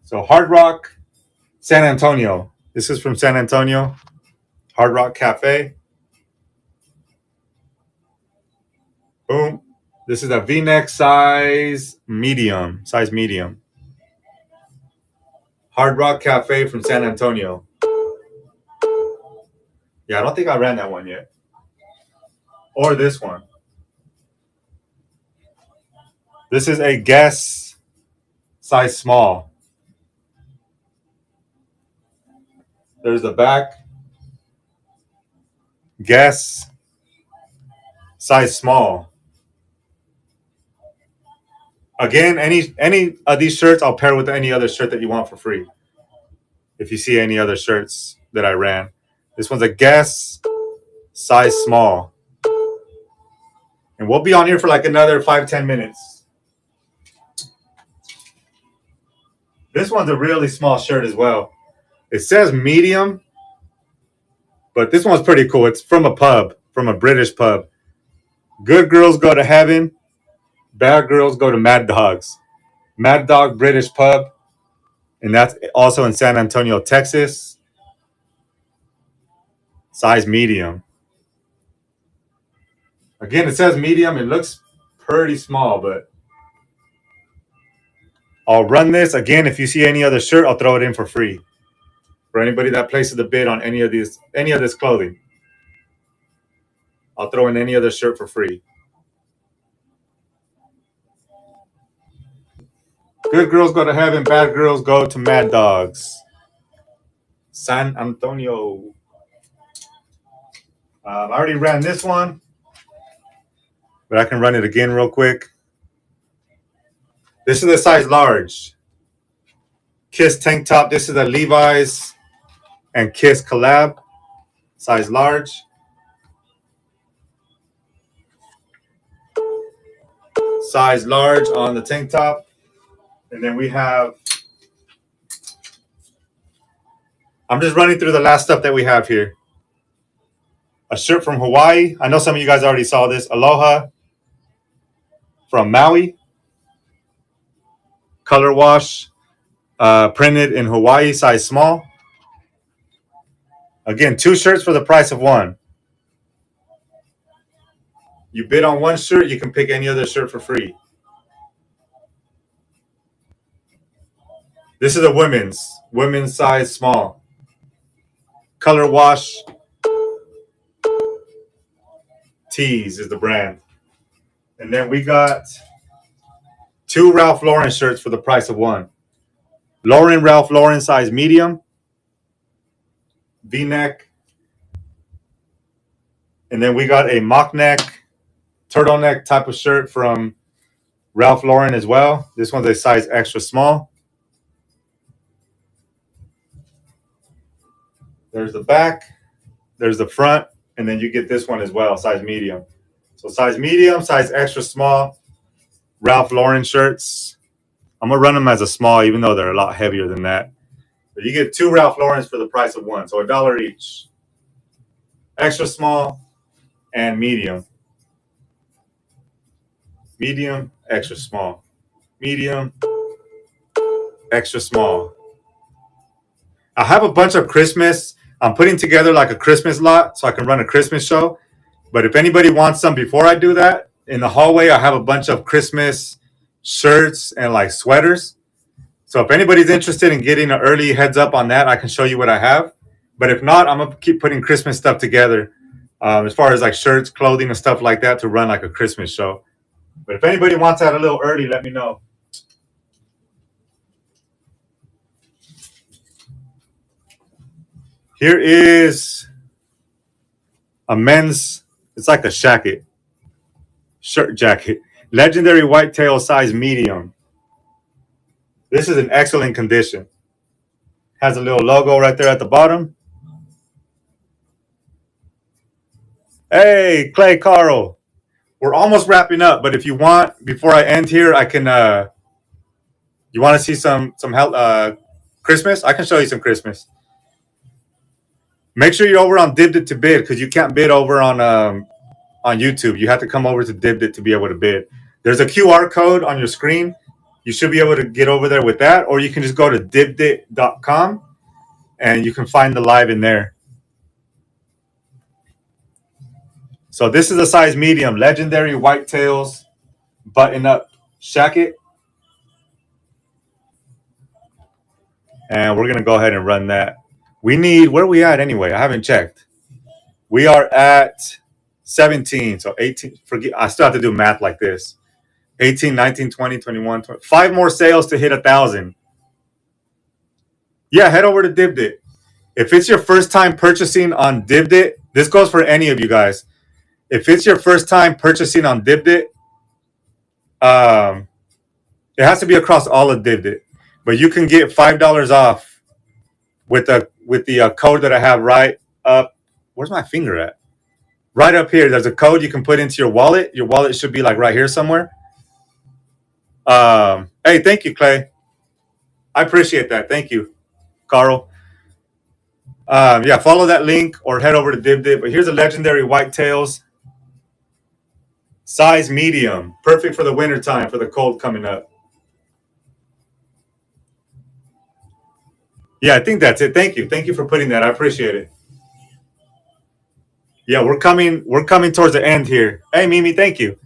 So Hard Rock, San Antonio. This is from San Antonio. Hard Rock Cafe. Boom. This is a V-neck size medium. Size medium. Hard Rock Cafe from San Antonio. Yeah, I don't think I ran that one yet. Or this one. This is a Guess size small. There's the back. Guess size small. Again, any of these shirts, I'll pair with any other shirt that you want for free. If you see any other shirts that I ran. This one's a Guess size small. And we'll be on here for like another 5-10 minutes. This one's a really small shirt as well. It says medium, but this one's pretty cool. It's from a pub, from a British pub. Good girls go to heaven. Bad girls go to Mad Dogs. Mad Dog British pub. And that's also in San Antonio, Texas. Size medium. Again, it says medium. It looks pretty small, but I'll run this. Again, if you see any other shirt, I'll throw it in for free. For anybody that places a bid on any of this clothing. I'll throw in any other shirt for free. Good girls go to heaven, bad girls go to Mad Dogs. San Antonio. I already ran this one, but I can run it again real quick. This is the size large. Kiss tank top. This is a Levi's and Kiss collab. Size large. Size large on the tank top. And then we have, I'm just running through the last stuff that we have here. A shirt from Hawaii. I know some of you guys already saw this. Aloha from Maui. Color wash. Printed in Hawaii, size small. Again, 2 shirts for the price of 1. You bid on 1 shirt, you can pick any other shirt for free. This is a women's size small. Color wash. Tees is the brand. And then we got 2 Ralph Lauren shirts for the price of 1. Ralph Lauren size medium. V-neck. And then we got a mock neck, turtleneck type of shirt from Ralph Lauren as well. This one's a size extra small. There's the back. There's the front. And then you get this one as well, size medium. So size medium, size extra small, Ralph Lauren shirts. I'm going to run them as a small, even though they're a lot heavier than that. But you get 2 Ralph Laurens for the price of 1. So $1 each. Extra small and medium. Medium, extra small. Medium, extra small. I have a bunch of Christmas. I'm putting together like a Christmas lot so I can run a Christmas show. But if anybody wants some before I do that, in the hallway I have a bunch of Christmas shirts and like sweaters. So if anybody's interested in getting an early heads up on that, I can show you what I have. But if not, I'm going to keep putting Christmas stuff together as far as like shirts, clothing, and stuff like that to run like a Christmas show. But if anybody wants that a little early, let me know. Here is a men's, it's like a shacket, shirt jacket. Legendary whitetail size medium. This is in excellent condition. Has a little logo right there at the bottom. Hey, Clay Carl. We're almost wrapping up, but if you want, before I end here, I can, you want to see some Christmas? I can show you some Christmas. Make sure you're over on Dibbed It to bid, because you can't bid over on YouTube. You have to come over to Dibbed It to be able to bid. There's a QR code on your screen. You should be able to get over there with that, or you can just go to dibbedit.com and you can find the live in there. So this is a size medium, legendary whitetails button-up shacket. And we're going to go ahead and run that. We need, where are we at anyway? I haven't checked. We are at 17, so 18. Forget, I still have to do math like this. 18, 19, 20, 21, 20. 5 more sales to hit 1,000. Yeah, head over to Dibbed It. If it's your first time purchasing on Dibbed It, this goes for any of you guys. If it's your first time purchasing on Dibbed It, it has to be across all of Dibbed It. But you can get $5 off with the code that I have right up. Where's my finger at? Right up here. There's a code you can put into your wallet. Your wallet should be like right here somewhere. Hey, thank you, Clay. I appreciate that. Thank you, Carl. Yeah, follow that link or head over to Dibbed It. But here's a legendary whitetails. Size medium. Perfect for the winter time, for the cold coming up. Yeah, I think that's it. Thank you. Thank you for putting that. I appreciate it. Yeah, we're coming towards the end here. Hey, Mimi, thank you.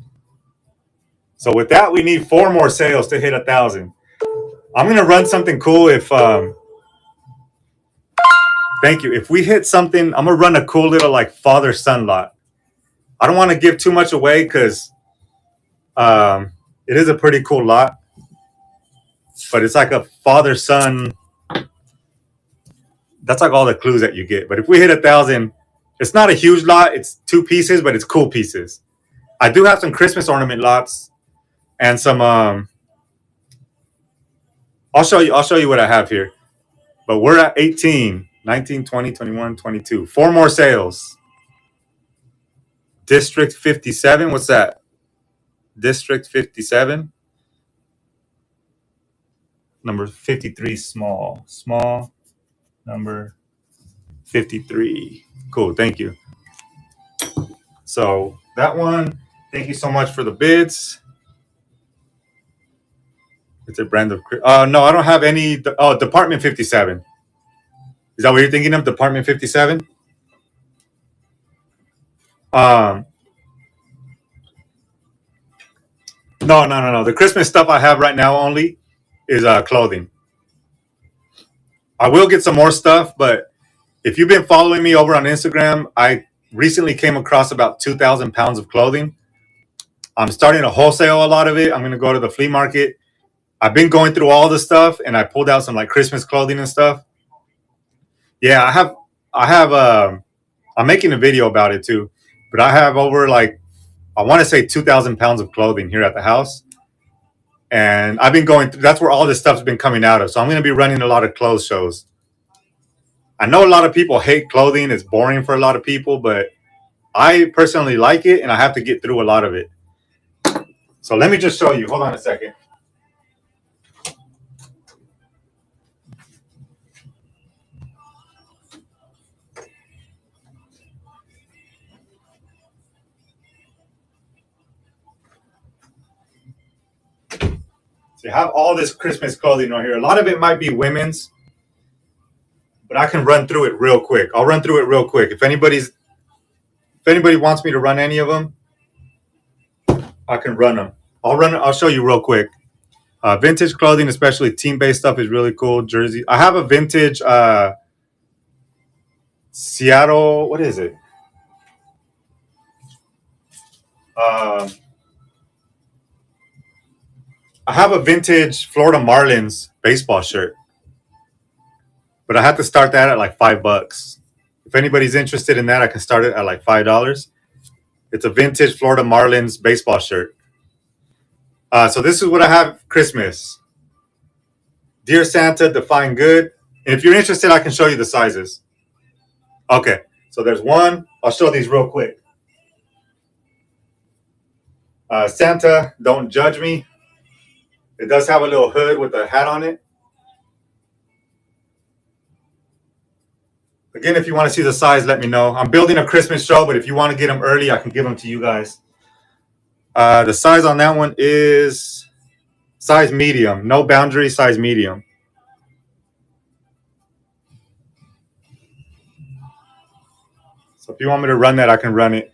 So with that, we need 4 more sales to hit 1,000. I'm going to run something cool if thank you. If we hit something, I'm going to run a cool little like father-son lot. I don't want to give too much away because it is a pretty cool lot. but it's like a father-son. That's like all the clues that you get. But if we hit 1,000, it's not a huge lot. It's 2 pieces, but it's cool pieces. I do have some Christmas ornament lots and some. I'll show you what I have here. But we're at 18, 19, 20, 21, 22. 4 more sales. District 57. What's that? District 57. Number 53, small. Small. Number 53. Cool. Thank you. So that one, thank you so much for the bids. It's a brand of. No, I don't have any. Oh, Department 57. Is that what you're thinking of? Department 57? No. The Christmas stuff I have right now only is clothing. I will get some more stuff, but if you've been following me over on Instagram, I recently came across about 2,000 pounds of clothing. I'm starting to wholesale a lot of it. I'm going to go to the flea market. I've been going through all the stuff, and I pulled out some like Christmas clothing and stuff. Yeah, I have. I'm making a video about it too, but I have over like, I want to say 2,000 pounds of clothing here at the house, and I've been going through. That's where all this stuff's been coming out of. So I'm going to be running a lot of clothes shows. I know a lot of people hate clothing; it's boring for a lot of people, but I personally like it, and I have to get through a lot of it. So let me just show you. Hold on a second. So you have all this Christmas clothing right here. A lot of it might be women's, but I can run through it real quick. I'll run through it real quick. If anybody wants me to run any of them, I can run them. I'll show you real quick. Vintage clothing, especially team-based stuff, is really cool. Jersey. I have a vintage Seattle. What is it? I have a vintage Florida Marlins baseball shirt, but I have to start that at like $5. If anybody's interested in that, I can start it at like $5. It's a vintage Florida Marlins baseball shirt. So this is what I have Christmas. Dear Santa, define good. And if you're interested, I can show you the sizes. Okay, so there's one. I'll show these real quick. Santa, don't judge me. It does have a little hood with a hat on it. Again, if you want to see the size, let me know. I'm building a Christmas show, but if you want to get them early, I can give them to you guys. The size on that one is size medium. No boundary, size medium. So if you want me to run that, I can run it.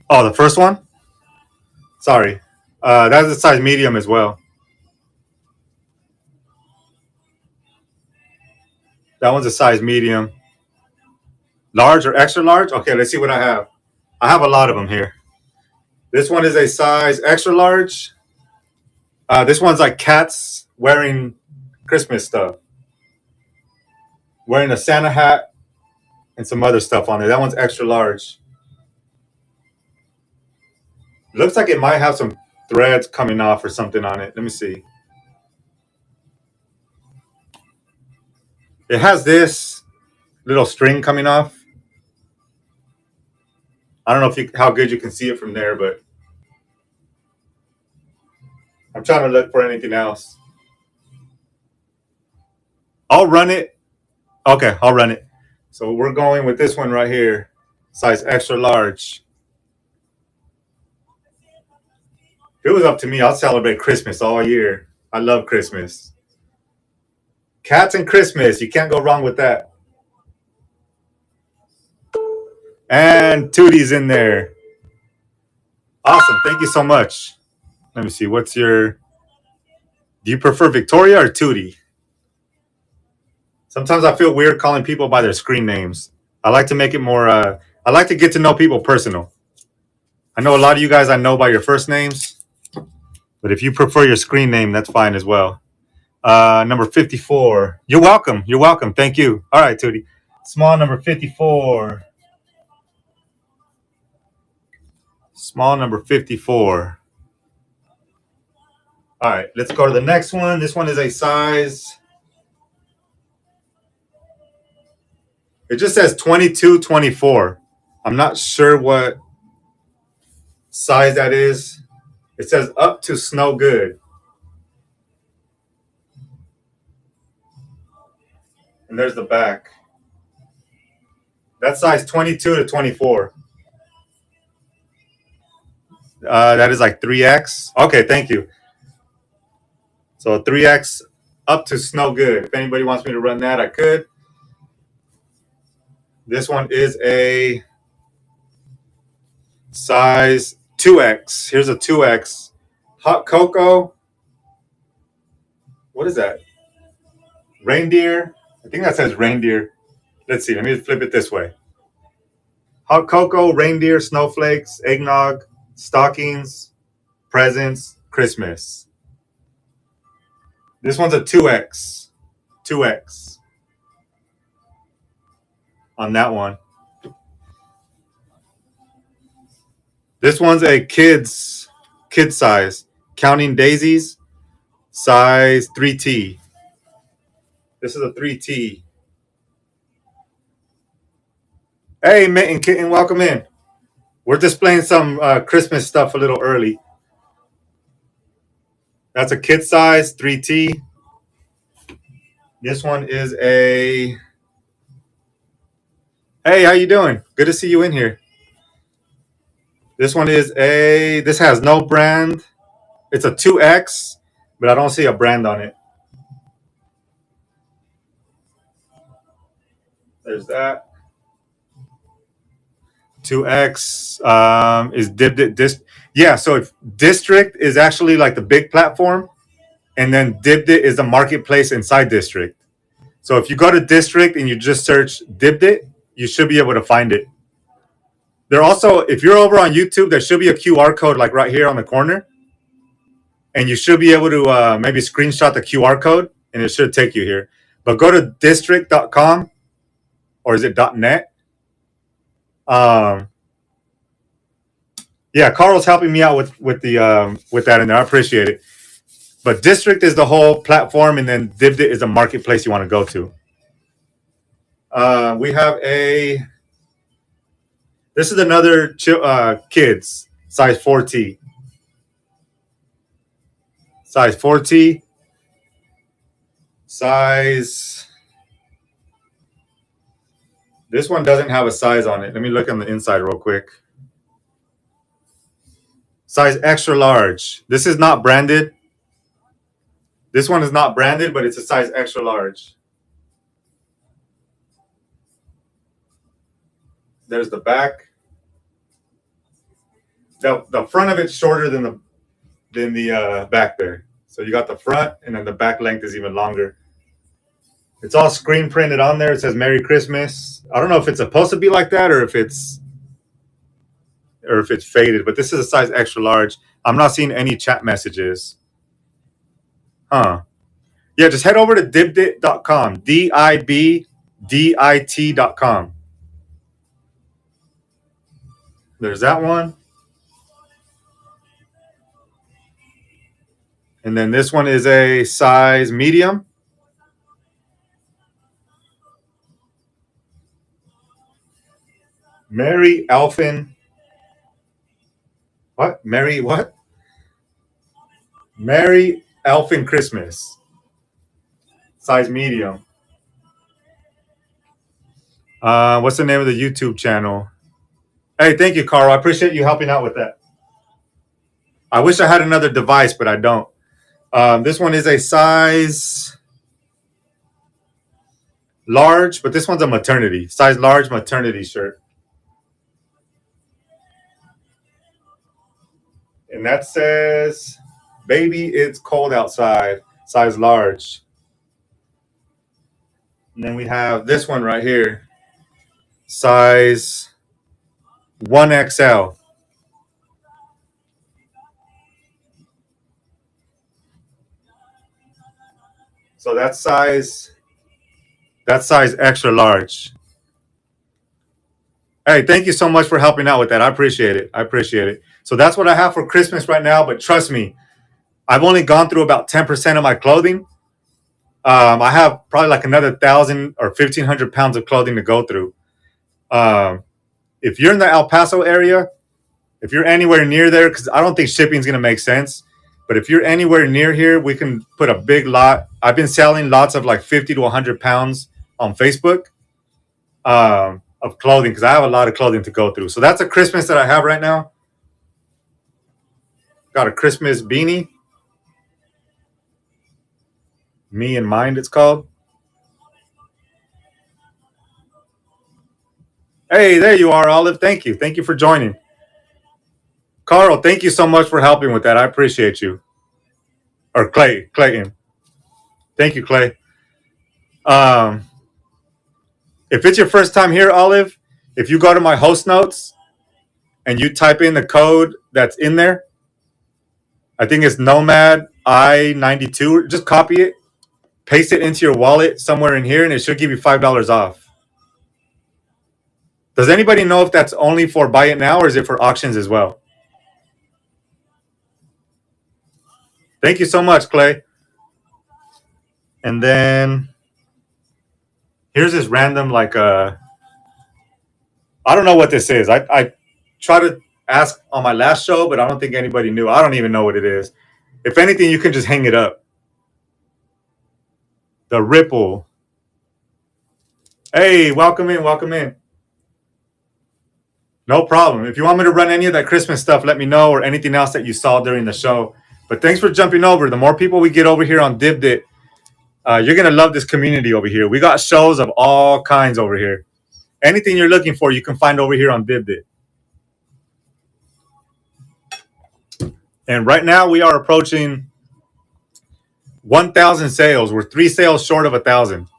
Oh, the first one? Sorry. That's a size medium as well. That one's a size medium. Large or extra large? Okay, let's see what I have. I have a lot of them here. This one is a size extra large. This one's like cats wearing Christmas stuff. Wearing a Santa hat and some other stuff on there. That one's extra large. Looks like it might have some threads coming off or something on it. Let me see. It has this little string coming off. I don't know how good you can see it from there, but I'm trying to look for anything else. I'll run it. Okay, I'll run it. So we're going with this one right here, size extra large. If it was up to me, I'll celebrate Christmas all year. I love Christmas. Cats and Christmas, you can't go wrong with that. And Tootie's in there. Awesome, thank you so much. Let me see, do you prefer Victoria or Tootie? Sometimes I feel weird calling people by their screen names. I like to make it more, I like to get to know people personal. I know a lot of you guys I know by your first names, but if you prefer your screen name, that's fine as well. Number 54. You're welcome. You're welcome. Thank you. All right, Tootie. Small number 54. Small number 54. All right, let's go to the next one. This one is a size. It just says 22, 24. I'm not sure what size that is. It says up to snow good. And there's the back. That's size 22 to 24. That is like 3X. Okay, thank you. So 3X up to snow good. If anybody wants me to run that, I could. This one is a size 2X. Here's a 2X. Hot cocoa. What is that? Reindeer. I think that says reindeer. Let's see. Let me flip it this way. Hot cocoa, reindeer, snowflakes, eggnog, stockings, presents, Christmas. This one's a 2X. 2X on that one. This one's a kid's size. Counting Daisies, size 3T. This is a 3T. Hey, Mitten Kitten, welcome in. We're displaying some Christmas stuff a little early. That's a kid size, 3T. This one is a... Hey, how you doing? Good to see you in here. This one is a... This has no brand. It's a 2X, but I don't see a brand on it. There's that. 2X is Dibdit. Yeah, so if District is actually like the big platform, and then Dibdit is the marketplace inside District. So if you go to District and you just search Dibdit, you should be able to find it. There also, if you're over on YouTube, there should be a QR code like right here on the corner. And you should be able to maybe screenshot the QR code, and it should take you here. But go to district.com, or is it .net? Yeah, Carl's helping me out with that in there. I appreciate it. But District is the whole platform, and then Dibdit is the marketplace you want to go to. We have a... This is another kids, size 4T. Size 4T. Size... This one doesn't have a size on it. Let me look on the inside real quick. Size extra large. This is not branded. This one is not branded, but it's a size extra large. There's the back. The front of it's shorter than the back there. So you got the front, and then the back length is even longer. It's all screen printed on there. It says Merry Christmas. I don't know if it's supposed to be like that or if it's faded, but this is a size extra large. I'm not seeing any chat messages. Huh. Yeah, just head over to dibdit.com. DIBDIT.com. There's that one. And then this one is a size medium. Merry Elfin. What? Merry what? Merry Elfin Christmas. Size medium. What's the name of the YouTube channel? Hey, thank you, Carl. I appreciate you helping out with that. I wish I had another device, but I don't. This one is a size large, but this one's a maternity. Size large maternity shirt. And that says, baby, it's cold outside. Size large. And then we have this one right here. Size 1XL. So that's size extra large. Hey, thank you so much for helping out with that. I appreciate it. I appreciate it. So that's what I have for Christmas right now. But trust me, I've only gone through about 10% of my clothing. I have probably like another 1,000 or 1,500 pounds of clothing to go through. If you're in the El Paso area, if you're anywhere near there, because I don't think shipping is going to make sense. But if you're anywhere near here, we can put a big lot. I've been selling lots of like 50 to 100 pounds on Facebook. Of clothing, because I have a lot of clothing to go through. So that's a Christmas that I have right now. Got a Christmas beanie. Me in Mind, it's called. Hey, there you are, Olive. Thank you. Thank you for joining. Carl, thank you so much for helping with that. I appreciate you. Or Clayton. Thank you, Clay. If it's your first time here, Olive, if you go to my host notes and you type in the code that's in there, I think it's Nomad I92. Just copy it, paste it into your wallet somewhere in here, and it should give you $5 off. Does anybody know if that's only for buy it now or is it for auctions as well? Thank you so much, Clay. And then here's this random, like, I don't know what this is. I try to ask on my last show, but I don't think anybody knew. I don't even know what it is. If anything, you can just hang it up. The Ripple. Hey, welcome in, welcome in. No problem. If you want me to run any of that Christmas stuff, let me know, or anything else that you saw during the show. But thanks for jumping over. The more people we get over here on Divdit, you're going to love this community over here. We got shows of all kinds over here. Anything you're looking for, you can find over here on Divdit. And right now we are approaching 1,000 sales. We're 3 sales short of 1,000.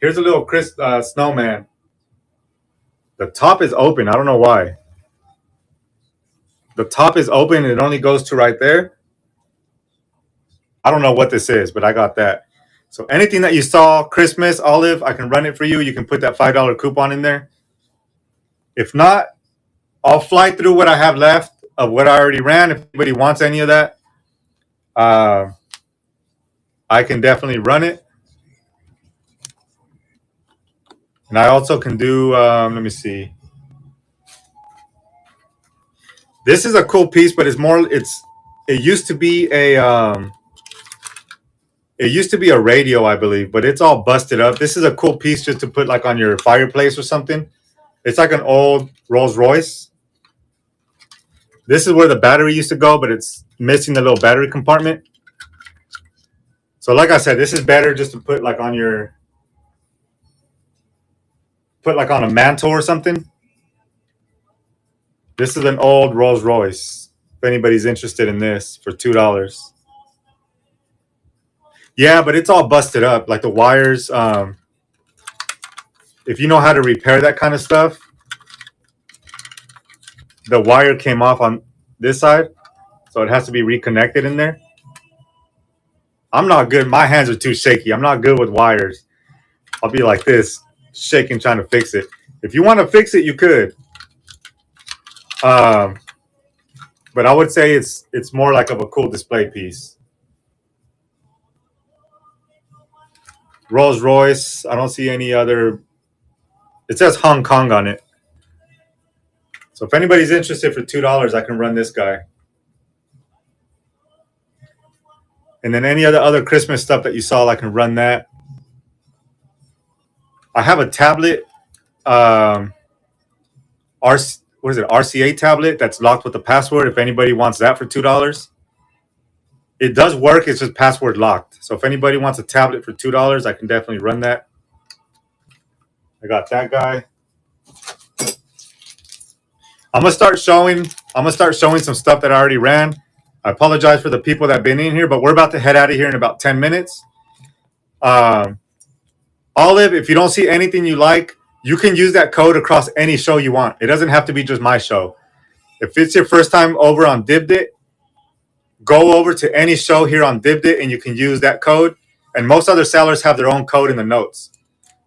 Here's a little snowman. The top is open. I don't know why. The top is open. It only goes to right there. I don't know what this is, but I got that. So anything that you saw Christmas, Olive, I can run it for you. You can put that $5 coupon in there. If not, I'll fly through what I have left of what I already ran. If anybody wants any of that, I can definitely run it. And I also can do, let me see. This is a cool piece, but it used to be a radio, I believe, but it's all busted up. This is a cool piece just to put like on your fireplace or something. It's like an old Rolls Royce. This is where the battery used to go, but it's missing the little battery compartment. So like I said, this is better just to put like on on a mantle or something. This is an old Rolls Royce. If anybody's interested in this, for $2. Yeah, but it's all busted up. Like the wires, if you know how to repair that kind of stuff, the wire came off on this side, so it has to be reconnected in there. I'm not good. My hands are too shaky. I'm not good with wires. I'll be like this, shaking, trying to fix it. If you want to fix it, you could. But I would say it's more like of a cool display piece. Rolls Royce. I don't see any other. It says Hong Kong on it. So if anybody's interested for $2, I can run this guy. And then any other Christmas stuff that you saw, I can run that. I have a tablet, RCA tablet that's locked with a password. If anybody wants that for $2, it does work. It's just password locked. So if anybody wants a tablet for $2, I can definitely run that. I got that guy. I'm gonna start showing some stuff that I already ran. I apologize for the people that have been in here, but we're about to head out of here in about 10 minutes. Olive, if you don't see anything you like, you can use that code across any show you want. It doesn't have to be just my show. If it's your first time over on Divdit, go over to any show here on Divdit and you can use that code. And most other sellers have their own code in the notes.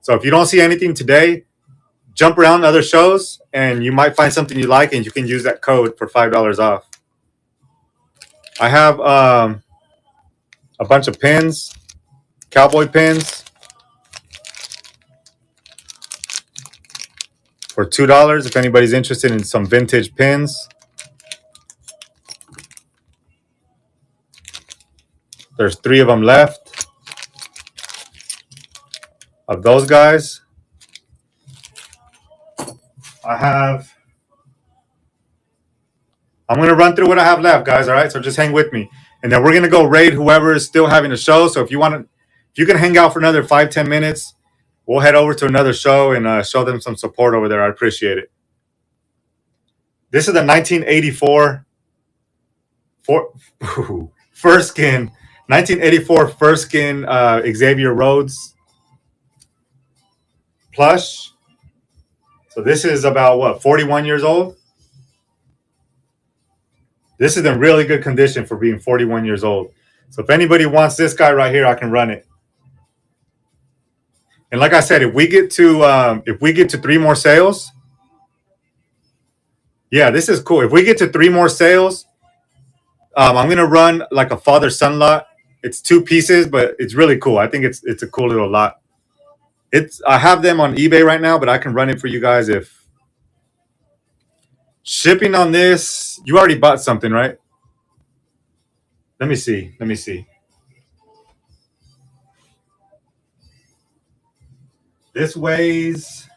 So if you don't see anything today, jump around other shows and you might find something you like and you can use that code for $5 off. I have a bunch of pins, cowboy pins for $2 if anybody's interested in some vintage pins. There's 3 of them left of those guys. I'm going to run through what I have left, guys, all right? So just hang with me. And then we're going to go raid whoever is still having a show. So if you can hang out for another 5-10 minutes, we'll head over to another show and show them some support over there. I appreciate it. This is the 1984 first skin, 1984 first skin Xavier Rhodes plush. So this is about, what, 41 years old? This is in really good condition for being 41 years old. So if anybody wants this guy right here, I can run it. And like I said, if we get to 3 more sales, yeah, this is cool. If we get to 3 more sales, I'm gonna run like a father-son lot. It's 2 pieces, but it's really cool. I think it's a cool little lot. I have them on eBay right now, but I can run it for you guys if shipping on this. You already bought something, right? Let me see. This weighs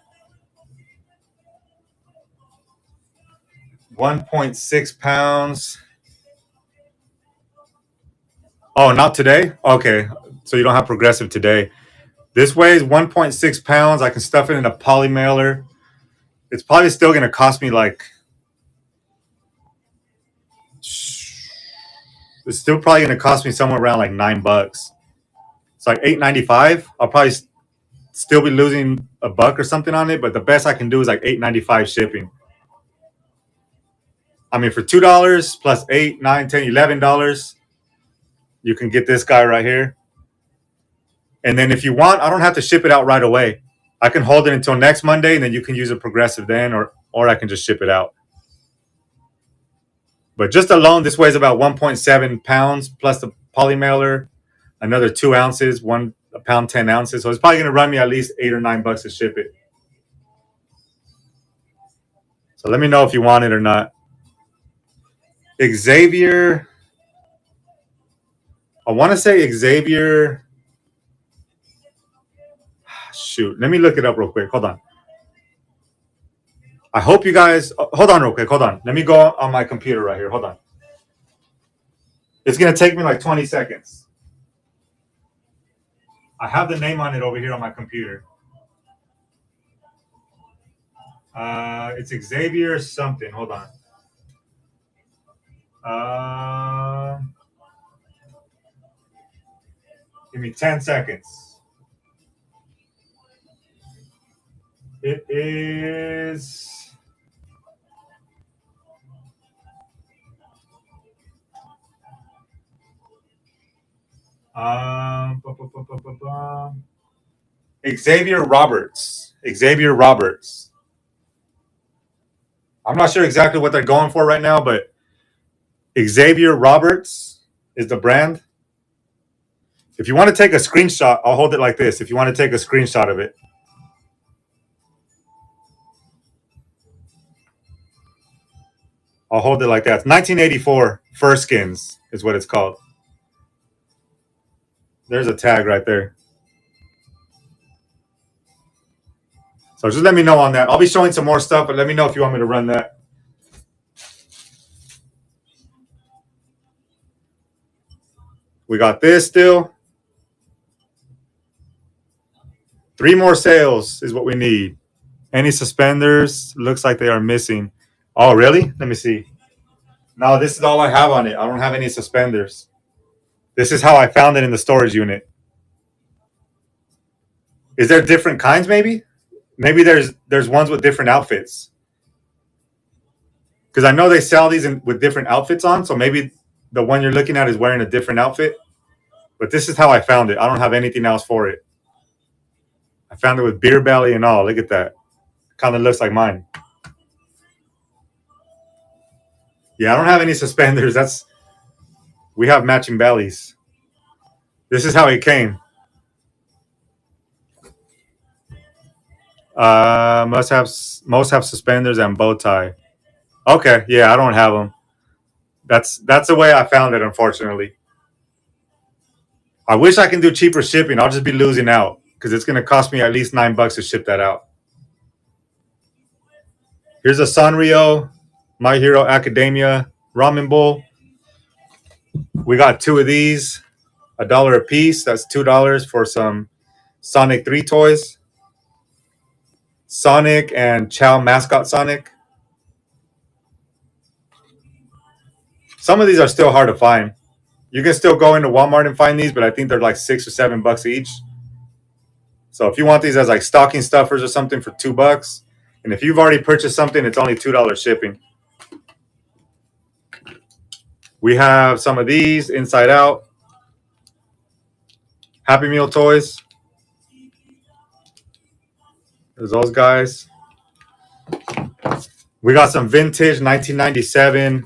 1.6 pounds. Oh, not today? Okay. So you don't have Progressive today. This weighs 1.6 pounds. I can stuff it in a poly mailer. It's probably still going to cost me like... It's still probably going to cost me somewhere around like $9. It's like $8.95. I'll probably still be losing $1 or something on it, but the best I can do is like $8.95 shipping. I mean, for $2 plus $8, $9, $10, $11, you can get this guy right here. And then if you want, I don't have to ship it out right away. I can hold it until next Monday, and then you can use a Progressive then, or I can just ship it out. But just alone, this weighs about 1.7 pounds plus the poly mailer, another 2 ounces, 1 pound 10 ounces. So it's probably going to run me at least $8 or $9 to ship it. So let me know if you want it or not. Xavier, I want to say Xavier. Shoot, let me look it up real quick. Hold on. I hope you guys, hold on real quick. Hold on. Let me go on my computer right here. Hold on. It's going to take me like 20 seconds. I have the name on it over here on my computer. It's Xavier something. Hold on. Give me 10 seconds. It is... Xavier Roberts. Xavier Roberts. I'm not sure exactly what they're going for right now, but Xavier Roberts is the brand. If you want to take a screenshot, I'll hold it like this. If you want to take a screenshot of it. I'll hold it like that. It's 1984 Fur Skins is what it's called. There's a tag right there. So just let me know on that. I'll be showing some more stuff, but let me know if you want me to run that. We got this still. 3 more sales is what we need. Any suspenders? Looks like they are missing. Oh, really? Let me see. No, this is all I have on it. I don't have any suspenders. This is how I found it in the storage unit. Is there different kinds maybe? Maybe there's ones with different outfits. Because I know they sell these with different outfits on. So maybe the one you're looking at is wearing a different outfit. But this is how I found it. I don't have anything else for it. I found it with beer belly and all. Look at that. Kind of looks like mine. Yeah, I don't have any suspenders. We have matching bellies. This is how it came. Most have suspenders and bow tie. Okay, yeah, I don't have them. That's the way I found it. Unfortunately, I wish I can do cheaper shipping. I'll just be losing out because it's gonna cost me at least $9 to ship that out. Here's a Sanrio, My Hero Academia ramen bowl. We got two of these, $1 a piece. That's $2 for some Sonic 3 toys. Sonic and Chow Mascot Sonic. Some of these are still hard to find. You can still go into Walmart and find these, but I think they're like $6 or $7 each. So if you want these as like stocking stuffers or something for $2, and if you've already purchased something, it's only $2 shipping. We have some of these Inside Out, Happy Meal toys. There's those guys. We got some vintage 1997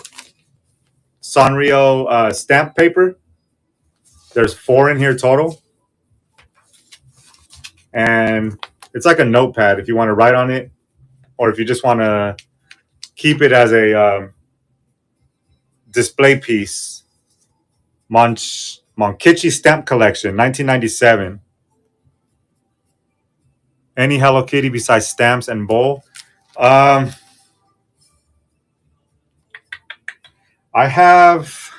Sanrio stamp paper. There's 4 in here total. And it's like a notepad if you want to write on it, or if you just want to keep it as a display piece. Monkichi Stamp Collection, 1997. Any Hello Kitty besides stamps and bowl? I have...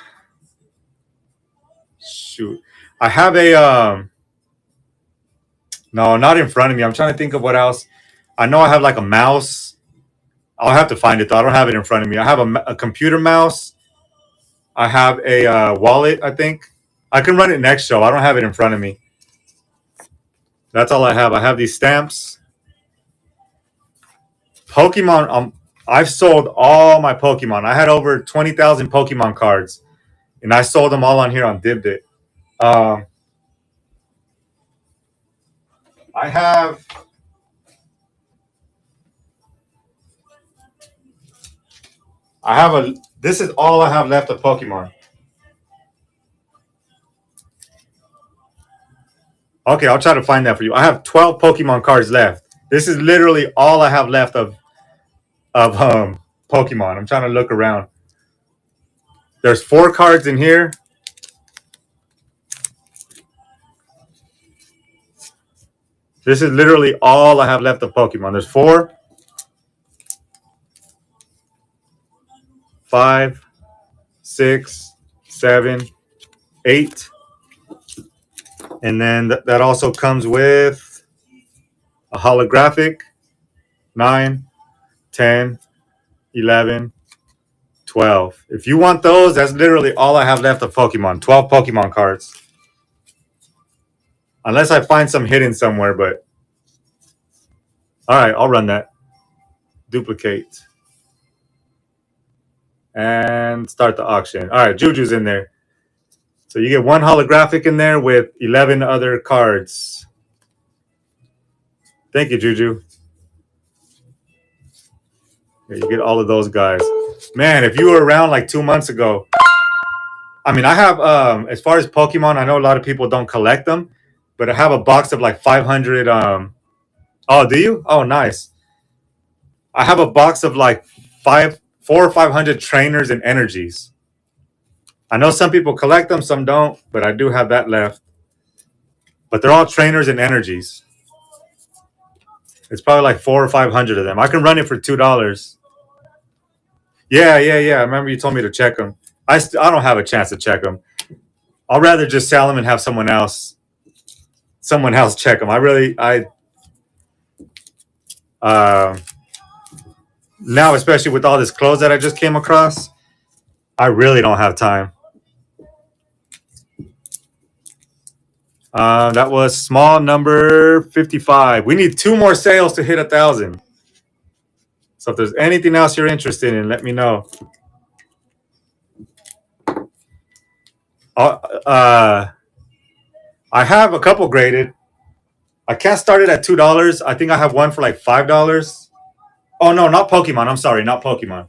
Shoot. I have a... no, not in front of me. I'm trying to think of what else. I know I have like a mouse. I'll have to find it though. I don't have it in front of me. I have a computer mouse. I have a wallet, I think. I can run it next show. I don't have it in front of me. That's all I have. I have these stamps. Pokemon. I've sold all my Pokemon. I had over 20,000 Pokemon cards, and I sold them all on here on Dibdit. I have... This is all I have left of Pokemon. Okay, I'll try to find that for you. I have 12 Pokemon cards left. This is literally all I have left of Pokemon. I'm trying to look around. There's 4 cards in here. This is literally all I have left of Pokemon. There's 4, 5, 6, 7, 8. And then that also comes with a holographic. 9, 10, 11, 12. If you want those, that's literally all I have left of Pokemon. 12 Pokemon cards. Unless I find some hidden somewhere, but... Alright, I'll run that. Duplicate. And start the auction. Alright, Juju's in there. So you get 1 holographic in there with 11 other cards. Thank you, Juju. Yeah, you get all of those guys. Man, if you were around like 2 months ago... I mean, I have... as far as Pokemon, I know a lot of people don't collect them. But I have a box of like 500... Oh, do you? Oh, nice. I have a box of like 400 or 500 trainers and energies. I know some people collect them, some don't, but I do have that left. But they're all trainers and energies. It's probably like 400 or 500 of them. I can run it for $2. Yeah. I remember you told me to check them. I don't have a chance to check them. I'll rather just sell them and have someone else check them. Now, especially with all this clothes that I just came across, I really don't have time. That was small number 55. We need 2 more sales to hit 1,000. So if there's anything else you're interested in, let me know. I have a couple graded. I can't start it at $2. I think I have one for like $5. Oh no, not Pokemon. I'm sorry, not Pokemon.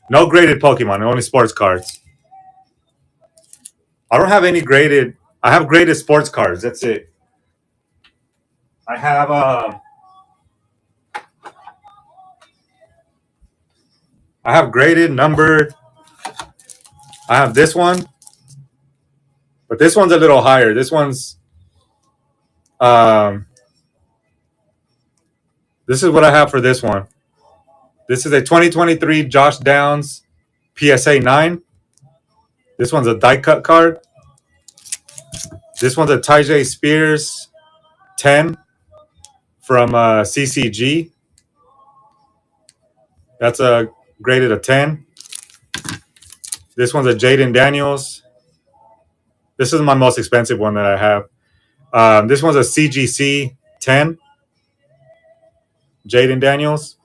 No graded Pokemon. Only sports cards. I don't have any graded. I have graded sports cards. That's it. I have I have graded, numbered. I have this one, but this one's a little higher. This one's um this is what I have for this one. This is a 2023 Josh Downs PSA 9. This one's a die cut card. This one's a Tyjae Spears 10 from CCG. That's a graded a 10. This one's a Jaden Daniels. This is my most expensive one that I have. This one's a CGC 10. Jaden Daniels.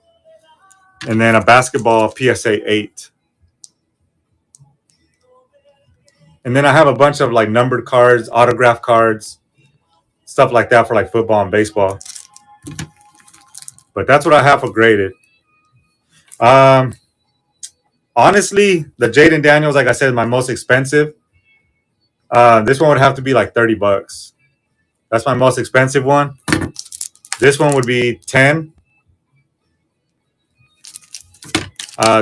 And then a basketball PSA 8. And then I have a bunch of like numbered cards, autograph cards, stuff like that for like football and baseball. But that's what I have for graded. Honestly, the Jaden Daniels, like I said, is my most expensive. This one would have to be like $30. That's my most expensive one. This one would be 10.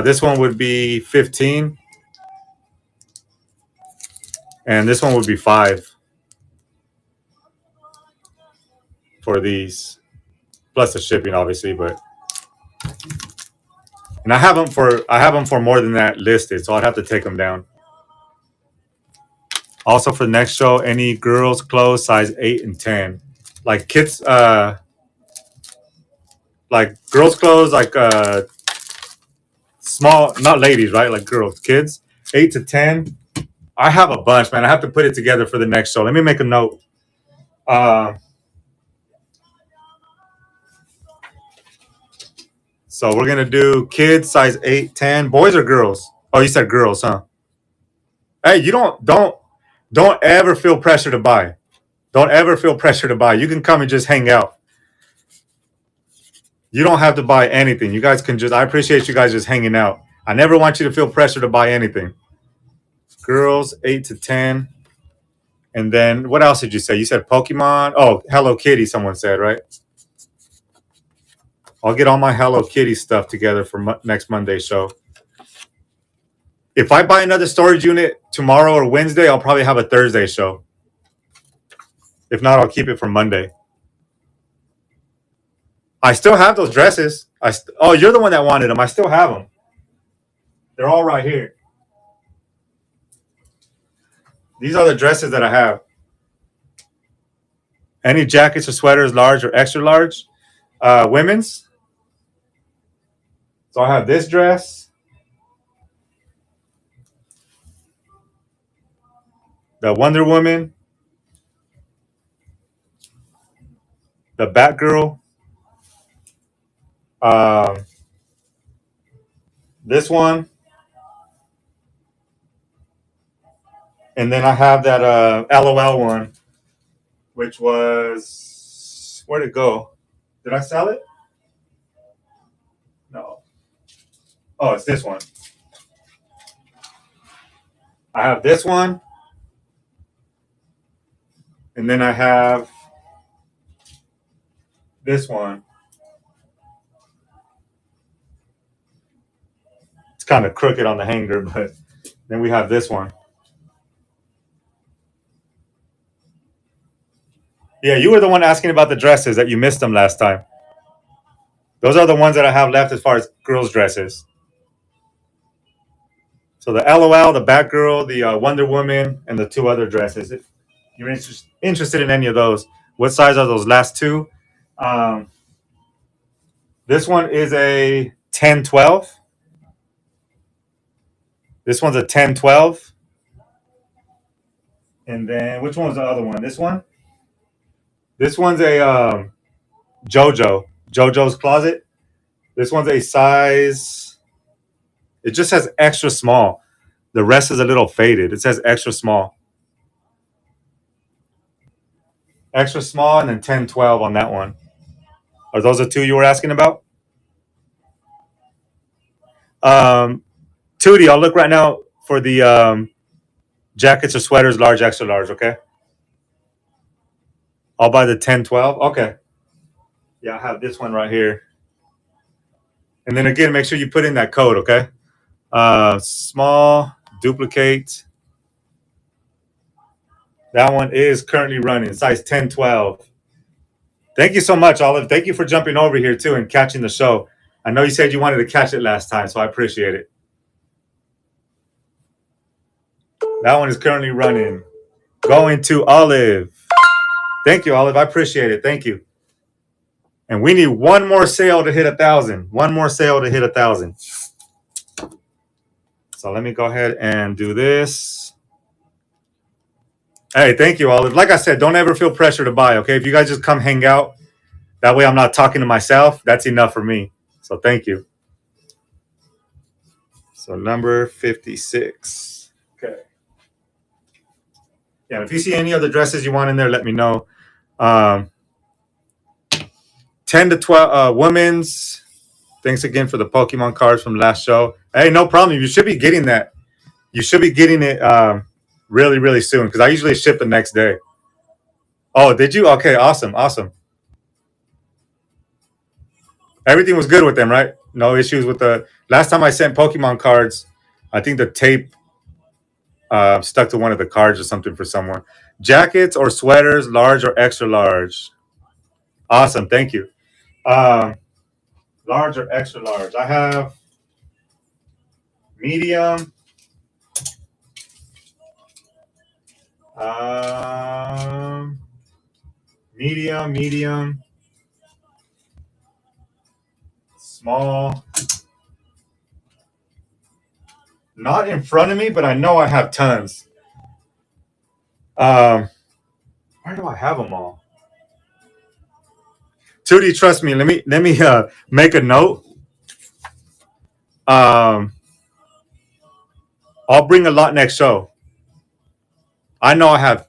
This one would be 15. And this one would be 5 for these. Plus the shipping, obviously, but and I have them for more than that listed, so I'd have to take them down. Also for the next show, any girls' clothes size 8 and 10. Like kids like girls' clothes, like small, not ladies, right? Like girls, kids, 8 to 10. I have a bunch, man. I have to put it together for the next show. Let me make a note. So we're gonna do kids size 8, 10. Boys or girls? Oh, you said girls, huh? Hey, you don't ever feel pressure to buy. Don't ever feel pressure to buy. You can come and just hang out. You don't have to buy anything. You guys can just. I appreciate you guys just hanging out. I never want you to feel pressure to buy anything. Girls 8 to 10. And then what else did you say? You said Pokemon. Oh, Hello Kitty. Someone said, right? I'll get all my Hello Kitty stuff together for next Monday's show. If I buy another storage unit tomorrow or Wednesday, I'll probably have a Thursday show. If not, I'll keep it for Monday. I still have those dresses. Oh, you're the one that wanted them. I still have them. They're all right here. These are the dresses that I have. Any jackets or sweaters, large or extra large? Women's. So I have this dress. The Wonder Woman. The Batgirl. This one. And then I have that LOL one, which was, where'd it go? Did I sell it? No. Oh, it's this one. I have this one. And then I have this one. It's kind of crooked on the hanger, but then we have this one. Yeah, you were the one asking about the dresses that you missed them last time. Those are the ones that I have left as far as girls' dresses. So the LOL, the Batgirl, the Wonder Woman, and the 2 other dresses. If you're interested in any of those, what size are those last 2? This one is a 10-12. This one's a 10-12. And then which one was the other one? This one? This one's a JoJo's Closet. This one's a size. It just says extra small. The rest is a little faded. It says extra small. extra small, and then 10-12 on that one. Are those the two you were asking about? Tootie, I'll look right now for the jackets or sweaters, large, extra large, okay? I'll buy the 10-12. Okay. Yeah, I have this one right here. And then again, make sure you put in that code, okay? Small, duplicate. That one is currently running, size 10-12. Thank you so much, Olive. Thank you for jumping over here too and catching the show. I know you said you wanted to catch it last time, so I appreciate it. That one is currently running. Going to Olive. Thank you, Olive. I appreciate it. Thank you. And we need one more sale to hit 1,000. One more sale to hit 1,000. So let me go ahead and do this. Hey, thank you, Olive. Like I said, don't ever feel pressure to buy, okay? If you guys just come hang out, that way I'm not talking to myself. That's enough for me. So thank you. So number 56. Okay. Yeah, if you see any other dresses you want in there, let me know. 10 to 12 women's. Thanks again for the Pokemon cards from last show. Hey, no problem. You should be getting that. You should be getting it really, really soon because I usually ship the next day. Oh, did you? Okay, awesome, awesome. Everything was good with them, right? No issues with the last time I sent Pokemon cards. I think the tape stuck to one of the cards or something for someone. Jackets or sweaters, large or extra large. Awesome, thank you. Large or extra large. I have medium. Medium, small. Not in front of me, but I know I have tons. Where do I have them all? Tootie, trust me. Let me make a note. I'll bring a lot next show. I know I have.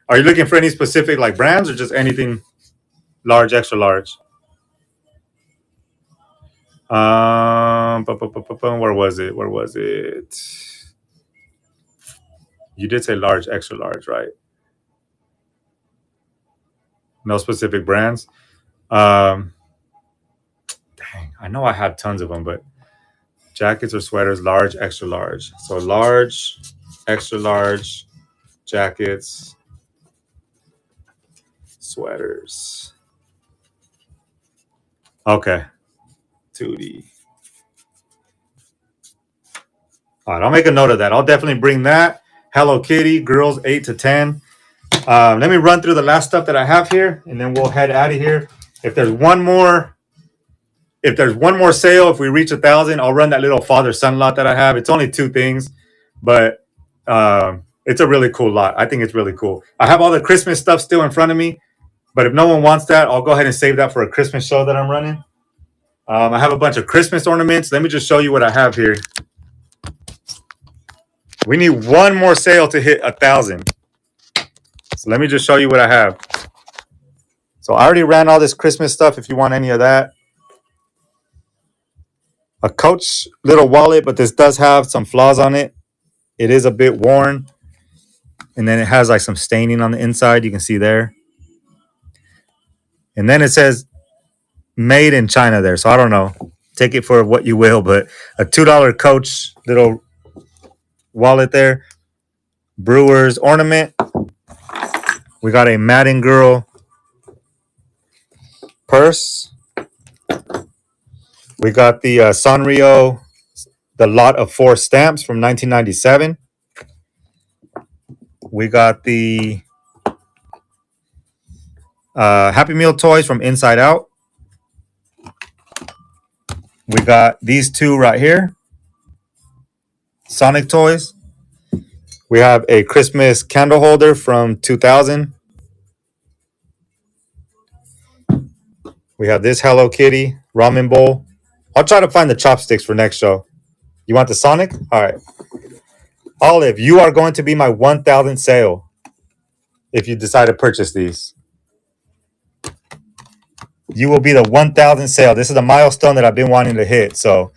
Are you looking for any specific like brands or just anything large, extra large? Where was it? Where was it? You did say large, extra large, right? No specific brands. Dang, I know I have tons of them, but jackets or sweaters, large, extra large. So large, extra large, jackets, sweaters. Okay. 2D. All right, I'll make a note of that. I'll definitely bring that. Hello Kitty, girls 8 to 10. Let me run through the last stuff that I have here, and then we'll head out of here. If there's one more sale, if we reach 1,000, I'll run that little father-son lot that I have. It's only 2 things, but it's a really cool lot. I think it's really cool. I have all the Christmas stuff still in front of me, but if no one wants that, I'll go ahead and save that for a Christmas show that I'm running. I have a bunch of Christmas ornaments. Let me just show you what I have here. We need one more sale to hit 1,000. So let me just show you what I have. So I already ran all this Christmas stuff if you want any of that. A Coach little wallet, but this does have some flaws on it. It is a bit worn. And then it has like some staining on the inside. You can see there. And then it says made in China there. So I don't know. Take it for what you will. But a $2 Coach little wallet there. Brewers ornament. We got a Madden Girl purse. We got the Sanrio, the lot of 4 stamps from 1997. We got the Happy Meal toys from Inside Out. We got these 2 right here. Sonic toys. We have a Christmas candle holder from 2000. We have this Hello Kitty ramen bowl. I'll try to find the chopsticks for next show. You want the Sonic? All right. Olive, you are going to be my 1,000th sale. if you decide to purchase these. You will be the 1,000 sale. This is a milestone that I've been wanting to hit. So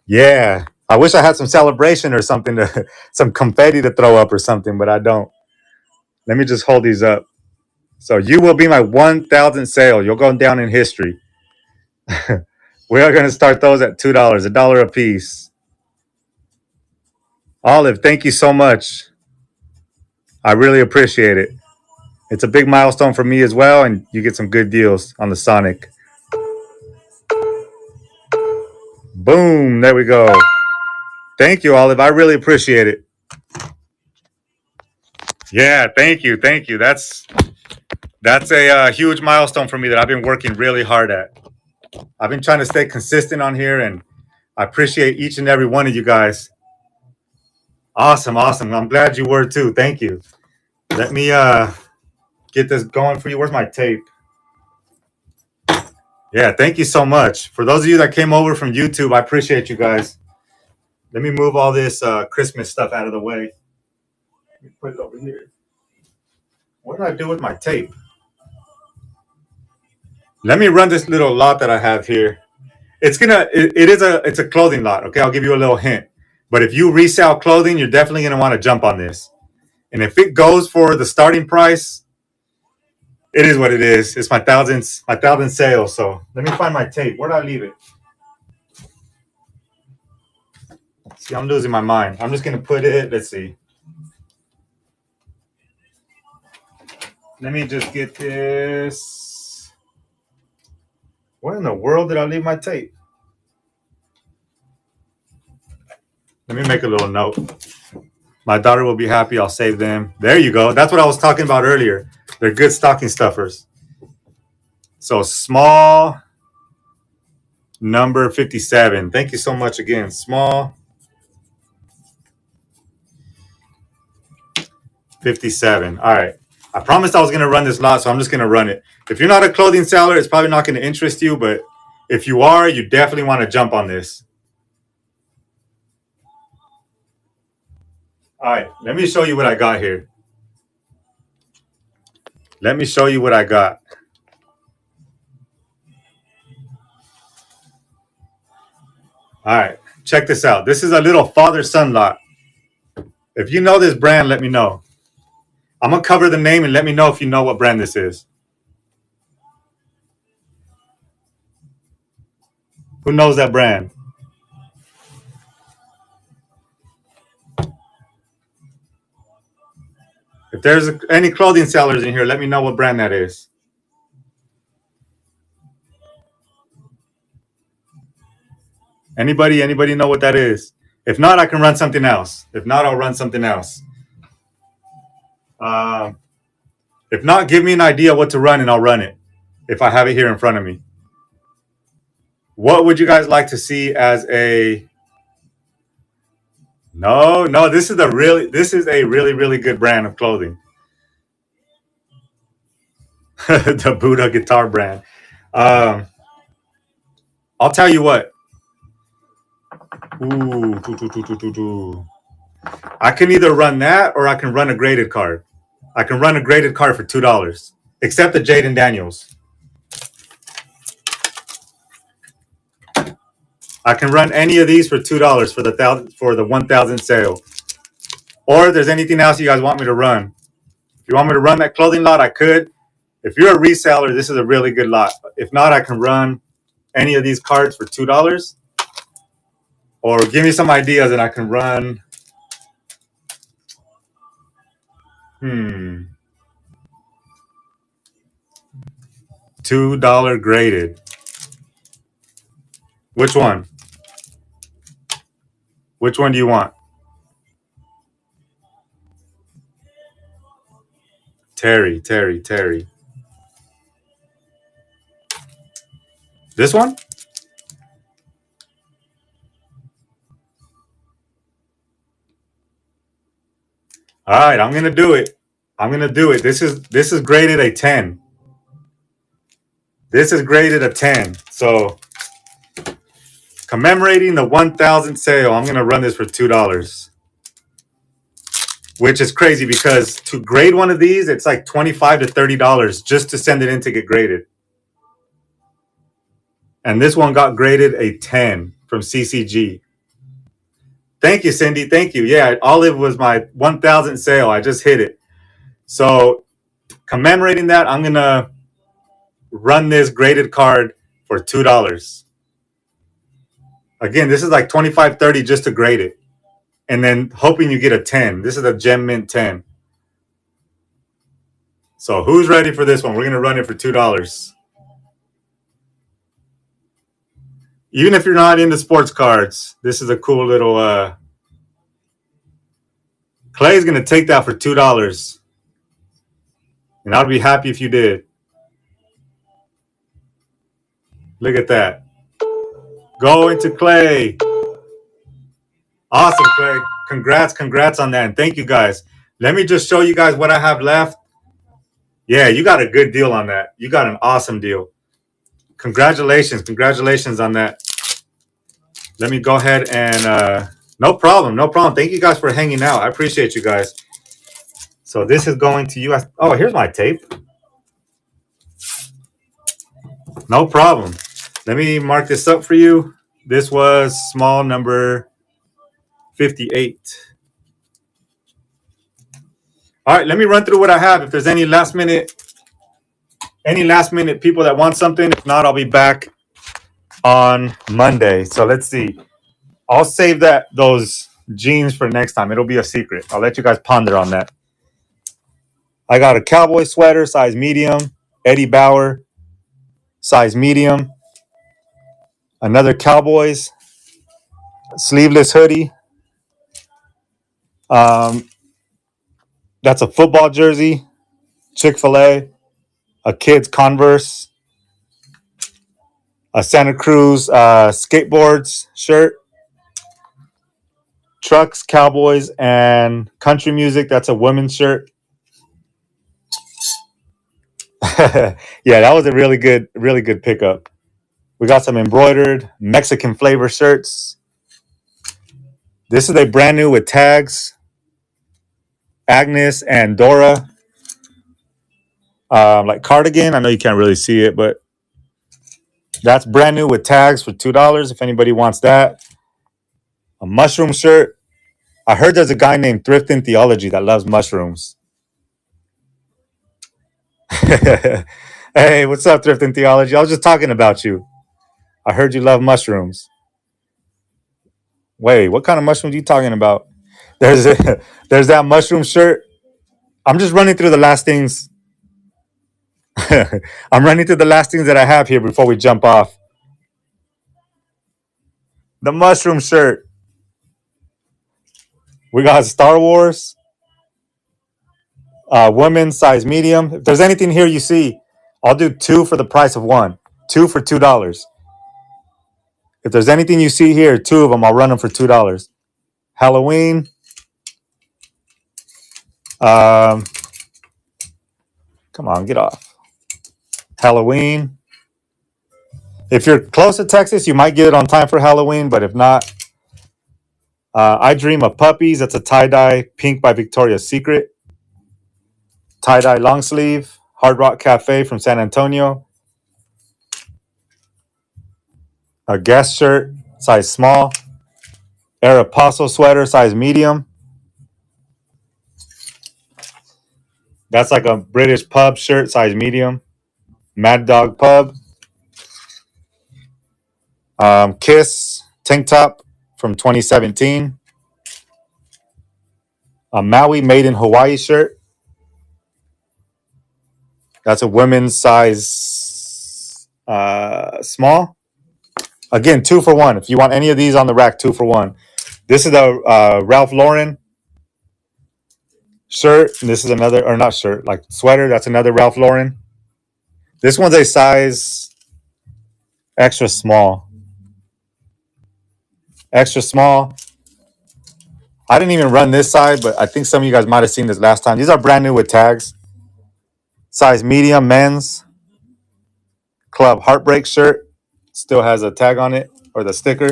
yeah, I wish I had some celebration or something to some confetti to throw up or something, but I don't. Let me just hold these up. So you will be my 1,000 sale. You'll go down in history. We are going to start those at $2, $1 a piece. Olive, thank you so much. I really appreciate it. It's a big milestone for me as well, and you get some good deals on the Sonic. Boom, there we go. Thank you, Olive. I really appreciate it. Yeah, thank you, thank you. That's a huge milestone for me that I've been working really hard at. I've been trying to stay consistent on here, and I appreciate each and every one of you guys. Awesome, awesome. I'm glad you were too. Thank you. Let me get this going for you. Where's my tape? Yeah, thank you so much. For those of you that came over from YouTube, I appreciate you guys. Let me move all this Christmas stuff out of the way. Let me put it over here. What did I do with my tape? Let me run this little lot that I have here. It's a clothing lot. Okay, I'll give you a little hint. But if you resell clothing, you're definitely gonna want to jump on this. And if it goes for the starting price, it is what it is. It's my thousand sale. So let me find my tape. Where did I leave it? See, I'm losing my mind. I'm just gonna put it. Let's see. Let me just get this. Where in the world did I leave my tape? Let me make a little note. My daughter will be happy. I'll save them. There you go. That's what I was talking about earlier. They're good stocking stuffers. So small number 57. Thank you so much again. Small 57. All right. I promised I was going to run this lot, so I'm just going to run it. If you're not a clothing seller, it's probably not going to interest you, but if you are, you definitely want to jump on this. All right. Let me show you what I got here. Let me show you what I got. All right. Check this out. This is a little father-son lot. If you know this brand, let me know. I'm going to cover the name and let me know if you know what brand this is. Who knows that brand? If there's any clothing sellers in here, let me know what brand that is. Anybody know what that is? If not, I can run something else. If not, I'll run something else. If not, give me an idea what to run and I'll run it if I have it here in front of me. What would you guys like to see as a... No, this is a really good brand of clothing. The Buddha guitar brand. I'll tell you what. Ooh, I can either run that or I can run a graded card. I can run a graded card for $2, except the Jaden Daniels. I can run any of these for $2 for the 1,000 sale. Or if there's anything else you guys want me to run. If you want me to run that clothing lot, I could. If you're a reseller, this is a really good lot. If not, I can run any of these cards for $2. Or give me some ideas and I can run. $2 graded. Which one? Which one do you want? Terry. This one? All right, I'm gonna do it. This is graded a 10. This is graded a 10. So commemorating the 1,000 sale, I'm gonna run this for $2. which is crazy because to grade one of these, it's like $25 to $30 just to send it in to get graded. And this one got graded a 10 from CCG. Thank you, Cindy. Thank you. Yeah, Olive was my 1,000th sale. I just hit it. So commemorating that, I'm going to run this graded card for $2. Again, this is like 25, 30 just to grade it. And then hoping you get a 10. This is a Gem Mint 10. So who's ready for this one? We're going to run it for $2. Even if you're not into sports cards, this is a cool little... Clay's going to take that for $2. And I'd be happy if you did. Look at that. Going to Clay. Awesome, Clay. Congrats on that. And thank you guys. Let me just show you guys what I have left. Yeah, you got a good deal on that. You got an awesome deal. Congratulations on that. Let me go ahead and no problem. Thank you guys for hanging out. I appreciate you guys. So this is going to you. Oh, here's my tape. No problem. Let me mark this up for you. This was small number 58. All right, let me run through what I have. If there's any last minute people that want something, if not, I'll be back on Monday. So let's see. I'll save those jeans for next time. It'll be a secret. I'll let you guys ponder on that. I got a cowboy sweater, size medium. Eddie Bauer, size medium. Another Cowboys sleeveless hoodie. That's a football jersey. Chick-fil-A. A kid's Converse. A Santa Cruz skateboards shirt. Trucks, Cowboys, and country music. That's a women's shirt. Yeah, that was a really good pickup. We got some embroidered Mexican flavor shirts. This is a brand new with tags. Agnes and Dora. Like cardigan. I know you can't really see it, but that's brand new with tags for $2 if anybody wants that. A mushroom shirt. I heard there's a guy named Thrift in Theology that loves mushrooms. Hey, what's up, Thrift in Theology? I was just talking about you. I heard you love mushrooms. Wait, what kind of mushrooms are you talking about? There's that mushroom shirt. I'm just running through the last things. I'm running through the last things that I have here before we jump off. The mushroom shirt. We got Star Wars. Women's size medium. If there's anything here you see, I'll do 2 for the price of 1. 2 for $2. If there's anything you see here, 2 of them, I'll run them for $2. Halloween. Come on, get off. Halloween. If you're close to Texas, you might get it on time for Halloween, but if not, I Dream of Puppies. That's a tie-dye pink by Victoria's Secret. Tie-dye long sleeve. Hard Rock Cafe from San Antonio. A Guess shirt, size small. Air Apostle sweater, size medium. That's like a British pub shirt, size medium. Mad Dog Pub. Kiss tank top from 2017. A Maui Made in Hawaii shirt. That's a women's size small. Again, 2 for 1. If you want any of these on the rack, 2 for 1. This is the Ralph Lauren shirt. And this is another, or not shirt, like sweater. That's another Ralph Lauren. This one's a size extra small. Extra small. I didn't even run this side, but I think some of you guys might have seen this last time. These are brand new with tags. Size medium, men's. Club Heartbreak shirt. Still has a tag on it, or the sticker.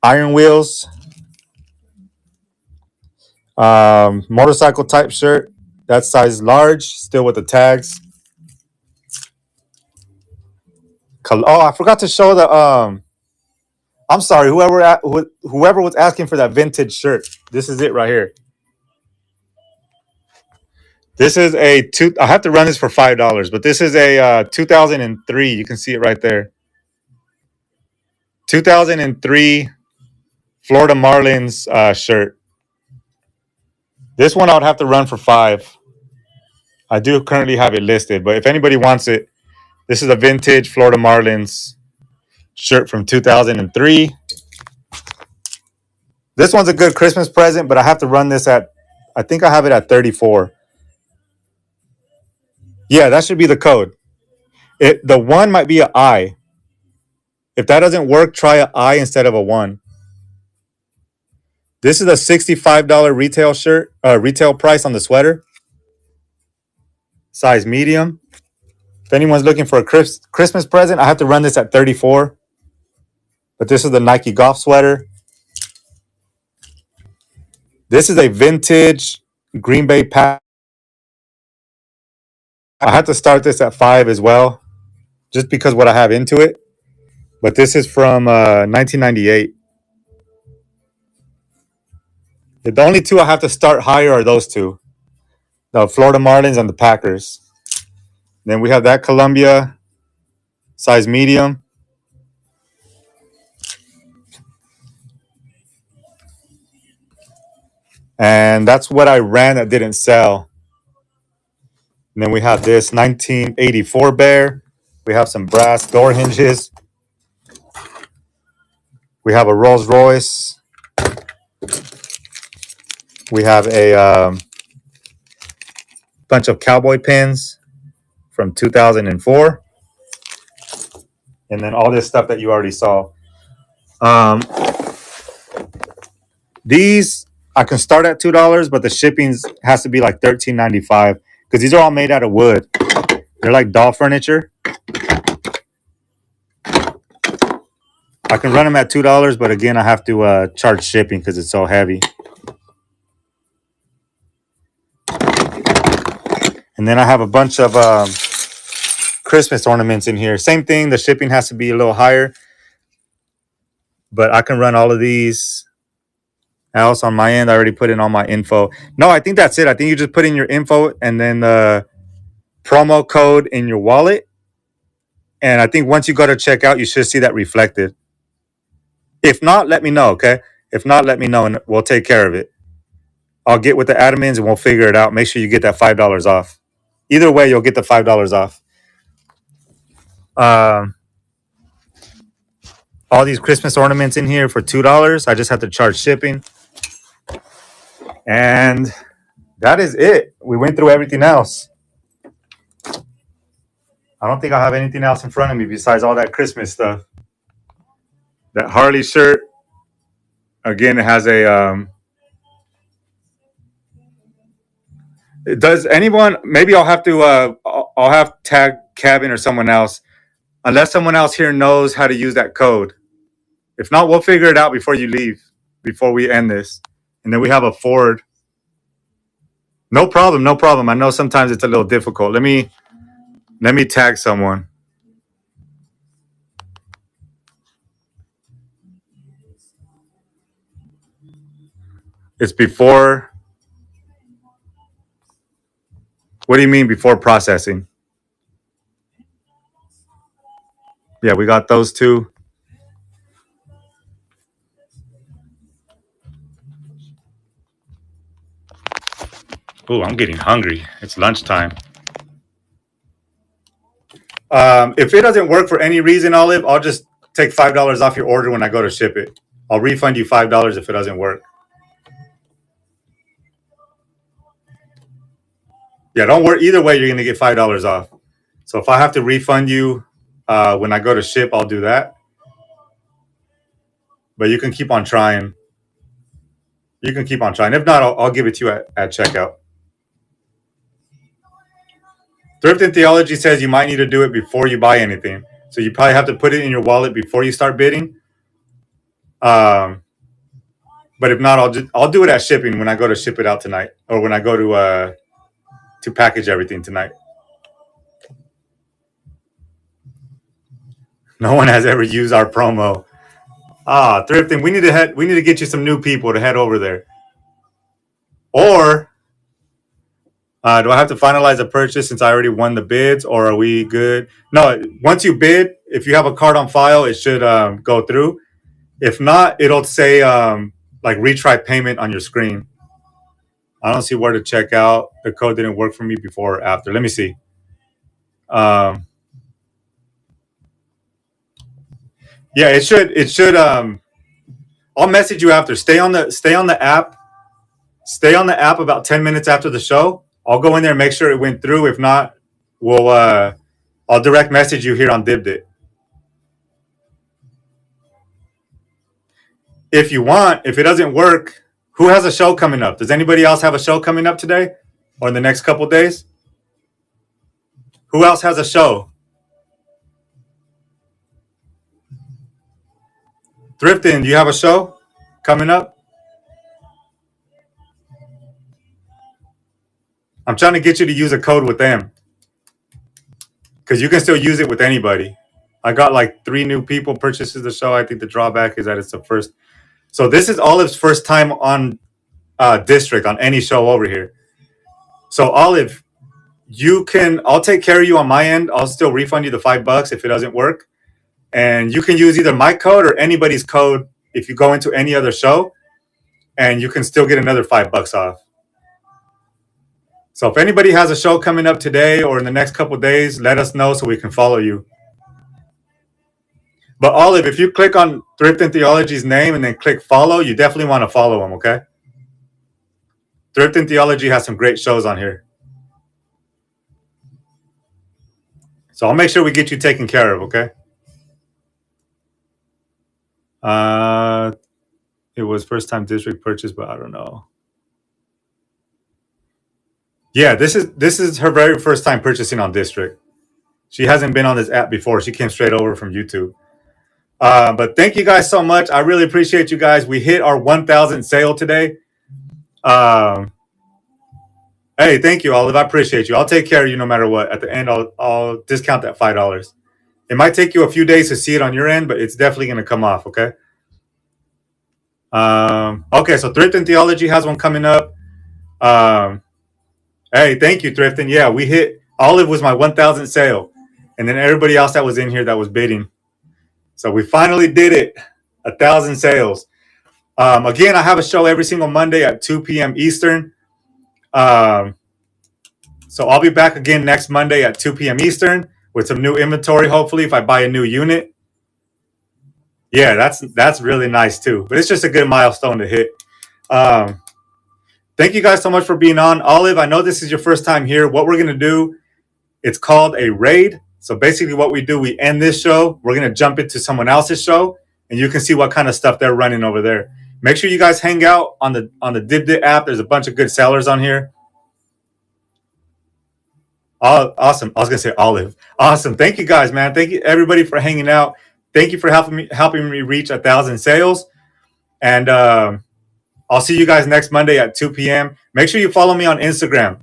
Iron Wheels. Motorcycle type shirt. That size large, still with the tags. Oh, I forgot to show the I'm sorry, whoever was asking for that vintage shirt. This is it right here. This is a two. I have to run this for $5, but this is a 2003. You can see it right there. 2003 Florida Marlins shirt. This one I would have to run for $5. I do currently have it listed, but if anybody wants it, this is a vintage Florida Marlins shirt from 2003. This one's a good Christmas present, but I have to run this at, I think I have it at 34. Yeah, that should be the code. The one might be an I. If that doesn't work, try an I instead of a 1. This is a $65 retail price on the sweater. Size medium. If anyone's looking for a Christmas present, I have to run this at 34. But this is the Nike golf sweater. This is a vintage Green Bay pack. I had to start this at 5 as well, just because what I have into it. But this is from 1998. The only two I have to start higher are those two, the Florida Marlins and the Packers. Then we have that Columbia, size medium. And that's what I ran that didn't sell. And then we have this 1984 Bear. We have some brass door hinges. We have a Rolls Royce. We have a bunch of cowboy pins from 2004. And then all this stuff that you already saw. These I can start at $2, but the shipping has to be like $13.95 because these are all made out of wood. They're like doll furniture. I can run them at $2, but again, I have to charge shipping because it's so heavy. And then I have a bunch of Christmas ornaments in here. Same thing. The shipping has to be a little higher, but I can run all of these. Else on my end, I already put in all my info. No, I think that's it. I think you just put in your info and then the promo code in your wallet. And I think once you go to checkout, you should see that reflected. If not, let me know, okay? If not, let me know and we'll take care of it. I'll get with the admins and we'll figure it out. Make sure you get that $5 off. Either way, you'll get the $5 off. All these Christmas ornaments in here for $2. I just have to charge shipping. And that is it. We went through everything else. I don't think I have anything else in front of me besides all that Christmas stuff. That Harley shirt. Again, it has a does anyone, maybe I'll have to I'll have tag Kevin or someone else, unless someone else here knows how to use that code. If not, we'll figure it out before you leave, before we end this. And then we have a Ford. No problem, no problem. I know sometimes it's a little difficult. Let me tag someone. It's before. What do you mean before processing? Yeah, we got those two. Ooh, I'm getting hungry. It's lunchtime. If it doesn't work for any reason, Olive, I'll just take $5 off your order when I go to ship it. I'll refund you $5 if it doesn't work. Yeah, don't worry. Either way, you're going to get $5 off. So if I have to refund you when I go to ship, I'll do that. But you can keep on trying. You can keep on trying. If not, I'll give it to you at checkout. Thrift and Theology says you might need to do it before you buy anything. So you probably have to put it in your wallet before you start bidding. But But if not, I'll do it at shipping when I go to ship it out tonight, or when I go to package everything tonight. No one has ever used our promo. Thrifting. We need to get you some new people to head over there. Or do I have to finalize a purchase since I already won the bids, or are we good? No, once you bid, if you have a card on file, it should go through. If not, it'll say like retry payment on your screen. I don't see where to check out. The code didn't work for me before or after. Let me see. Yeah, it should. I'll message you after. Stay on the app. Stay on the app about 10 minutes after the show. I'll go in there and make sure it went through. If not, I'll direct message you here on Dibdit. If you want, if it doesn't work, who has a show coming up? Does anybody else have a show coming up today or in the next couple days? Who else has a show? Thrifting, do you have a show coming up? I'm trying to get you to use a code with them because you can still use it with anybody. I got like 3 new people purchases the show. I think the drawback is that it's the first. So this is Olive's first time on District on any show over here. So Olive, I'll take care of you on my end. I'll still refund you the $5 if it doesn't work. And you can use either my code or anybody's code if you go into any other show, and you can still get another $5 off. So if anybody has a show coming up today or in the next couple of days, let us know so we can follow you. But Olive, if you click on Thrift and Theology's name and then click follow, you definitely want to follow him, okay? Thrift and Theology has some great shows on here. So I'll make sure we get you taken care of, okay? It was first time District purchase, but I don't know. Yeah, this is her very first time purchasing on District. She hasn't been on this app before. She came straight over from YouTube. But thank you guys so much. I really appreciate you guys. We hit our 1,000 sale today. Hey, thank you, Olive. I appreciate you. I'll take care of you no matter what. At the end, I'll discount that $5. It might take you a few days to see it on your end, but it's definitely going to come off, okay? Okay, so Thrift and Theology has one coming up. Hey, thank you, Thrifting. Yeah, we hit. Olive was my 1,000 sale, and then everybody else that was in here that was bidding. So we finally did it. 1,000 sales. Again, I have a show every single Monday at 2 p.m. Eastern. So I'll be back again next Monday at 2 p.m. Eastern with some new inventory, hopefully, if I buy a new unit. Yeah, that's really nice, too. But it's just a good milestone to hit. Thank you guys so much for being on. Olive, I know this is your first time here. What we're going to do, it's called a raid. So basically what we do, we end this show. We're going to jump into someone else's show, and you can see what kind of stuff they're running over there. Make sure you guys hang out on the Dibdit app. There's a bunch of good sellers on here. Oh, awesome. I was going to say Olive. Awesome. Thank you guys, man. Thank you, everybody, for hanging out. Thank you for helping me reach 1,000 sales. And I'll see you guys next Monday at 2 p.m. Make sure you follow me on Instagram,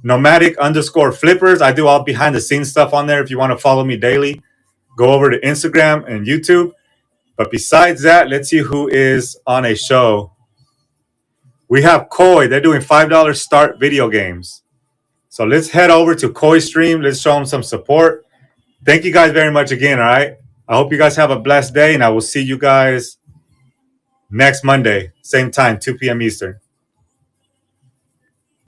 nomadic_flippers. I do all behind the scenes stuff on there. If you want to follow me daily, go over to Instagram and YouTube. But besides that, let's see who is on a show. We have Koi. They're doing $5 start video games. So let's head over to Koi stream. Let's show them some support. Thank you guys very much again, all right? I hope you guys have a blessed day, and I will see you guys next Monday, same time, 2 p.m. Eastern.